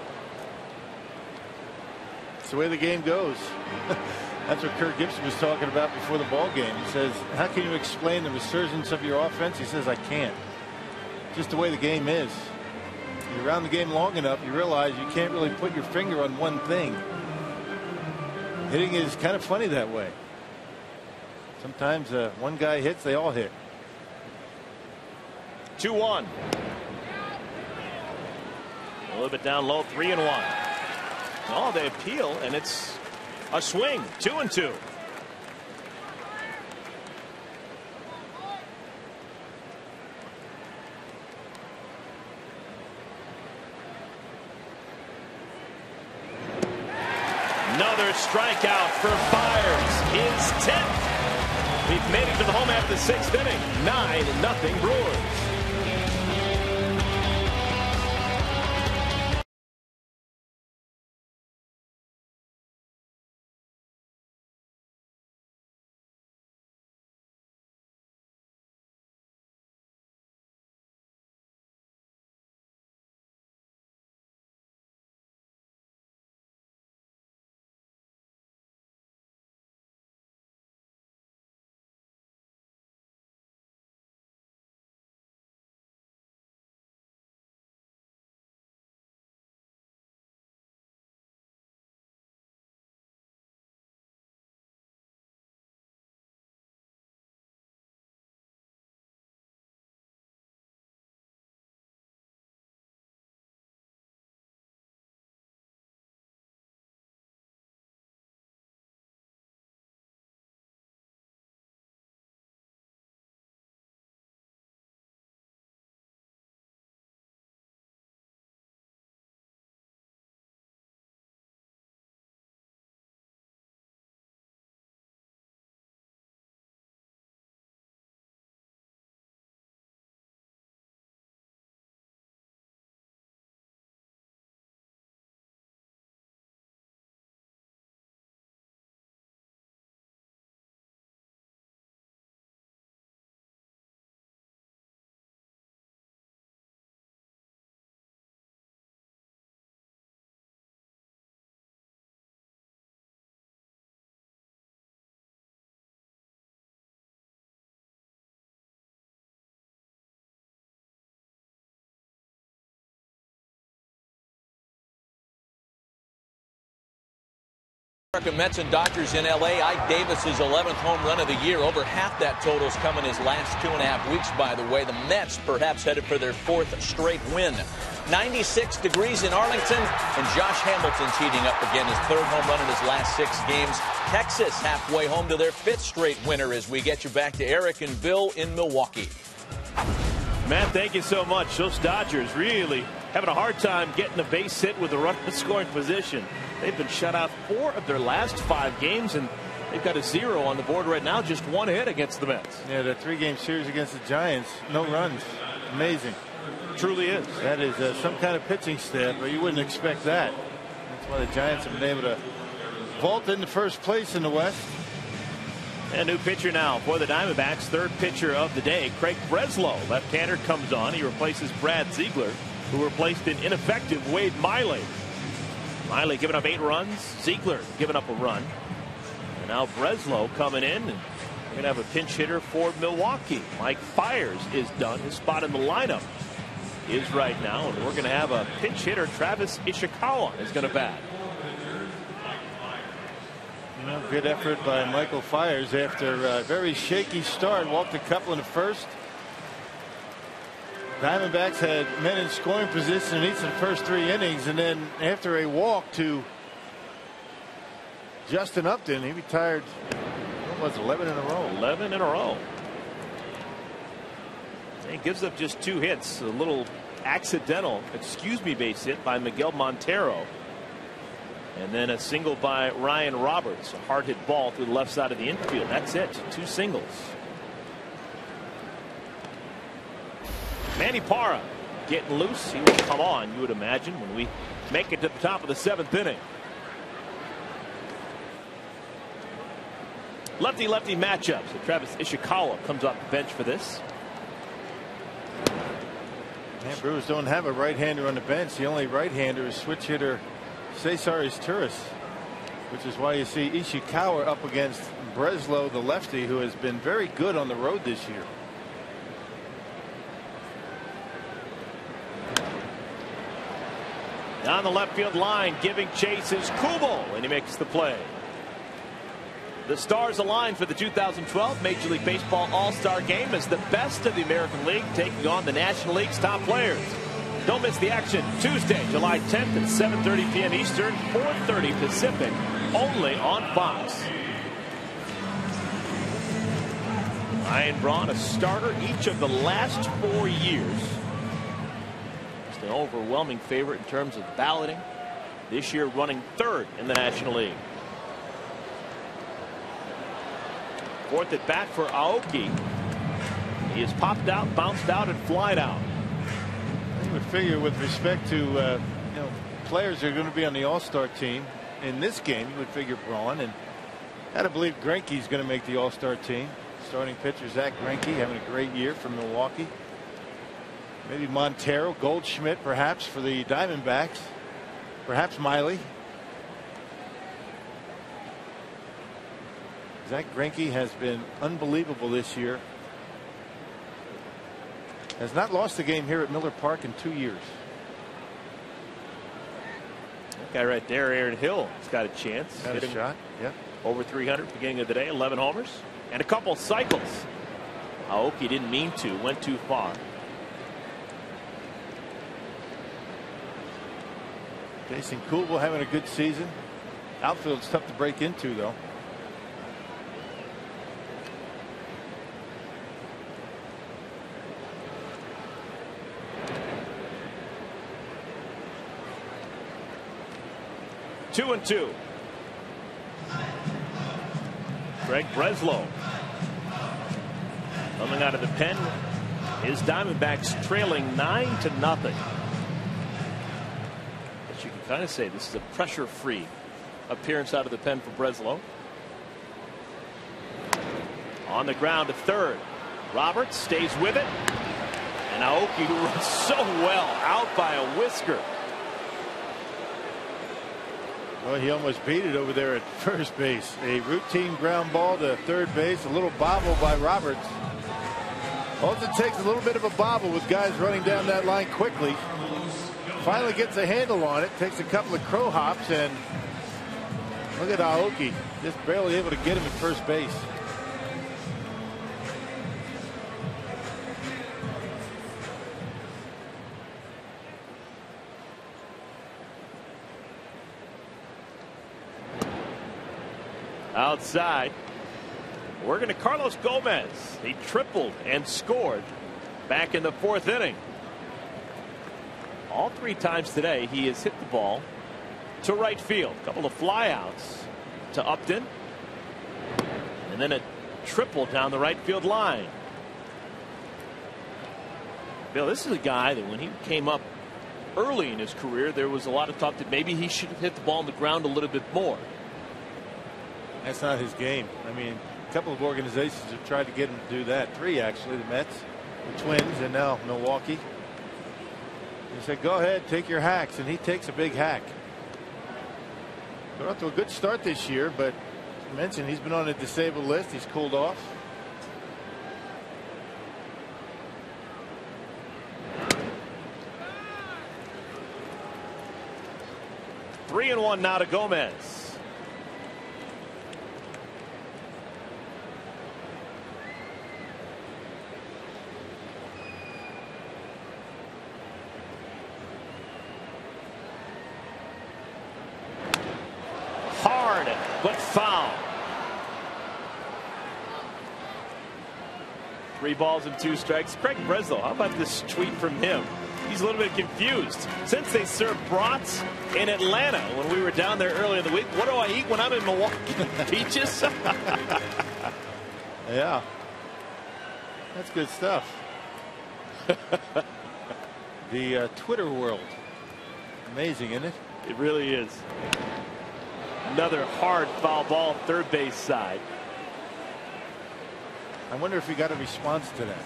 S4: It's the way the game goes. That's what Kirk Gibson was talking about before the ball game. He says, how can you explain the resurgence of your offense? He says, I can't. Just the way the game is. You're around the game long enough, you realize you can't really put your finger on one thing. Hitting is kind of funny that way. Sometimes one guy hits, they all hit.
S2: 2-1. A little bit down low, 3-1. Oh, they appeal, and it's a swing. 2-2. Another strikeout for Fiers. His 10th. We've made it to the home after the 6th inning. 9-0 Brewers.
S1: Mets and Dodgers in L.A. Ike Davis's 11th home run of the year. Over half that total's come in his last 2.5 weeks, by the way. The Mets perhaps headed for their 4th straight win. 96 degrees in Arlington, and Josh Hamilton's heating up again. His 3rd home run in his last 6 games. Texas halfway home to their 5th straight winner as we get you back to Eric and Bill in Milwaukee.
S2: Matt, thank you so much. Those Dodgers really having a hard time getting a base hit with a runner in scoring position. They've been shut out 4 of their last 5 games, and they've got a 0 on the board right now. Just 1 hit against the Mets.
S4: Yeah, the 3-game series against the Giants, no runs. Amazing.
S2: Truly is.
S4: That is some kind of pitching staff, but you wouldn't expect that. That's why the Giants have been able to vault into first place in the West.
S2: A new pitcher now for the Diamondbacks. 3rd pitcher of the day, Craig Breslow. Left-hander comes on. He replaces Brad Ziegler, who replaced an ineffective Wade Miley. Miley giving up 8 runs. Ziegler giving up a run. And now Breslow coming in. And we're going to have a pinch hitter for Milwaukee. Mike Fiers is done. His spot in the lineup is right now. And we're going to have a pinch hitter. Travis Ishikawa is going to bat.
S4: Good effort by Michael Fiers after a very shaky start. Walked a couple in the first. Diamondbacks had men in scoring position in each of the first 3 innings, and then after a walk to Justin Upton, he retired. What was it, 11 in a row?
S2: 11 in a row. He gives up just 2 hits. A little accidental, base hit by Miguel Montero. And then a single by Ryan Roberts. A hard hit ball through the left side of the infield. That's it. 2 singles. Manny Parra getting loose. He will come on, you would imagine, when we make it to the top of the 7th inning. Lefty-lefty matchup. So Travis Ishikawa comes off the bench for this.
S4: Man, Brewers don't have a right-hander on the bench. The only right-hander is switch hitter Cesar Izturis, which is why you see Ishikawa up against Breslow, the lefty, who has been very good on the road this year.
S2: Down the left field line, giving chase is Kubel, and he makes the play. The stars align for the 2012 Major League Baseball All-Star Game as the best of the American League taking on the National League's top players. Don't miss the action Tuesday, July 10th at 7:30 p.m. Eastern, 4:30 Pacific, only on Fox. Ryan Braun, a starter each of the last 4 years. Just an overwhelming favorite in terms of balloting. This year running 3rd in the National League. 4th at bat for Aoki. He has popped out, bounced out, and flied out.
S4: You would figure, with respect to players that are going to be on the All-Star team in this game, you would figure Braun, and I gotta believe Greinke's going to make the All-Star team. Starting pitcher Zach Greinke having a great year from Milwaukee. Maybe Montero, Goldschmidt, perhaps for the Diamondbacks. Perhaps Miley. Zach Greinke has been unbelievable this year. Has not lost a game here at Miller Park in 2 years.
S2: That guy right there, Aaron Hill, has got a chance.
S4: Got a shot. Yeah.
S2: Over 300 beginning of the day, 11 homers and a couple cycles. Aoki didn't mean to, went too far.
S4: Jason Kubel having a good season. Outfield's tough to break into, though.
S2: Two and two. Greg Breslow coming out of the pen. His Diamondbacks trailing 9-0. But you can kind of say this is a pressure-free appearance out of the pen for Breslow. On the ground to 3rd. Roberts stays with it. And Aoki, who runs so well, out by a whisker.
S4: Well, he almost beat it over there at first base. A routine ground ball to 3rd base. A little bobble by Roberts. Also takes a little bit of a bobble with guys running down that line quickly. Finally gets a handle on it. Takes a couple of crow hops, and look at Aoki. Just barely able to get him at first base.
S2: Outside, working to Carlos Gomez. He tripled and scored back in the 4th inning. All 3 times today he has hit the ball to right field. A couple of flyouts to Upton, and then a triple down the right field line. Bill, this is a guy that when he came up early in his career, there was a lot of talk that maybe he should have hit the ball on the ground a little bit more.
S4: That's not his game. I mean, a couple of organizations have tried to get him to do that. 3, actually. The Mets, the Twins, and now Milwaukee. He said, go ahead, take your hacks, and he takes a big hack. Got off to a good start this year, but as I mentioned, he's been on a disabled list. He's cooled off.
S2: Three and one now to Gomez. Hard, but foul. 3 balls and 2 strikes. Craig Breslow, how about this tweet from him? He's a little bit confused. Since they served brats in Atlanta when we were down there earlier in the week, what do I eat when I'm in Milwaukee? Peaches?
S4: Yeah. That's good stuff. The Twitter world. Amazing, isn't it?
S2: It really is. Another hard foul ball, third base side.
S4: I wonder if he got a response to that.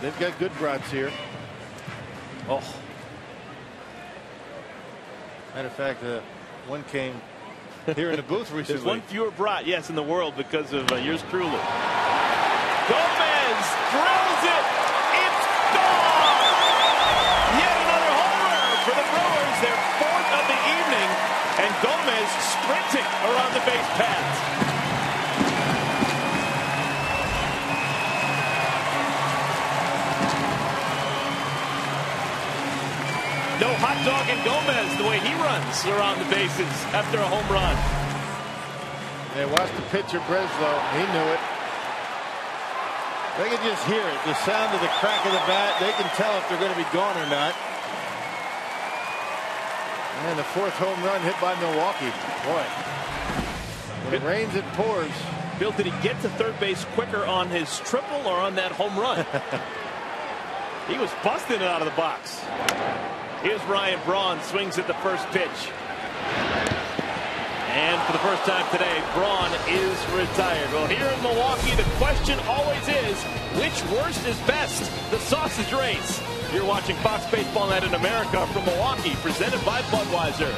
S4: They've got good brats here.
S2: Oh.
S4: Matter of fact, one came here in the booth recently.
S2: There's one fewer brat, yes, in the world because of yours truly. Gomez drills it. It's gone. Yet another homer for the Brewers, their fourth of the evening, and Gomez sprinting around the base paths. No hot dog and Gomez the way he runs around the bases after a home run.
S4: Hey, watch the pitcher, Breslow. He knew it. They can just hear it, the sound of the crack of the bat. They can tell if they're going to be gone or not. And the fourth home run hit by Milwaukee. Boy, when it rains, it pours.
S2: Bill, did he get to third base quicker on his triple or on that home run? He was busting it out of the box. Here's Ryan Braun, swings at the first pitch. And for the first time today, Braun is retired. Well, here in Milwaukee, the question always is, which worst is best? The sausage race. You're watching Fox Baseball Night in America from Milwaukee, presented by Budweiser.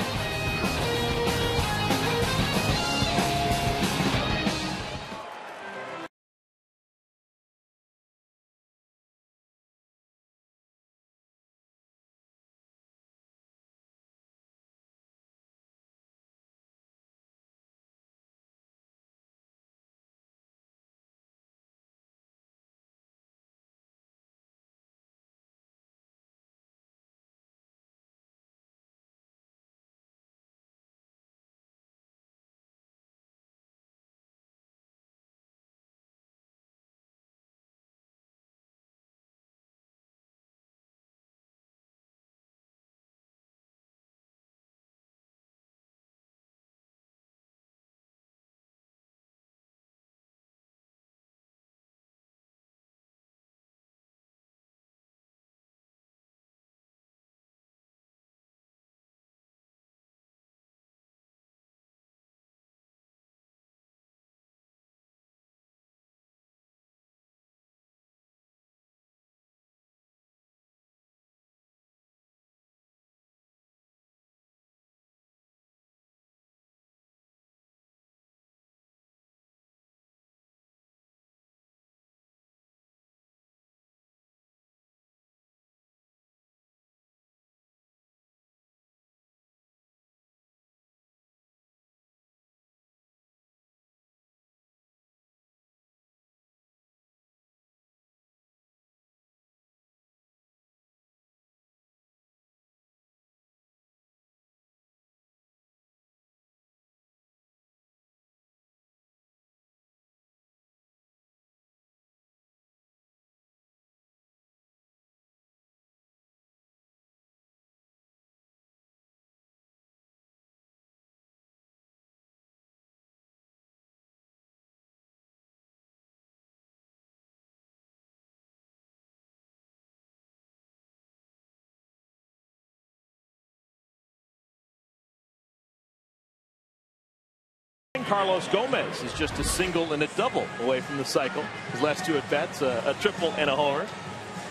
S2: Carlos Gomez is just a single and a double away from the cycle. His last two at bats, a triple and a homer.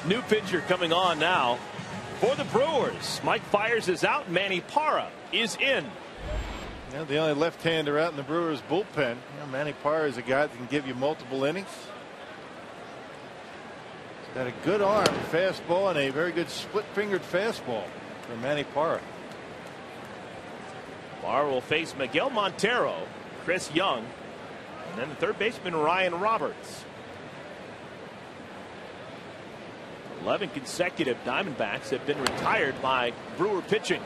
S2: New pitcher coming on now for the Brewers. Mike Fiers is out. Manny Parra is in.
S4: Yeah, the only left-hander out in the Brewers bullpen. Manny Parra is a guy that can give you multiple innings. He's got a good arm fastball and a very good split-fingered fastball for Manny Parra.
S2: Parra will face Miguel Montero, Chris Young, and then the third baseman Ryan Roberts. 11 consecutive Diamondbacks have been retired by Brewer pitching.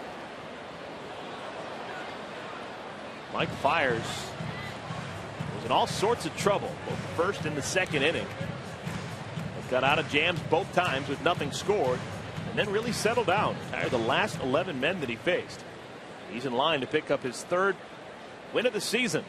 S2: Mike Fiers was in all sorts of trouble both the first and the second inning. Got out of jams both times with nothing scored, and then really settled down. Tired the last 11 men that he faced. He's in line to pick up his third win of the season.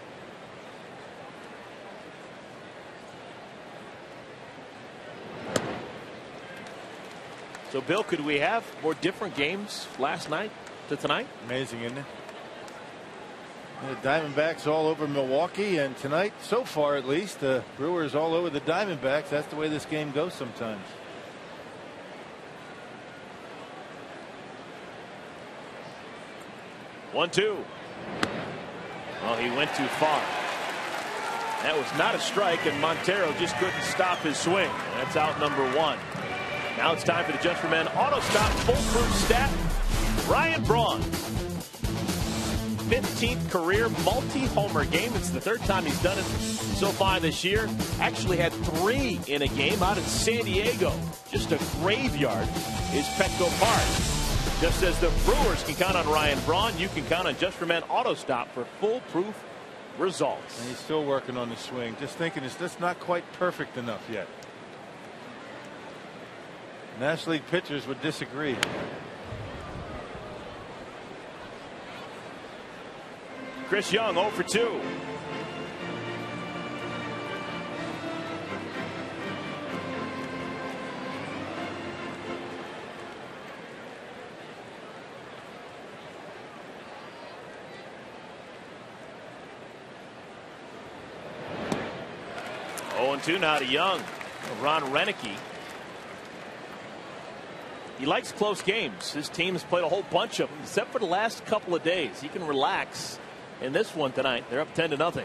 S2: So, Bill, could we have more different games last night to tonight?
S4: Amazing, isn't it? The Diamondbacks all over Milwaukee, and tonight, so far at least, the Brewers all over the Diamondbacks. That's the way this game goes sometimes.
S2: One-two. Well, he went too far. That was not a strike, and Montero just couldn't stop his swing. That's out number one. Now it's time for the Just for Men Auto Stop Foolproof Stat. Ryan Braun. 15th career multi-homer game. It's the third time he's done it so far this year. Actually had 3 in a game out in San Diego. Just a graveyard is Petco Park. Just as the Brewers can count on Ryan Braun, you can count on Just for Men Auto Stop for foolproof results.
S4: And he's still working on the swing. Just thinking it's just not quite perfect enough yet. National League pitchers would disagree.
S2: Chris Young 0 for 2. Oh, 2 now to Young. Ron Renicky. He likes close games. His team has played a whole bunch of them, except for the last couple of days. He can relax in this one tonight. They're up 10-0.
S4: Yeah,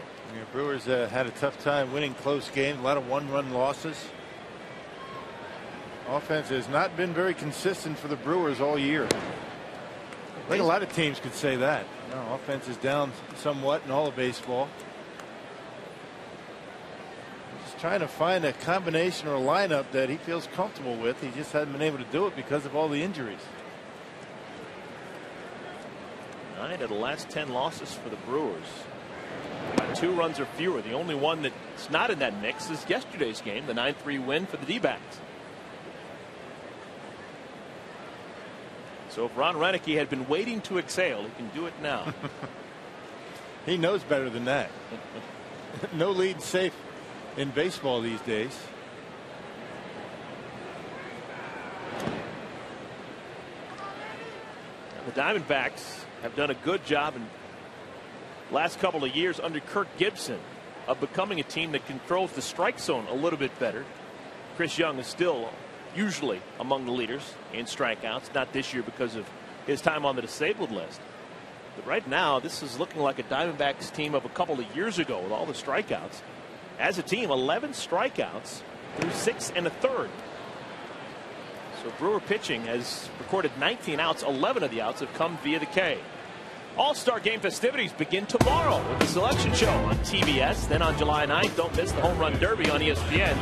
S4: Brewers had a tough time winning close games. A lot of one-run losses. Offense has not been very consistent for the Brewers all year. I think a lot of teams could say that. You know, offense is down somewhat in all of baseball. Just trying to find a combination or a lineup that he feels comfortable with. He just hasn't been able to do it because of all the injuries.
S2: 9 of the last 10 losses for the Brewers. 2 runs or fewer. The only one that's not in that mix is yesterday's game, the 9-3 win for the D-backs. So if Ron Renicky had been waiting to exhale, he can do it now.
S4: He knows better than that. No lead safe in baseball these days.
S2: The Diamondbacks have done a good job in the last couple of years under Kirk Gibson of becoming a team that controls the strike zone a little bit better. Chris Young is still usually among the leaders in strikeouts, not this year because of his time on the disabled list. But right now, this is looking like a Diamondbacks team of a couple of years ago with all the strikeouts. As a team, 11 strikeouts through 6 1/3. So Brewer pitching has recorded 19 outs. 11 of the outs have come via the K. All-Star Game festivities begin tomorrow with the Selection Show on TBS. Then on July 9th, don't miss the Home Run Derby on ESPN.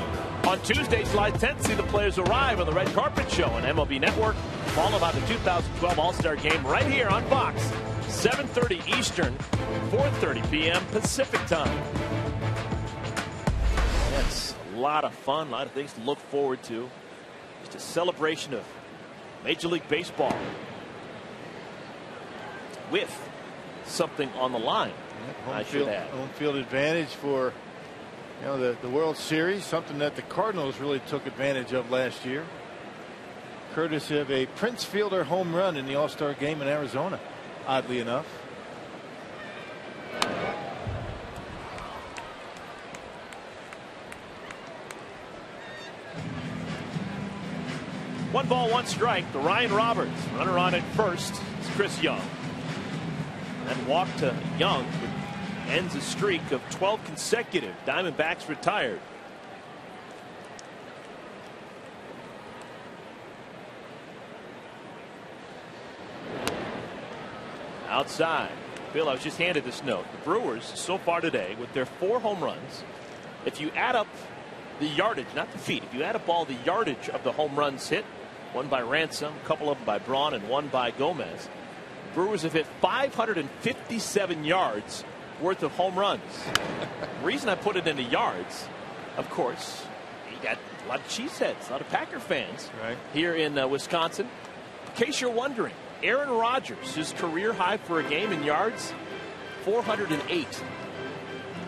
S2: On Tuesday, July 10th, see the players arrive on the Red Carpet Show on MLB Network. Followed by the 2012 All-Star Game right here on Fox. 7:30 Eastern, 4:30 p.m. Pacific time. That's a lot of fun, a lot of things to look forward to. Just a celebration of Major League Baseball with something on the line. I should add.
S4: Home field advantage for the World Series, something that the Cardinals really took advantage of last year, courtesy of a Prince Fielder home run in the All-Star Game in Arizona, oddly enough.
S2: One ball, one strike to Ryan Roberts. Runner on at first is Chris Young. And walk to Young ends a streak of 12 consecutive Diamondbacks retired. Outside. Bill, I was just handed this note. The Brewers so far today with their 4 home runs, if you add up the yardage, not the feet, if you add up all the yardage of the home runs hit, one by Ransom, a couple of them by Braun, and one by Gomez, Brewers have hit 557 yards worth of home runs. The reason I put it into yards, of course, you got a lot of cheeseheads, a lot of Packer fans here in Wisconsin. In case you're wondering, Aaron Rodgers, his career high for a game in yards, 408.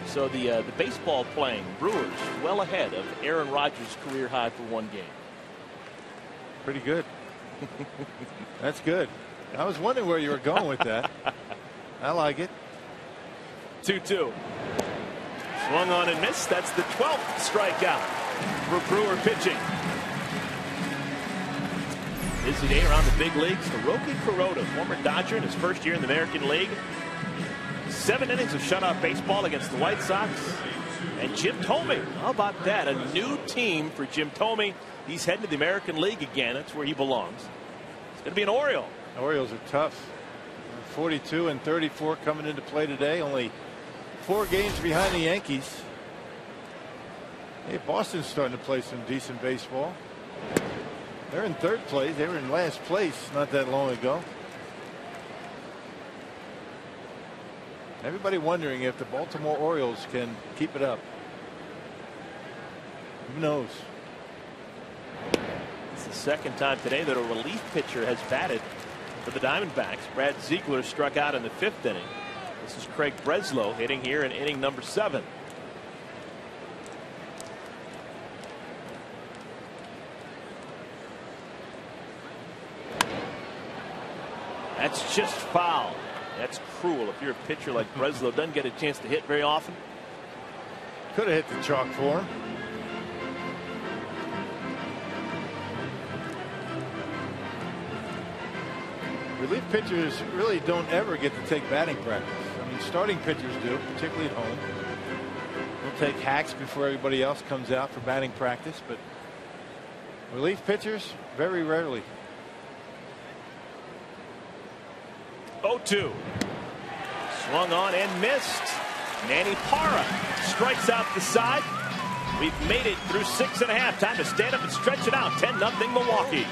S2: So the baseball playing Brewers well ahead of Aaron Rodgers' career high for one game.
S4: Pretty good. That's good. I was wondering where you were going with that. I like it.
S2: 2-2. Swung on and missed. That's the 12th strikeout for Brewer pitching. Busy day around the big leagues. Hiroki Kuroda, former Dodger in his first year in the American League. 7 innings of shutout baseball against the White Sox. And Jim Thome, how about that? A new team for Jim Thome. He's heading to the American League again. That's where he belongs. It's going to be an Oriole.
S4: Orioles are tough. 42 and 34 coming into play today. Only 4 games behind the Yankees. Hey, Boston's starting to play some decent baseball. They're in 3rd place. They were in last place not that long ago. Everybody wondering if the Baltimore Orioles can keep it up. Who knows?
S2: It's the second time today that a relief pitcher has batted for the Diamondbacks. Brad Ziegler struck out in the 5th inning. This is Craig Breslow hitting here in inning number 7. That's just foul. That's cruel. If you're a pitcher like Breslow, doesn't get a chance to hit very often.
S4: Could have hit the chalk for him. Relief pitchers really don't ever get to take batting practice. I mean, starting pitchers do, particularly at home. They'll take hacks before everybody else comes out for batting practice, but relief pitchers, very rarely.
S2: 0-2. Swung on and missed. Manny Parra strikes out the side. We've made it through 6.5. Time to stand up and stretch it out. 10-0 Milwaukee.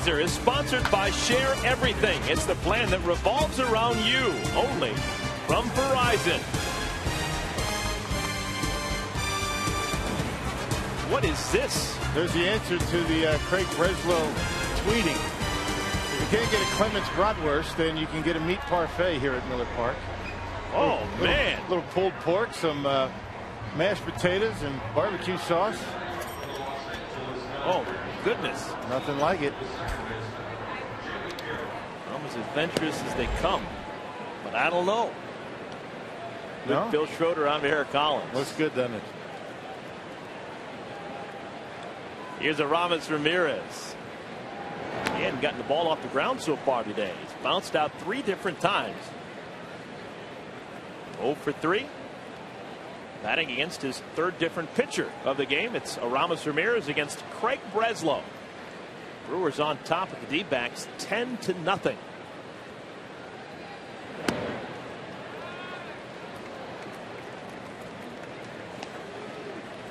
S2: Is sponsored by Share Everything. It's the plan that revolves around you, only from Verizon. What is this?
S4: There's the answer to the Craig Breslow tweeting. If you can't get a Clements bratwurst, then you can get a meat parfait here at Miller Park.
S2: Oh, man.
S4: Little pulled pork, some mashed potatoes, and barbecue sauce.
S2: Oh, goodness.
S4: Nothing like it.
S2: Almost as adventurous as they come. But I don't know.
S4: No?
S2: Bill Schroeder on Eric Collins.
S4: Looks good, doesn't it?
S2: Here's a Aramis Ramirez. He hadn't gotten the ball off the ground so far today. He's bounced out 3 different times. 0 for 3. Batting against his third different pitcher of the game. It's Aramis Ramirez against Craig Breslow. Brewers on top of the D-backs 10-0.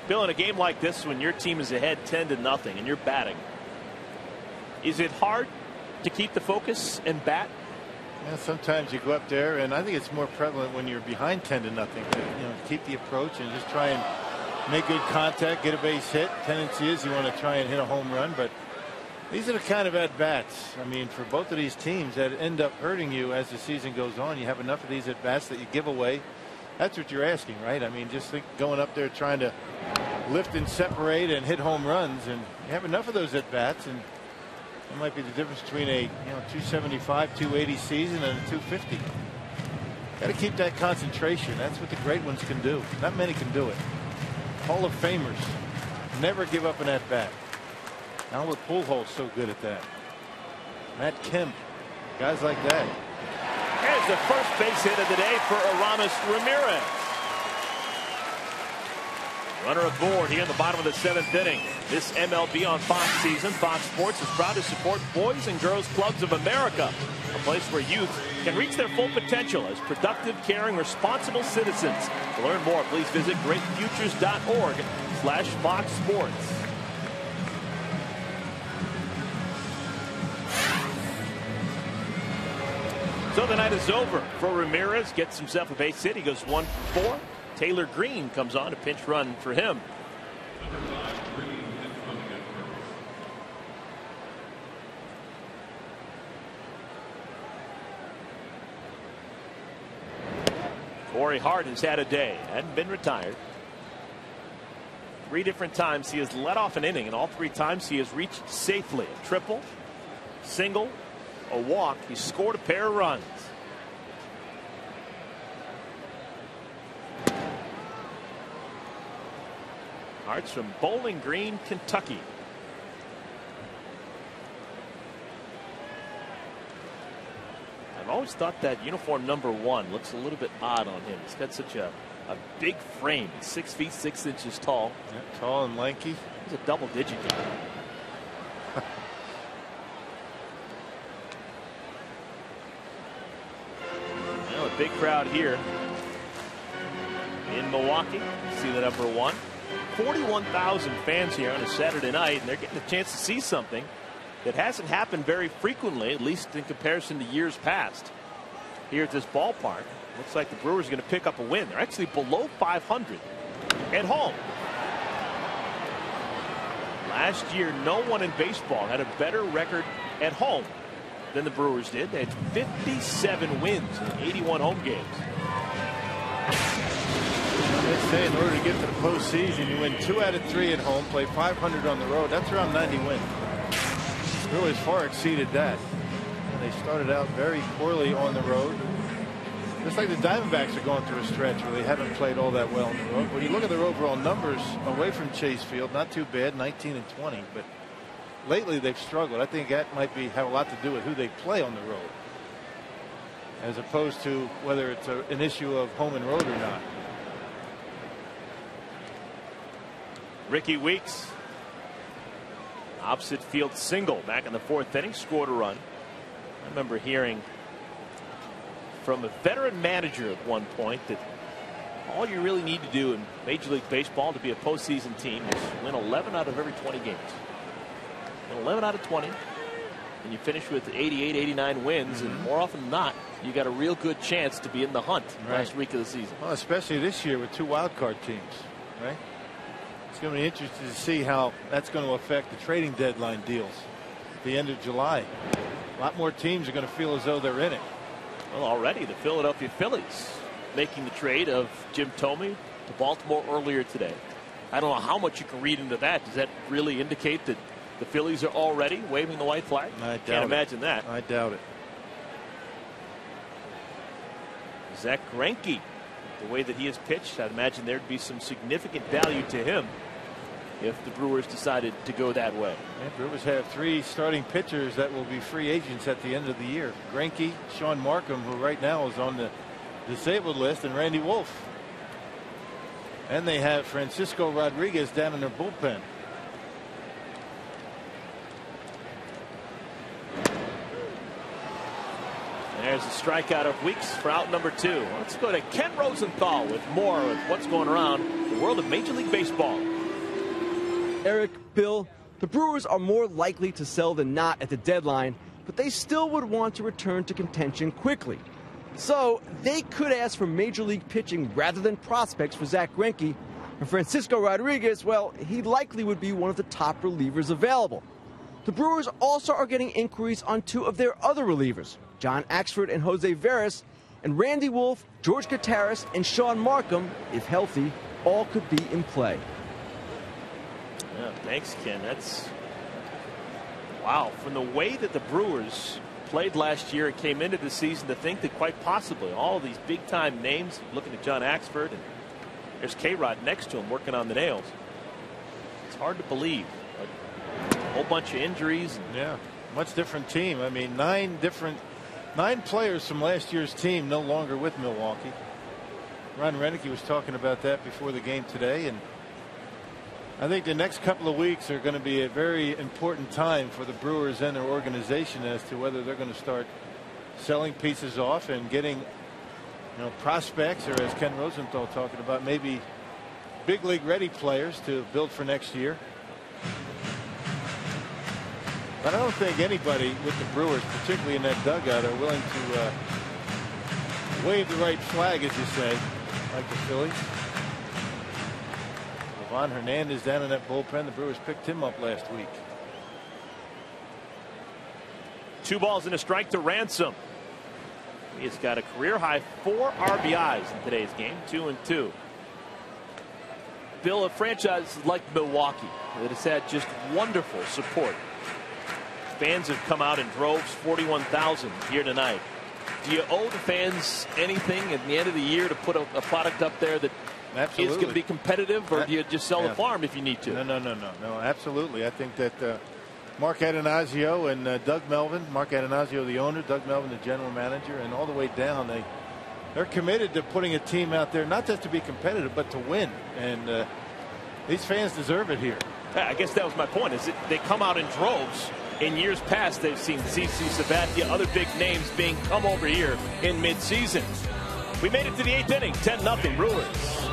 S2: Bill, in a game like this, when your team is ahead 10-0 and you're batting, is it hard to keep the focus and bat?
S4: Yeah, sometimes you go up there, and I think it's more prevalent when you're behind 10-0 to keep the approach and just try and make good contact, get a base hit. Tendency is you want to try and hit a home run, but these are the kind of at bats. I mean, for both of these teams that end up hurting you as the season goes on. You have enough of these at bats that you give away. That's what you're asking, right? I mean, just think going up there trying to lift and separate and hit home runs, and you have enough of those at bats, and that might be the difference between a 275, 280 season and a 250. Got to keep that concentration. That's what the great ones can do. Not many can do it. Hall of Famers never give up an at bat. Albert Pujols so good at that. Matt Kemp, guys like that.
S2: Here's the first base hit of the day for Aramis Ramirez. Runner aboard here in the bottom of the 7th inning. This MLB on Fox season, Fox Sports is proud to support Boys and Girls Clubs of America, a place where youth can reach their full potential as productive, caring, responsible citizens. To learn more, please visit greatfutures.org/Fox Sports. So the night is over for Ramirez. Gets himself a base hit. He goes 1 for 4. Taylor Green comes on, a pinch run for him. Corey Hart has had a day. Hadn't been retired. 3 different times he has led off an inning, and all 3 times he has reached safely. A triple, single, a walk. He scored a pair of runs. Hart's from Bowling Green, Kentucky. I've always thought that uniform number 1 looks a little bit odd on him. He's got such a big frame. He's 6 feet 6 inches tall.
S4: Yeah, tall and lanky.
S2: He's a double-digit guy. Well, a big crowd here in Milwaukee. See the number 1. 41,000 fans here on a Saturday night, and they're getting a chance to see something that hasn't happened very frequently, at least in comparison to years past. Here at this ballpark, looks like the Brewers are going to pick up a win. They're actually below 500 at home. Last year, no one in baseball had a better record at home than the Brewers did. They had 57 wins in 81 home games.
S4: They say in order to get to the postseason, you win 2 out of 3 at home, play 500 on the road. That's around 90 wins. Brewers far exceeded that. And they started out very poorly on the road. Just like the Diamondbacks are going through a stretch where they haven't played all that well on the road. When you look at their overall numbers away from Chase Field, not too bad, 19 and 20. But lately they've struggled. I think that might have a lot to do with who they play on the road, as opposed to whether it's an issue of home and road or not.
S2: Ricky Weeks, opposite field single back in the 4th inning, scored a run. I remember hearing from a veteran manager at one point that all you really need to do in Major League Baseball to be a postseason team is win 11 out of every 20 games. Win 11 out of 20, and you finish with 88, 89 wins, and more often than not, you got a real good chance to be in the hunt last week of the season.
S4: Well, especially this year with 2 wild card teams, right? It's going to be interesting to see how that's going to affect the trading deadline deals at the end of July. A lot more teams are going to feel as though they're in it.
S2: Well, already the Philadelphia Phillies making the trade of Jim Thome to Baltimore earlier today. I don't know how much you can read into that. Does that really indicate that the Phillies are already waving the white flag?
S4: I doubt
S2: Can't imagine that.
S4: I doubt it.
S2: Zach Greinke, the way that he has pitched, I'd imagine there'd be some significant value to him if the Brewers decided to go that way.
S4: Yeah, Brewers have 3 starting pitchers that will be free agents at the end of the year. Greinke, Sean Markham, who right now is on the disabled list and Randy Wolf. And they have Francisco Rodriguez down in their bullpen.
S2: There's a strikeout of Weeks for out number 2. Let's go to Ken Rosenthal with more of what's going around the world of Major League Baseball.
S8: Eric, Bill, the Brewers are more likely to sell than not at the deadline, but they still would want to return to contention quickly. So they could ask for Major League pitching rather than prospects for Zach Greinke. And Francisco Rodriguez, well, he likely would be one of the top relievers available. The Brewers also are getting inquiries on 2 of their other relievers, John Axford and Jose Veras, and Randy Wolf, George Gutierrez, and Sean Markham, if healthy, all could be in play.
S2: Yeah, thanks, Ken. That's wow. From the way that the Brewers played last year and came into the season, to think that quite possibly all of these big-time names, looking at John Axford, and there's K-Rod next to him working on the nails. It's hard to believe. But a whole bunch of injuries.
S4: Yeah, much different team. I mean, 9 players from last year's team no longer with Milwaukee. Ron Renicky was talking about that before the game today, and I think the next couple of weeks are going to be a very important time for the Brewers and their organization as to whether they're going to start selling pieces off and getting, prospects, or as Ken Rosenthal talking about, maybe big league ready players to build for next year. But I don't think anybody with the Brewers, particularly in that dugout, are willing to wave the right flag, as you say, like the Phillies. Ivan Hernandez down in that bullpen. The Brewers picked him up last week.
S2: 2 balls and a strike to Ransom. He's got a career high 4 RBIs in today's game, 2 and 2. Bill, a franchise like Milwaukee that has had just wonderful support. Fans have come out in droves, 41,000 here tonight. Do you owe the fans anything at the end of the year to put a product up there that
S4: absolutely
S2: is going to be competitive, or do you just sell the farm if you need to?
S4: No, absolutely. I think that Mark Atanasio and Doug Melvin, Mark Atanasio the owner, Doug Melvin the general manager, and all the way down, they're committed to putting a team out there not just to be competitive but to win, and these fans deserve it here.
S2: I guess that was my point, is that they come out in droves. In years past, they've seen CC Sabathia, other big names being come over here in midseason. We made it to the 8th inning, 10-0 Brewers.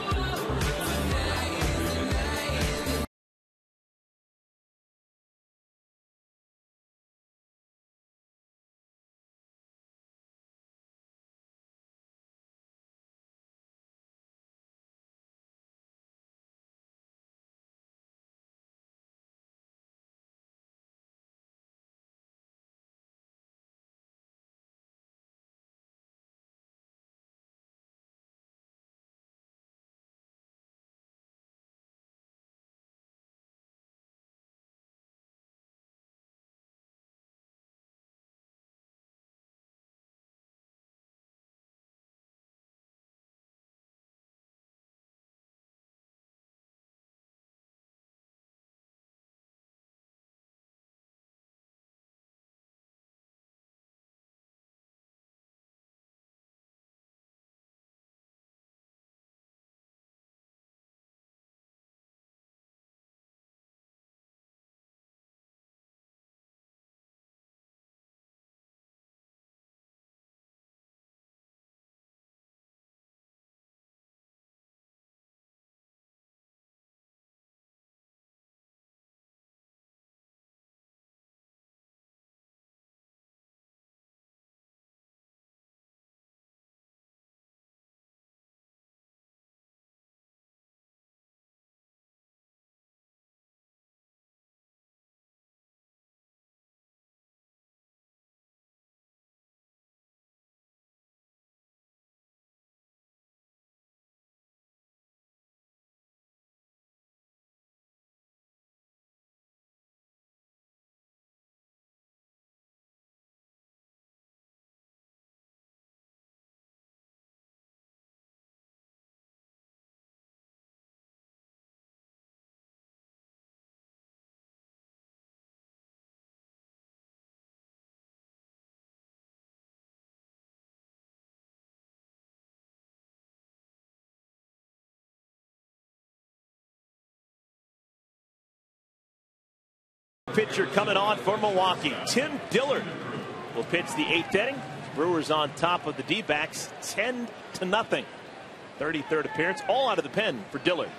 S2: pitcher coming on for Milwaukee. Tim Dillard will pitch the 8th inning. Brewers on top of the D-backs 10-0. 33rd appearance, all out of the pen for Dillard.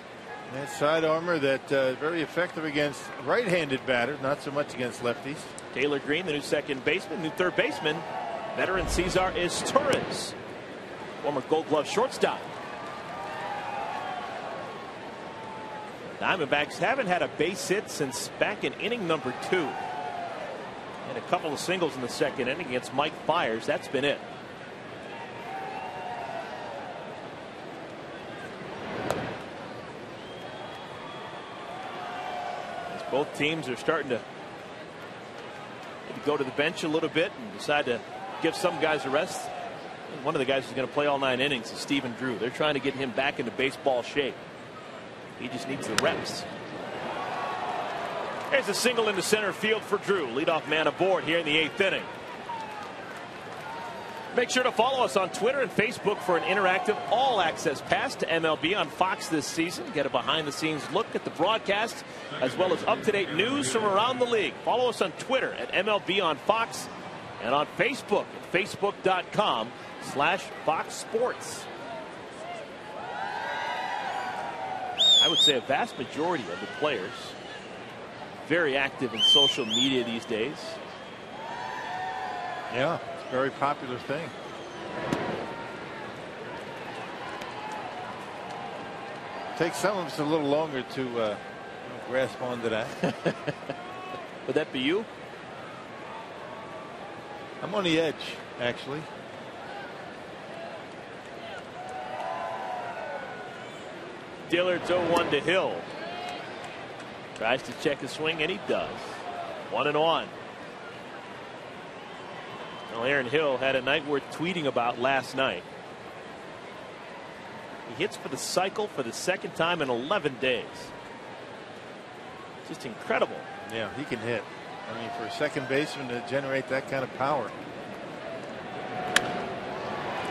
S4: That side armor that very effective against right-handed batters, not so much against lefties.
S2: Taylor Green, the new second baseman, new third baseman. Veteran Cesar Torres, former Gold Glove shortstop. Diamondbacks haven't had a base hit since back in inning number 2. And a couple of singles in the second inning against Mike Fiers. That's been it. As both teams are starting to go to the bench a little bit and decide to give some guys a rest. One of the guys who's going to play all 9 innings is Stephen Drew. They're trying to get him back into baseball shape. He just needs the reps. There's a single into center field for Drew. Leadoff man aboard here in the 8th inning. Make sure to follow us on Twitter and Facebook for an interactive all-access pass to MLB on Fox this season. Get a behind-the-scenes look at the broadcast, as well as up-to-date news from around the league. Follow us on Twitter at MLB on Fox and on Facebook at facebook.com/Fox Sports. I would say a vast majority of the players very active in social media these days.
S4: Yeah, it's a very popular thing. Takes some of us a little longer to grasp onto that.
S2: Would that be you?
S4: I'm on the edge, actually.
S2: Dillard's 0-1 to Hill. Tries to check his swing, and he does. 1-1. Well, Aaron Hill had a night worth tweeting about last night. He hits for the cycle for the 2nd time in 11 days. Just incredible.
S4: Yeah, he can hit. I mean, for a second baseman to generate that kind of power.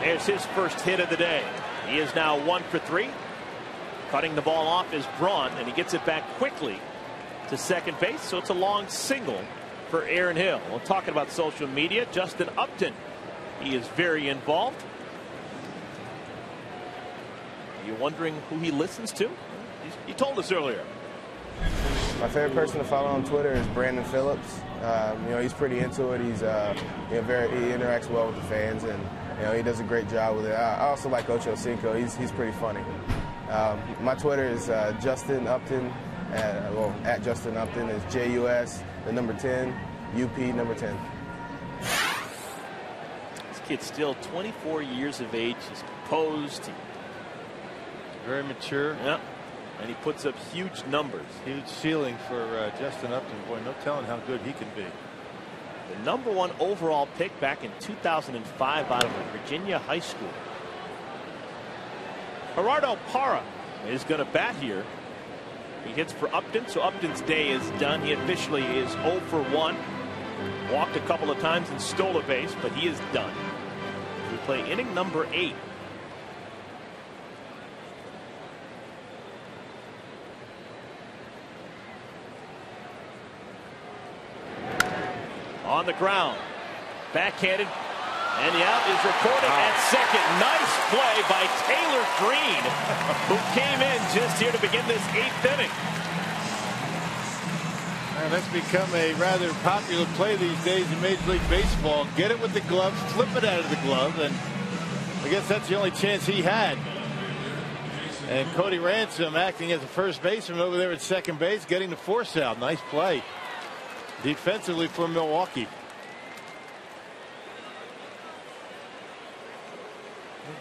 S2: There's his first hit of the day. He is now 1 for 3. Cutting the ball off is Braun, and he gets it back quickly to second base. So it's a long single for Aaron Hill. Well, talking about social media, Justin Upton, he is very involved. Are you wondering who he listens to? He told us earlier.
S6: My favorite person to follow on Twitter is Brandon Phillips. You know, he's pretty into it. He's he interacts well with the fans, and you know, he does a great job with it. I also like Ocho Cinco. He's pretty funny. My Twitter is Justin Upton. At Justin Upton is JUS, the number 10, UP number 10.
S2: This kid's still 24 years of age. He's composed.
S4: Very mature.
S2: Yeah. And he puts up huge numbers.
S4: Huge ceiling for Justin Upton. Boy, no telling how good he can be.
S2: The number 1 overall pick back in 2005 out of Virginia High School. Gerardo Parra is going to bat here. He hits for Upton, so Upton's day is done. He officially is 0 for 1. Walked a couple of times and stole a base, but he is done. We play inning number 8. On the ground, backhanded, and the out is recorded at second. Nice play by Taylor Green, who came in just here to begin this 8th inning.
S4: And that's become a rather popular play these days in Major League Baseball. Get it with the glove, flip it out of the glove, and I guess that's the only chance he had. And Cody Ransom acting as a first baseman over there at second base, getting the force out. Nice play defensively for Milwaukee.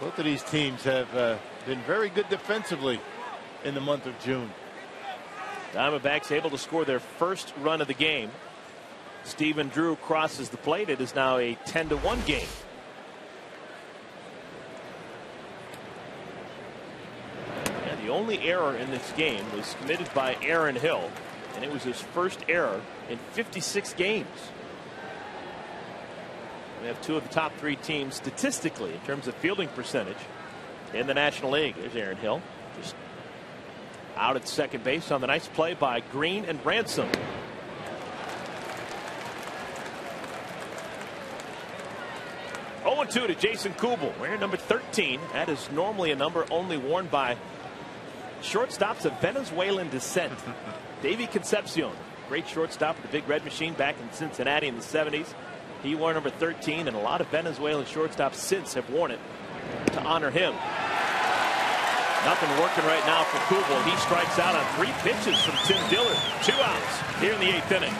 S4: Both of these teams have been very good defensively in the month of June.
S2: Diamondbacks able to score their first run of the game. Stephen Drew crosses the plate. It is now a 10-1 game. And the only error in this game was committed by Aaron Hill, and it was his first error in 56 games. We have 2 of the top 3 teams statistically in terms of fielding percentage in the National League. There's Aaron Hill, just out at second base on the nice play by Green and Ransom. down 2 to Jason Kubel, wearing number 13. That is normally a number only worn by shortstops of Venezuelan descent. Davey Concepcion, great shortstop with the Big Red Machine back in Cincinnati in the 70s. He wore number 13, and a lot of Venezuelan shortstops since have worn it to honor him. Nothing working right now for Kubel. He strikes out on 3 pitches from Tim Dillard. 2 outs here in the 8th inning.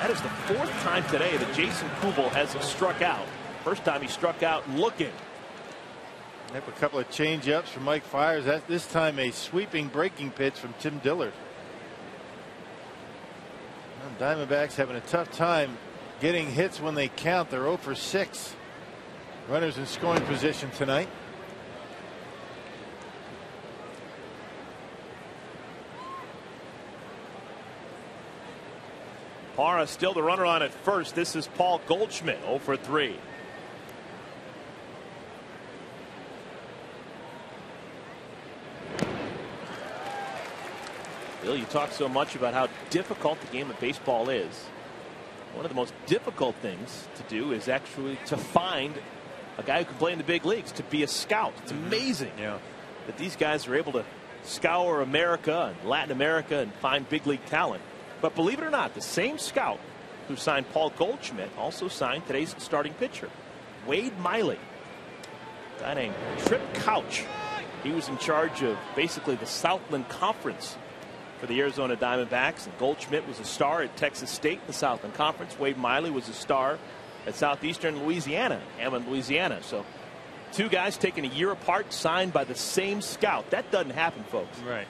S2: That is the 4th time today that Jason Kubel has struck out. First time he struck out looking.
S4: Yep, a couple of change-ups from Mike Fiers. This time a sweeping breaking pitch from Tim Dillard. Well, Diamondbacks having a tough time getting hits when they count. They're 0 for 6. Runners in scoring position tonight.
S2: Parra still the runner on at first. This is Paul Goldschmidt, 0 for 3. Bill, you talk so much about how difficult the game of baseball is. One of the most difficult things to do is actually to find a guy who can play in the big leagues, to be a scout. It's amazing that these guys are able to scour America and Latin America and find big league talent. But believe it or not, the same scout who signed Paul Goldschmidt also signed today's starting pitcher, Wade Miley. A guy named Trip Couch. He was in charge of basically the Southland Conference for the Arizona Diamondbacks. And Goldschmidt was a star at Texas State in the Southland Conference. Wade Miley was a star at Southeastern Louisiana, Hammond, Louisiana. So 2 guys taken a year apart, signed by the same scout. That doesn't happen, folks.
S4: Right.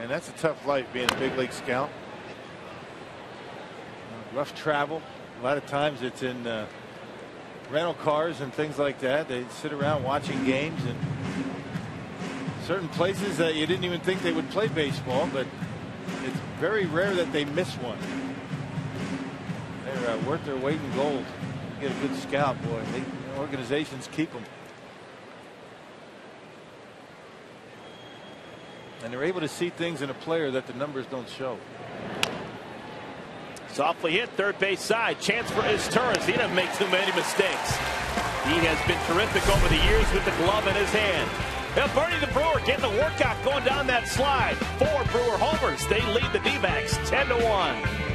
S4: And that's a tough life, being a big league scout. Rough travel. A lot of times it's in rental cars and things like that. They sit around watching games and certain places that you didn't even think they would play baseball, but it's very rare that they miss one. They're worth their weight in gold. You get a good scout, boy. Organizations keep them. And they're able to see things in a player that the numbers don't show.
S2: Softly hit, third base side. Chance for Izturis. He doesn't make too many mistakes. He has been terrific over the years with the glove in his hand. Now Bernie the Brewer getting the workout going down that slide. 4 Brewer homers. They lead the D-backs 10-1.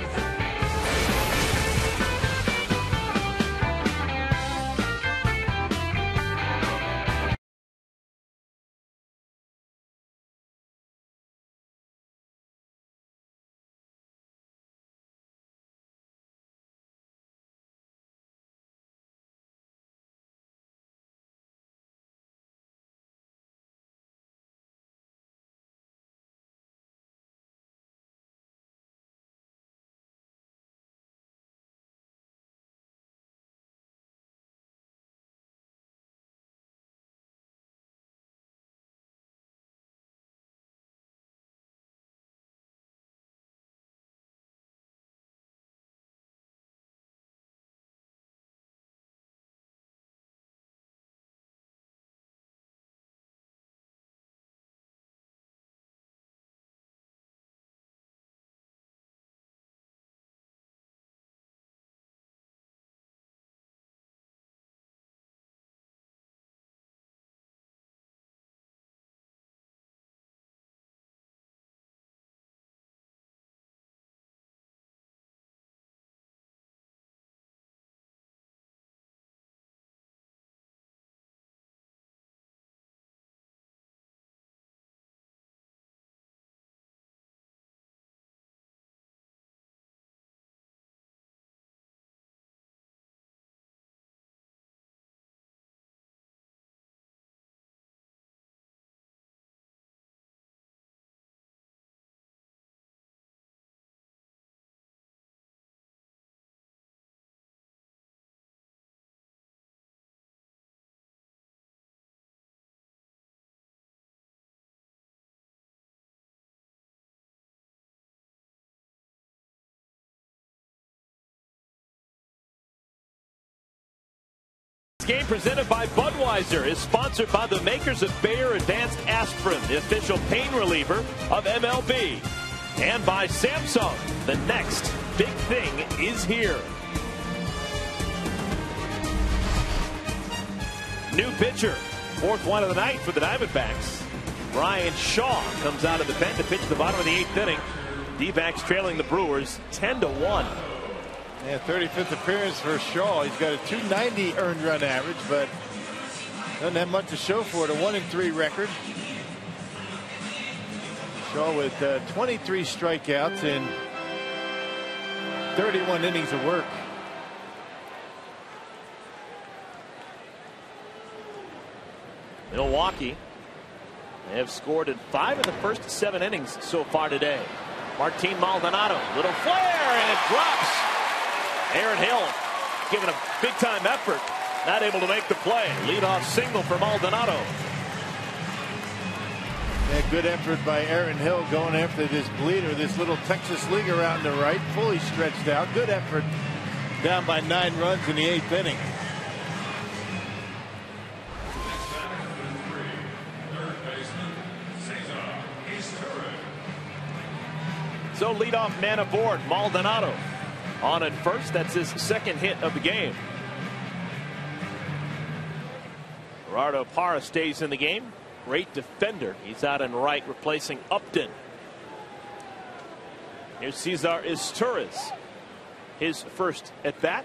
S2: Game presented by Budweiser is sponsored by the makers of Bayer Advanced Aspirin, the official pain reliever of MLB. And by Samsung. The next big thing is here. New pitcher, fourth one of the night for the Diamondbacks. Brian Shaw comes out of the pen to pitch the bottom of the 8th inning. D-backs trailing the Brewers 10-1.
S4: Yeah, 35th appearance for Shaw. He's got a .290 earned run average, but doesn't have much to show for it. A 1-3 record. Shaw with 23 strikeouts in 31 innings of work.
S2: Milwaukee, they have scored in 5 of the first 7 innings so far today. Martin Maldonado, little flare, and it drops. Aaron Hill giving a big-time effort, not able to make the play. Leadoff single for Maldonado.
S4: Yeah, good effort by Aaron Hill going after this bleeder, this little Texas leaguer out in the right, fully stretched out. Good effort, down by 9 runs in the 8th inning.
S2: So leadoff man aboard, Maldonado. On at first, that's his 2nd hit of the game. Gerardo Parra stays in the game. Great defender. He's out in right, replacing Upton. Here's Cesar Izturis. His first at bat.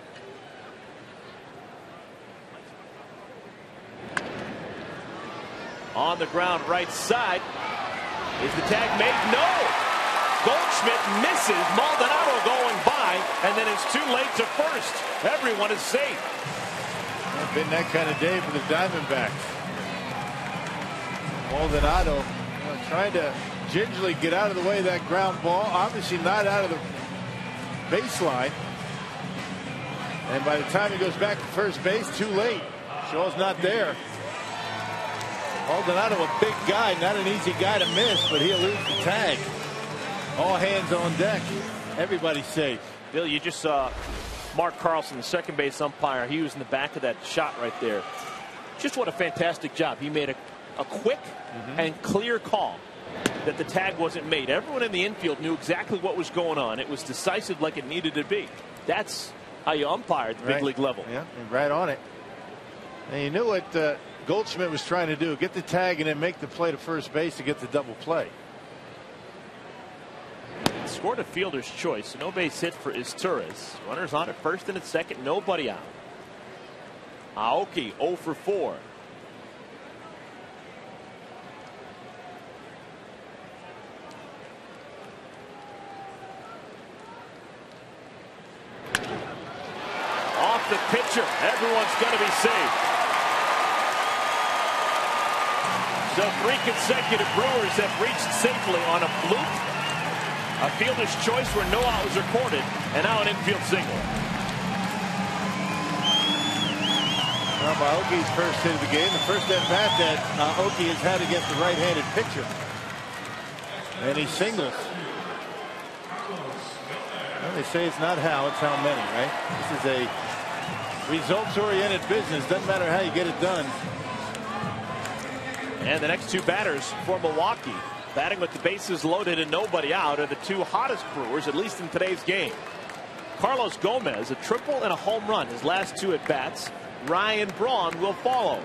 S2: On the ground, right side. Is the tag made? No! Goldschmidt misses. Maldonado going by, and then it's too late to first. Everyone is safe.
S4: It's been that kind of day for the Diamondbacks. Maldonado trying to gingerly get out of the way of that ground ball. Obviously not out of the baseline. And by the time he goes back to first base, too late. Shaw's not there. Maldonado, a big guy, not an easy guy to miss, but he eludes the tag. All hands on deck. Everybody's safe.
S2: Bill, you just saw Mark Carlson, the second base umpire. He was in the back of that shot right there. Just what a fantastic job. He made a quick and clear call that the tag wasn't made. Everyone in the infield knew exactly what was going on. It was decisive like it needed to be. That's how you umpire at the big league level.
S4: Yeah, and right on it. And you knew what Goldschmidt was trying to do. Get the tag and then make the play to first base to get the double play.
S2: Scored a fielder's choice. No base hit for Izturis. Runners on at first and at second. Nobody out. Aoki 0 for 4. Off the pitcher. Everyone's going to be safe. So 3 consecutive Brewers have reached safely on a fluke, a fielder's choice where no out was recorded, and now an infield single.
S4: Well, Aoki's first hit of the game, the first at bat that Aoki has had against the right-handed pitcher. And he singles. Well, they say it's not how, it's how many, right? This is a results-oriented business. Doesn't matter how you get it done.
S2: And the next 2 batters for Milwaukee, batting with the bases loaded and nobody out, are the 2 hottest Brewers, at least in today's game. Carlos Gomez, a triple and a home run, his last 2 at bats. Ryan Braun will follow.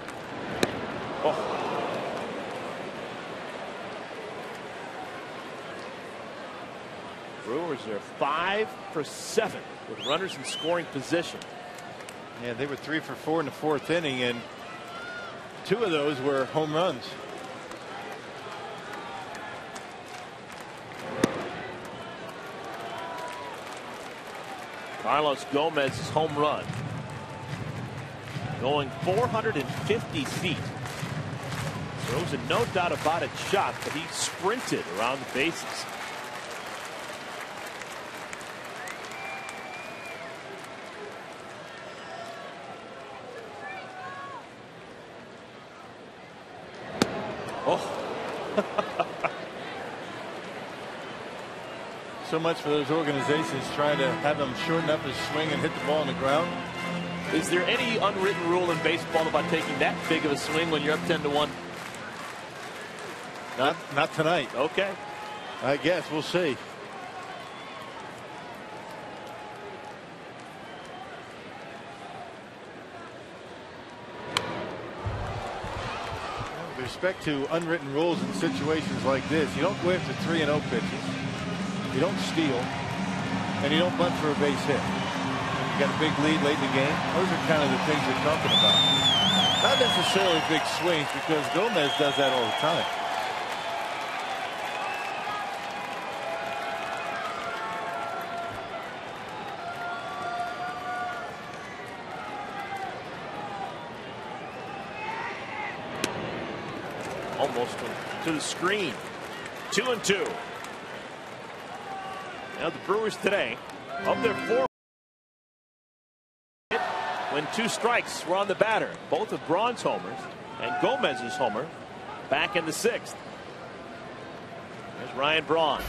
S2: Brewers are 5 for 7 with runners in scoring position.
S4: Yeah, they were 3 for 4 in the 4th inning, and 2 of those were home runs.
S2: Carlos Gomez's home run going 450 feet. There was no doubt about it shot, but he sprinted around the bases.
S4: So much for those organizations trying to have him shorten up his swing and hit the ball on the ground.
S2: Is there any unwritten rule in baseball about taking that big of a swing when you're up 10-1?
S4: Not tonight.
S2: Okay.
S4: I guess we'll see. with respect to unwritten rules in situations like this, you don't go after 3-0 pitches, you don't steal, and you don't bunt for a base hit. You got a big lead late in the game. Those are kind of the things you're talking about. Not necessarily big swings, because Gomez does that all the time.
S2: Almost to the screen. 2-2. Now the Brewers today, of their 4, when 2 strikes were on the batter, both of Braun's homers and Gomez's homer back in the 6th. There's Ryan Braun.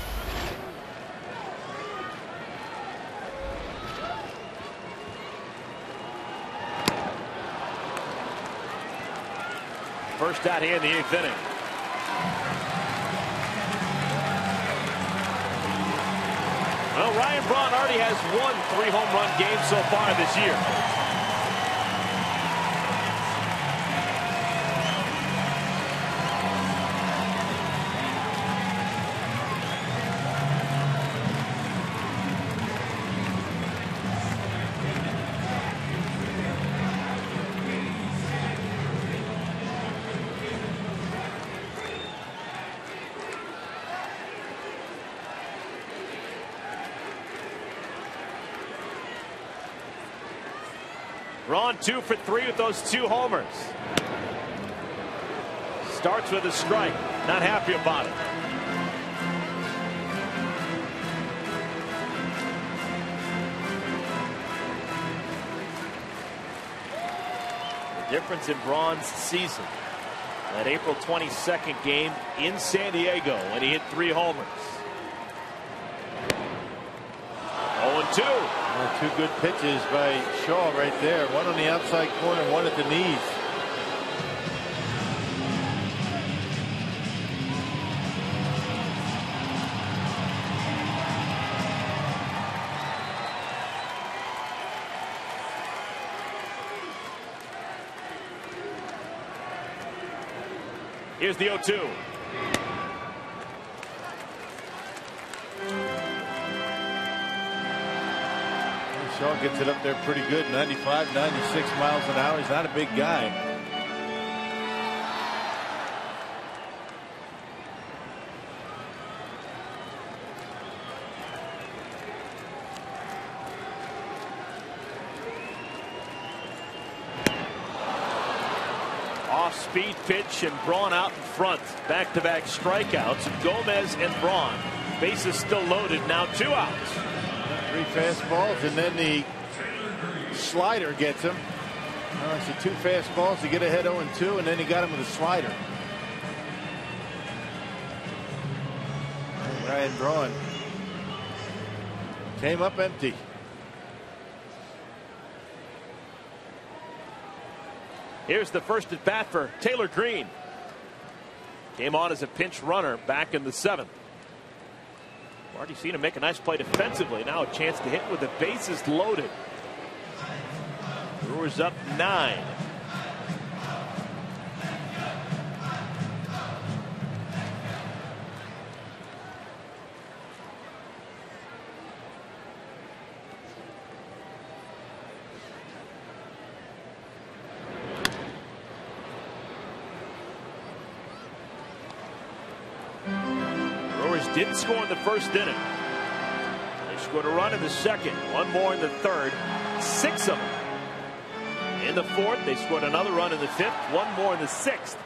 S2: First out here in the 8th inning. Well, Ryan Braun already has won 3 home run games so far this year. Braun 2 for 3 with those 2 homers. Starts with a strike. Not happy about it. The difference in Braun's season. That April 22nd game in San Diego when he hit 3 homers. 0-2.
S4: 2 good pitches by Shaw right there. One on the outside corner, one at the knees.
S2: Here's the 0-2.
S4: Shaw gets it up there pretty good, 95, 96 miles an hour. He's not a big guy.
S2: Off-speed pitch and Braun out in front. Back-to-back strikeouts. Gomez and Braun. Bases still loaded. Now 2 outs.
S4: 3 fastballs, and then the slider gets him. I see 2 fastballs to get ahead 0-2, and then he got him with a slider. Ryan Braun came up empty.
S2: Here's the first at bat for Taylor Green. Came on as a pinch runner back in the 7th. Already seen him make a nice play defensively. Now a chance to hit with the bases loaded. Brewers up 9. Didn't score in the first inning. They scored a run in the 2nd, 1 more in the 3rd, 6 of them. In the 4th, they scored another run in the 5th, 1 more in the 6th.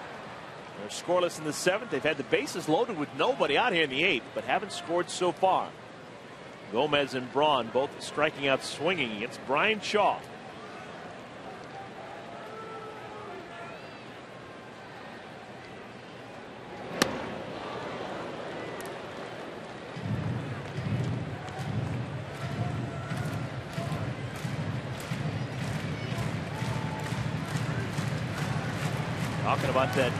S2: They're scoreless in the 7th. They've had the bases loaded with nobody out here in the 8th, but haven't scored so far. Gomez and Braun both striking out swinging against Brian Shaw. Talking about that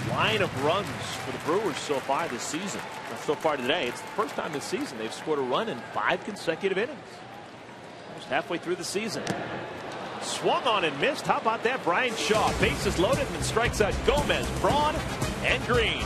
S2: line of runs for the Brewers so far this season. So far today, it's the first time this season they've scored a run in 5 consecutive innings. Almost halfway through the season. Swung on and missed. How about that? Brian Shaw, bases loaded, and strikes out Gomez, Braun, and Green.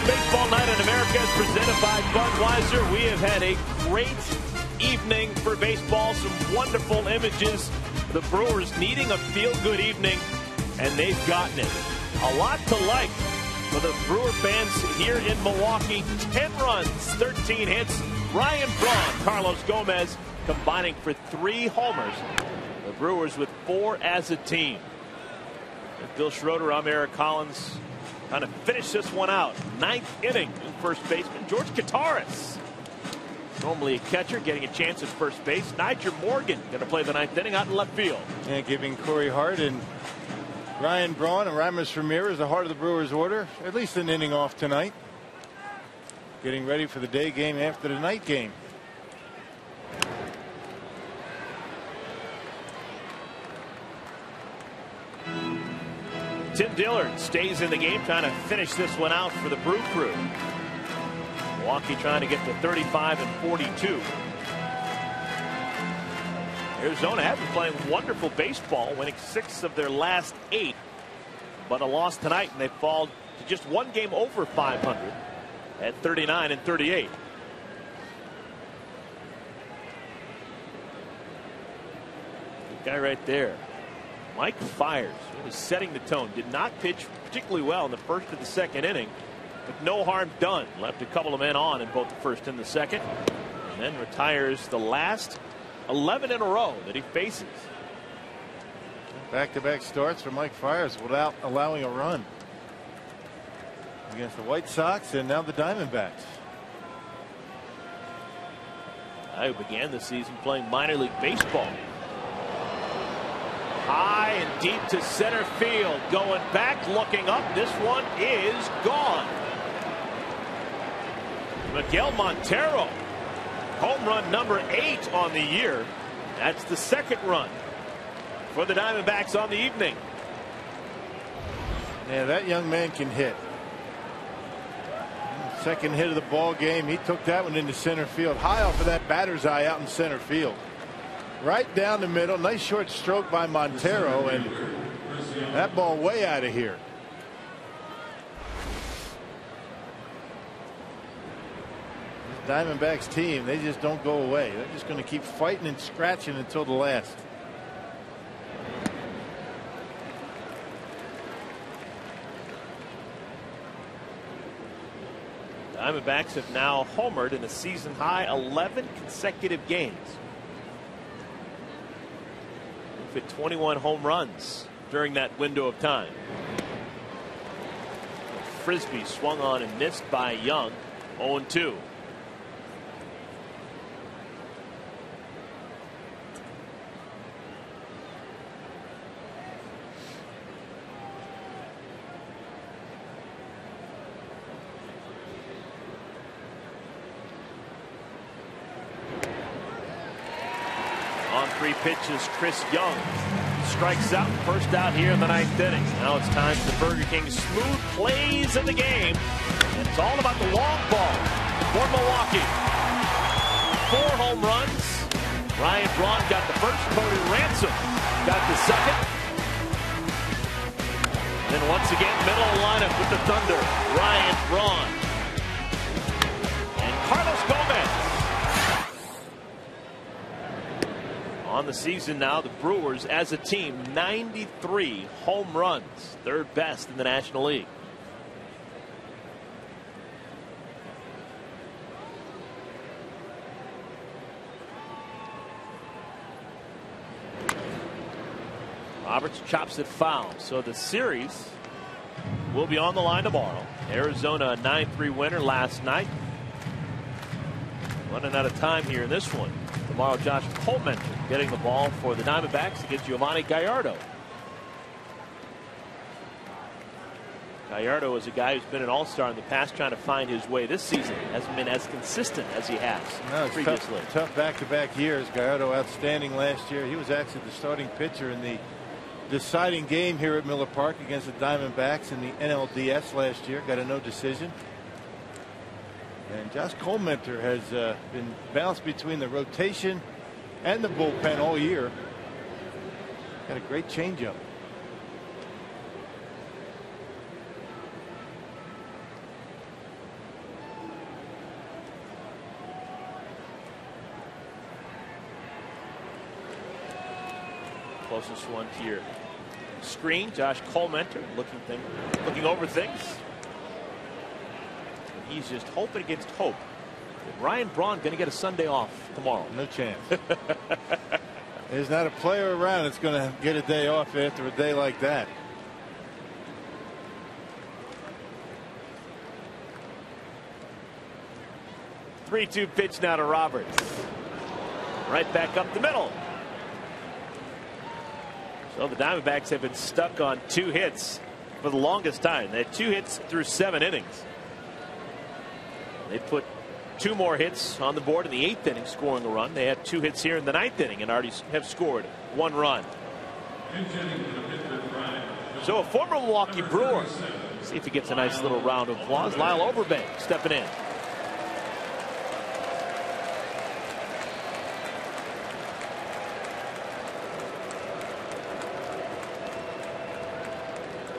S2: Baseball Night in America is presented by Budweiser. We have had a great evening for baseball. Some wonderful images. The Brewers needing a feel-good evening, and they've gotten it. A lot to like for the Brewer fans here in Milwaukee. 10 runs, 13 hits. Ryan Braun, Carlos Gomez combining for 3 homers. The Brewers with 4 as a team. With Bill Schroeder, I'm Eric Collins. Trying to finish this one out. 9th inning. New first baseman George Kataris. Normally a catcher, getting a chance at first base. Nigel Morgan going to play the 9th inning out in left field.
S4: And giving Corey Hart and Ryan Braun and Ramirez Ramirez the heart of the Brewers order. At least an inning off tonight. Getting ready for the day game after the night game.
S2: Tim Dillard stays in the game, trying to finish this one out for the Brew Crew. Milwaukee trying to get to 35 and 42. Arizona have been playing wonderful baseball, winning 6 of their last 8, but a loss tonight, and they fall to just 1 game over 500 at 39 and 38. The guy right there, Mike Fiers, was setting the tone. Did not pitch particularly well in the first and the second inning, but no harm done. Left a couple of men on in both the first and the second, and then retires the last 11 in a row that he faces.
S4: Back-to-back starts for Mike Fiers without allowing a run against the White Sox and now the Diamondbacks.
S2: I began the season playing minor league baseball. High and deep to center field. Going back, looking up. This one is gone. Miguel Montero, home run number 8 on the year. That's the 2nd run for the Diamondbacks on the evening.
S4: Yeah, that young man can hit. Second hit of the ball game. He took that one into center field, high off of that batter's eye out in center field. Right down the middle. Nice short stroke by Montero, and that ball way out of here. Diamondbacks team, they just don't go away. They're just going to keep fighting and scratching until the last.
S2: Diamondbacks have now homered in a season high 11 consecutive games. They've hit 21 home runs during that window of time. Frisbee swung on and missed by Young. 0-2. On 3 pitches, Chris Young strikes out. First out here in the 9th inning. Now it's time for the Burger King smooth plays of the game. And it's all about the long ball for Milwaukee. 4 home runs. Ryan Braun got the first. Cody Ransom got the second. Then once again, middle of the lineup with the Thunder. Ryan Braun and Carlos Gomez. On the season now, the Brewers as a team, 93 home runs, 3rd best in the National League. Roberts chops it foul, so the series will be on the line tomorrow. Arizona a 9-3 winner last night. Running out of time here in this one. Tomorrow, Josh Coleman getting the ball for the Diamondbacks against Giovanni Gallardo. Gallardo is a guy who's been an all-star in the past, trying to find his way this season. Hasn't been as consistent as he has previously.
S4: Tough back-to-back years. Gallardo outstanding last year. He was actually the starting pitcher in the deciding game here at Miller Park against the Diamondbacks in the NLDS last year. Got a no decision. And Josh Colementor has been balanced between the rotation and the bullpen all year. Got a great changeup.
S2: Closest one to your screen, Josh Colementor looking over things. He's just hoping against hope. Ryan Braun going to get a Sunday off tomorrow.
S4: No chance. There's not a player around that's going to get a day off after a day like that.
S2: Three-two pitch now to Roberts. Right back up the middle. So the Diamondbacks have been stuck on 2 hits for the longest time. They had 2 hits through 7 innings. They put 2 more hits on the board in the 8th inning, scoring a run. They had 2 hits here in the 9th inning and already have scored 1 run. So a former Milwaukee Brewer. See if he gets a nice little round of applause. Lyle Overbay stepping in.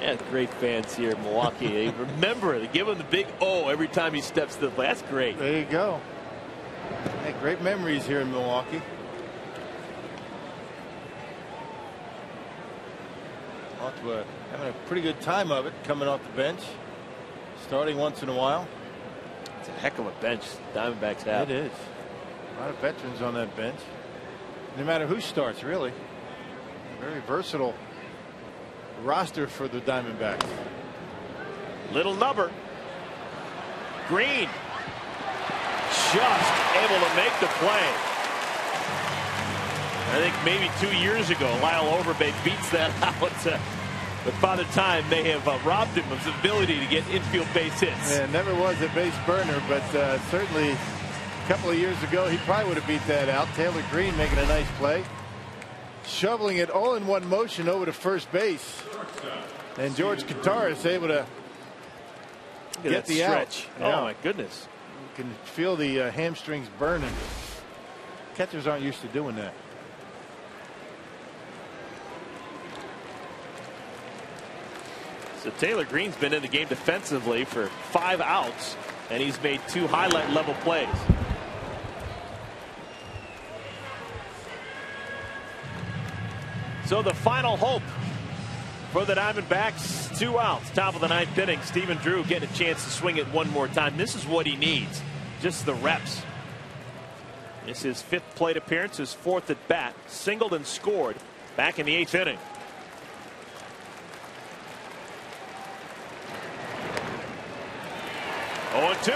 S2: Yeah, great fans here in Milwaukee. They remember, they give him the big O every time he steps to the plate. That's great.
S4: There you go. Hey, great memories here in Milwaukee. Having a pretty good time of it, coming off the bench, starting once in a while.
S2: It's a heck of a bench the Diamondbacks have.
S4: It is. A lot of veterans on that bench. No matter who starts, really. Very versatile roster for the Diamondbacks.
S2: Little number. Green just able to make the play. I think maybe 2 years ago Lyle Overbay beats that out. But Father Time may have robbed him of his ability to get infield base hits.
S4: Yeah, never was a base burner, but certainly a couple of years ago he probably would have beat that out. Taylor Green making a nice play. Shoveling it all in one motion over to first base. And George Kataris able to get the
S2: stretch.
S4: Out. Yeah.
S2: Oh my goodness.
S4: You can feel the hamstrings burning. Catchers aren't used to doing that.
S2: So Taylor Green's been in the game defensively for 5 outs, and he's made 2 highlight level plays. So the final hope for the Diamondbacks, 2 outs, top of the 9th inning. Stephen Drew getting a chance to swing it one more time. This is what he needs, just the reps. This is his 5th plate appearance, his 4th at bat, singled and scored back in the 8th inning. Oh, 2.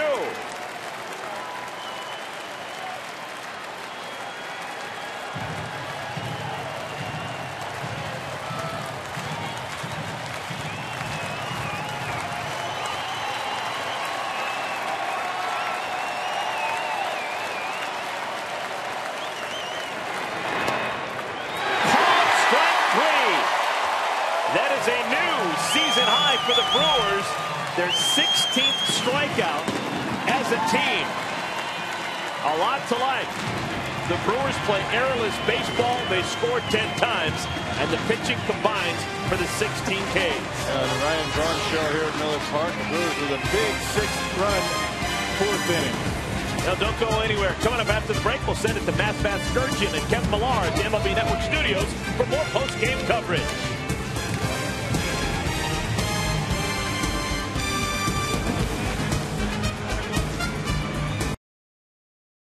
S2: That is a new season high for the Brewers. Their 16th strikeout as a team. A lot to like. The Brewers play errorless baseball. They scored 10 times, and the pitching combines for the 16 Ks.
S4: The Ryan Braun show here at Miller Park. The Brewers with a big 6th-run 4th inning.
S2: Now don't go anywhere. Coming up after the break, we'll send it to Matt Vasgersian and Kevin Millar at the MLB Network studios for more post-game coverage.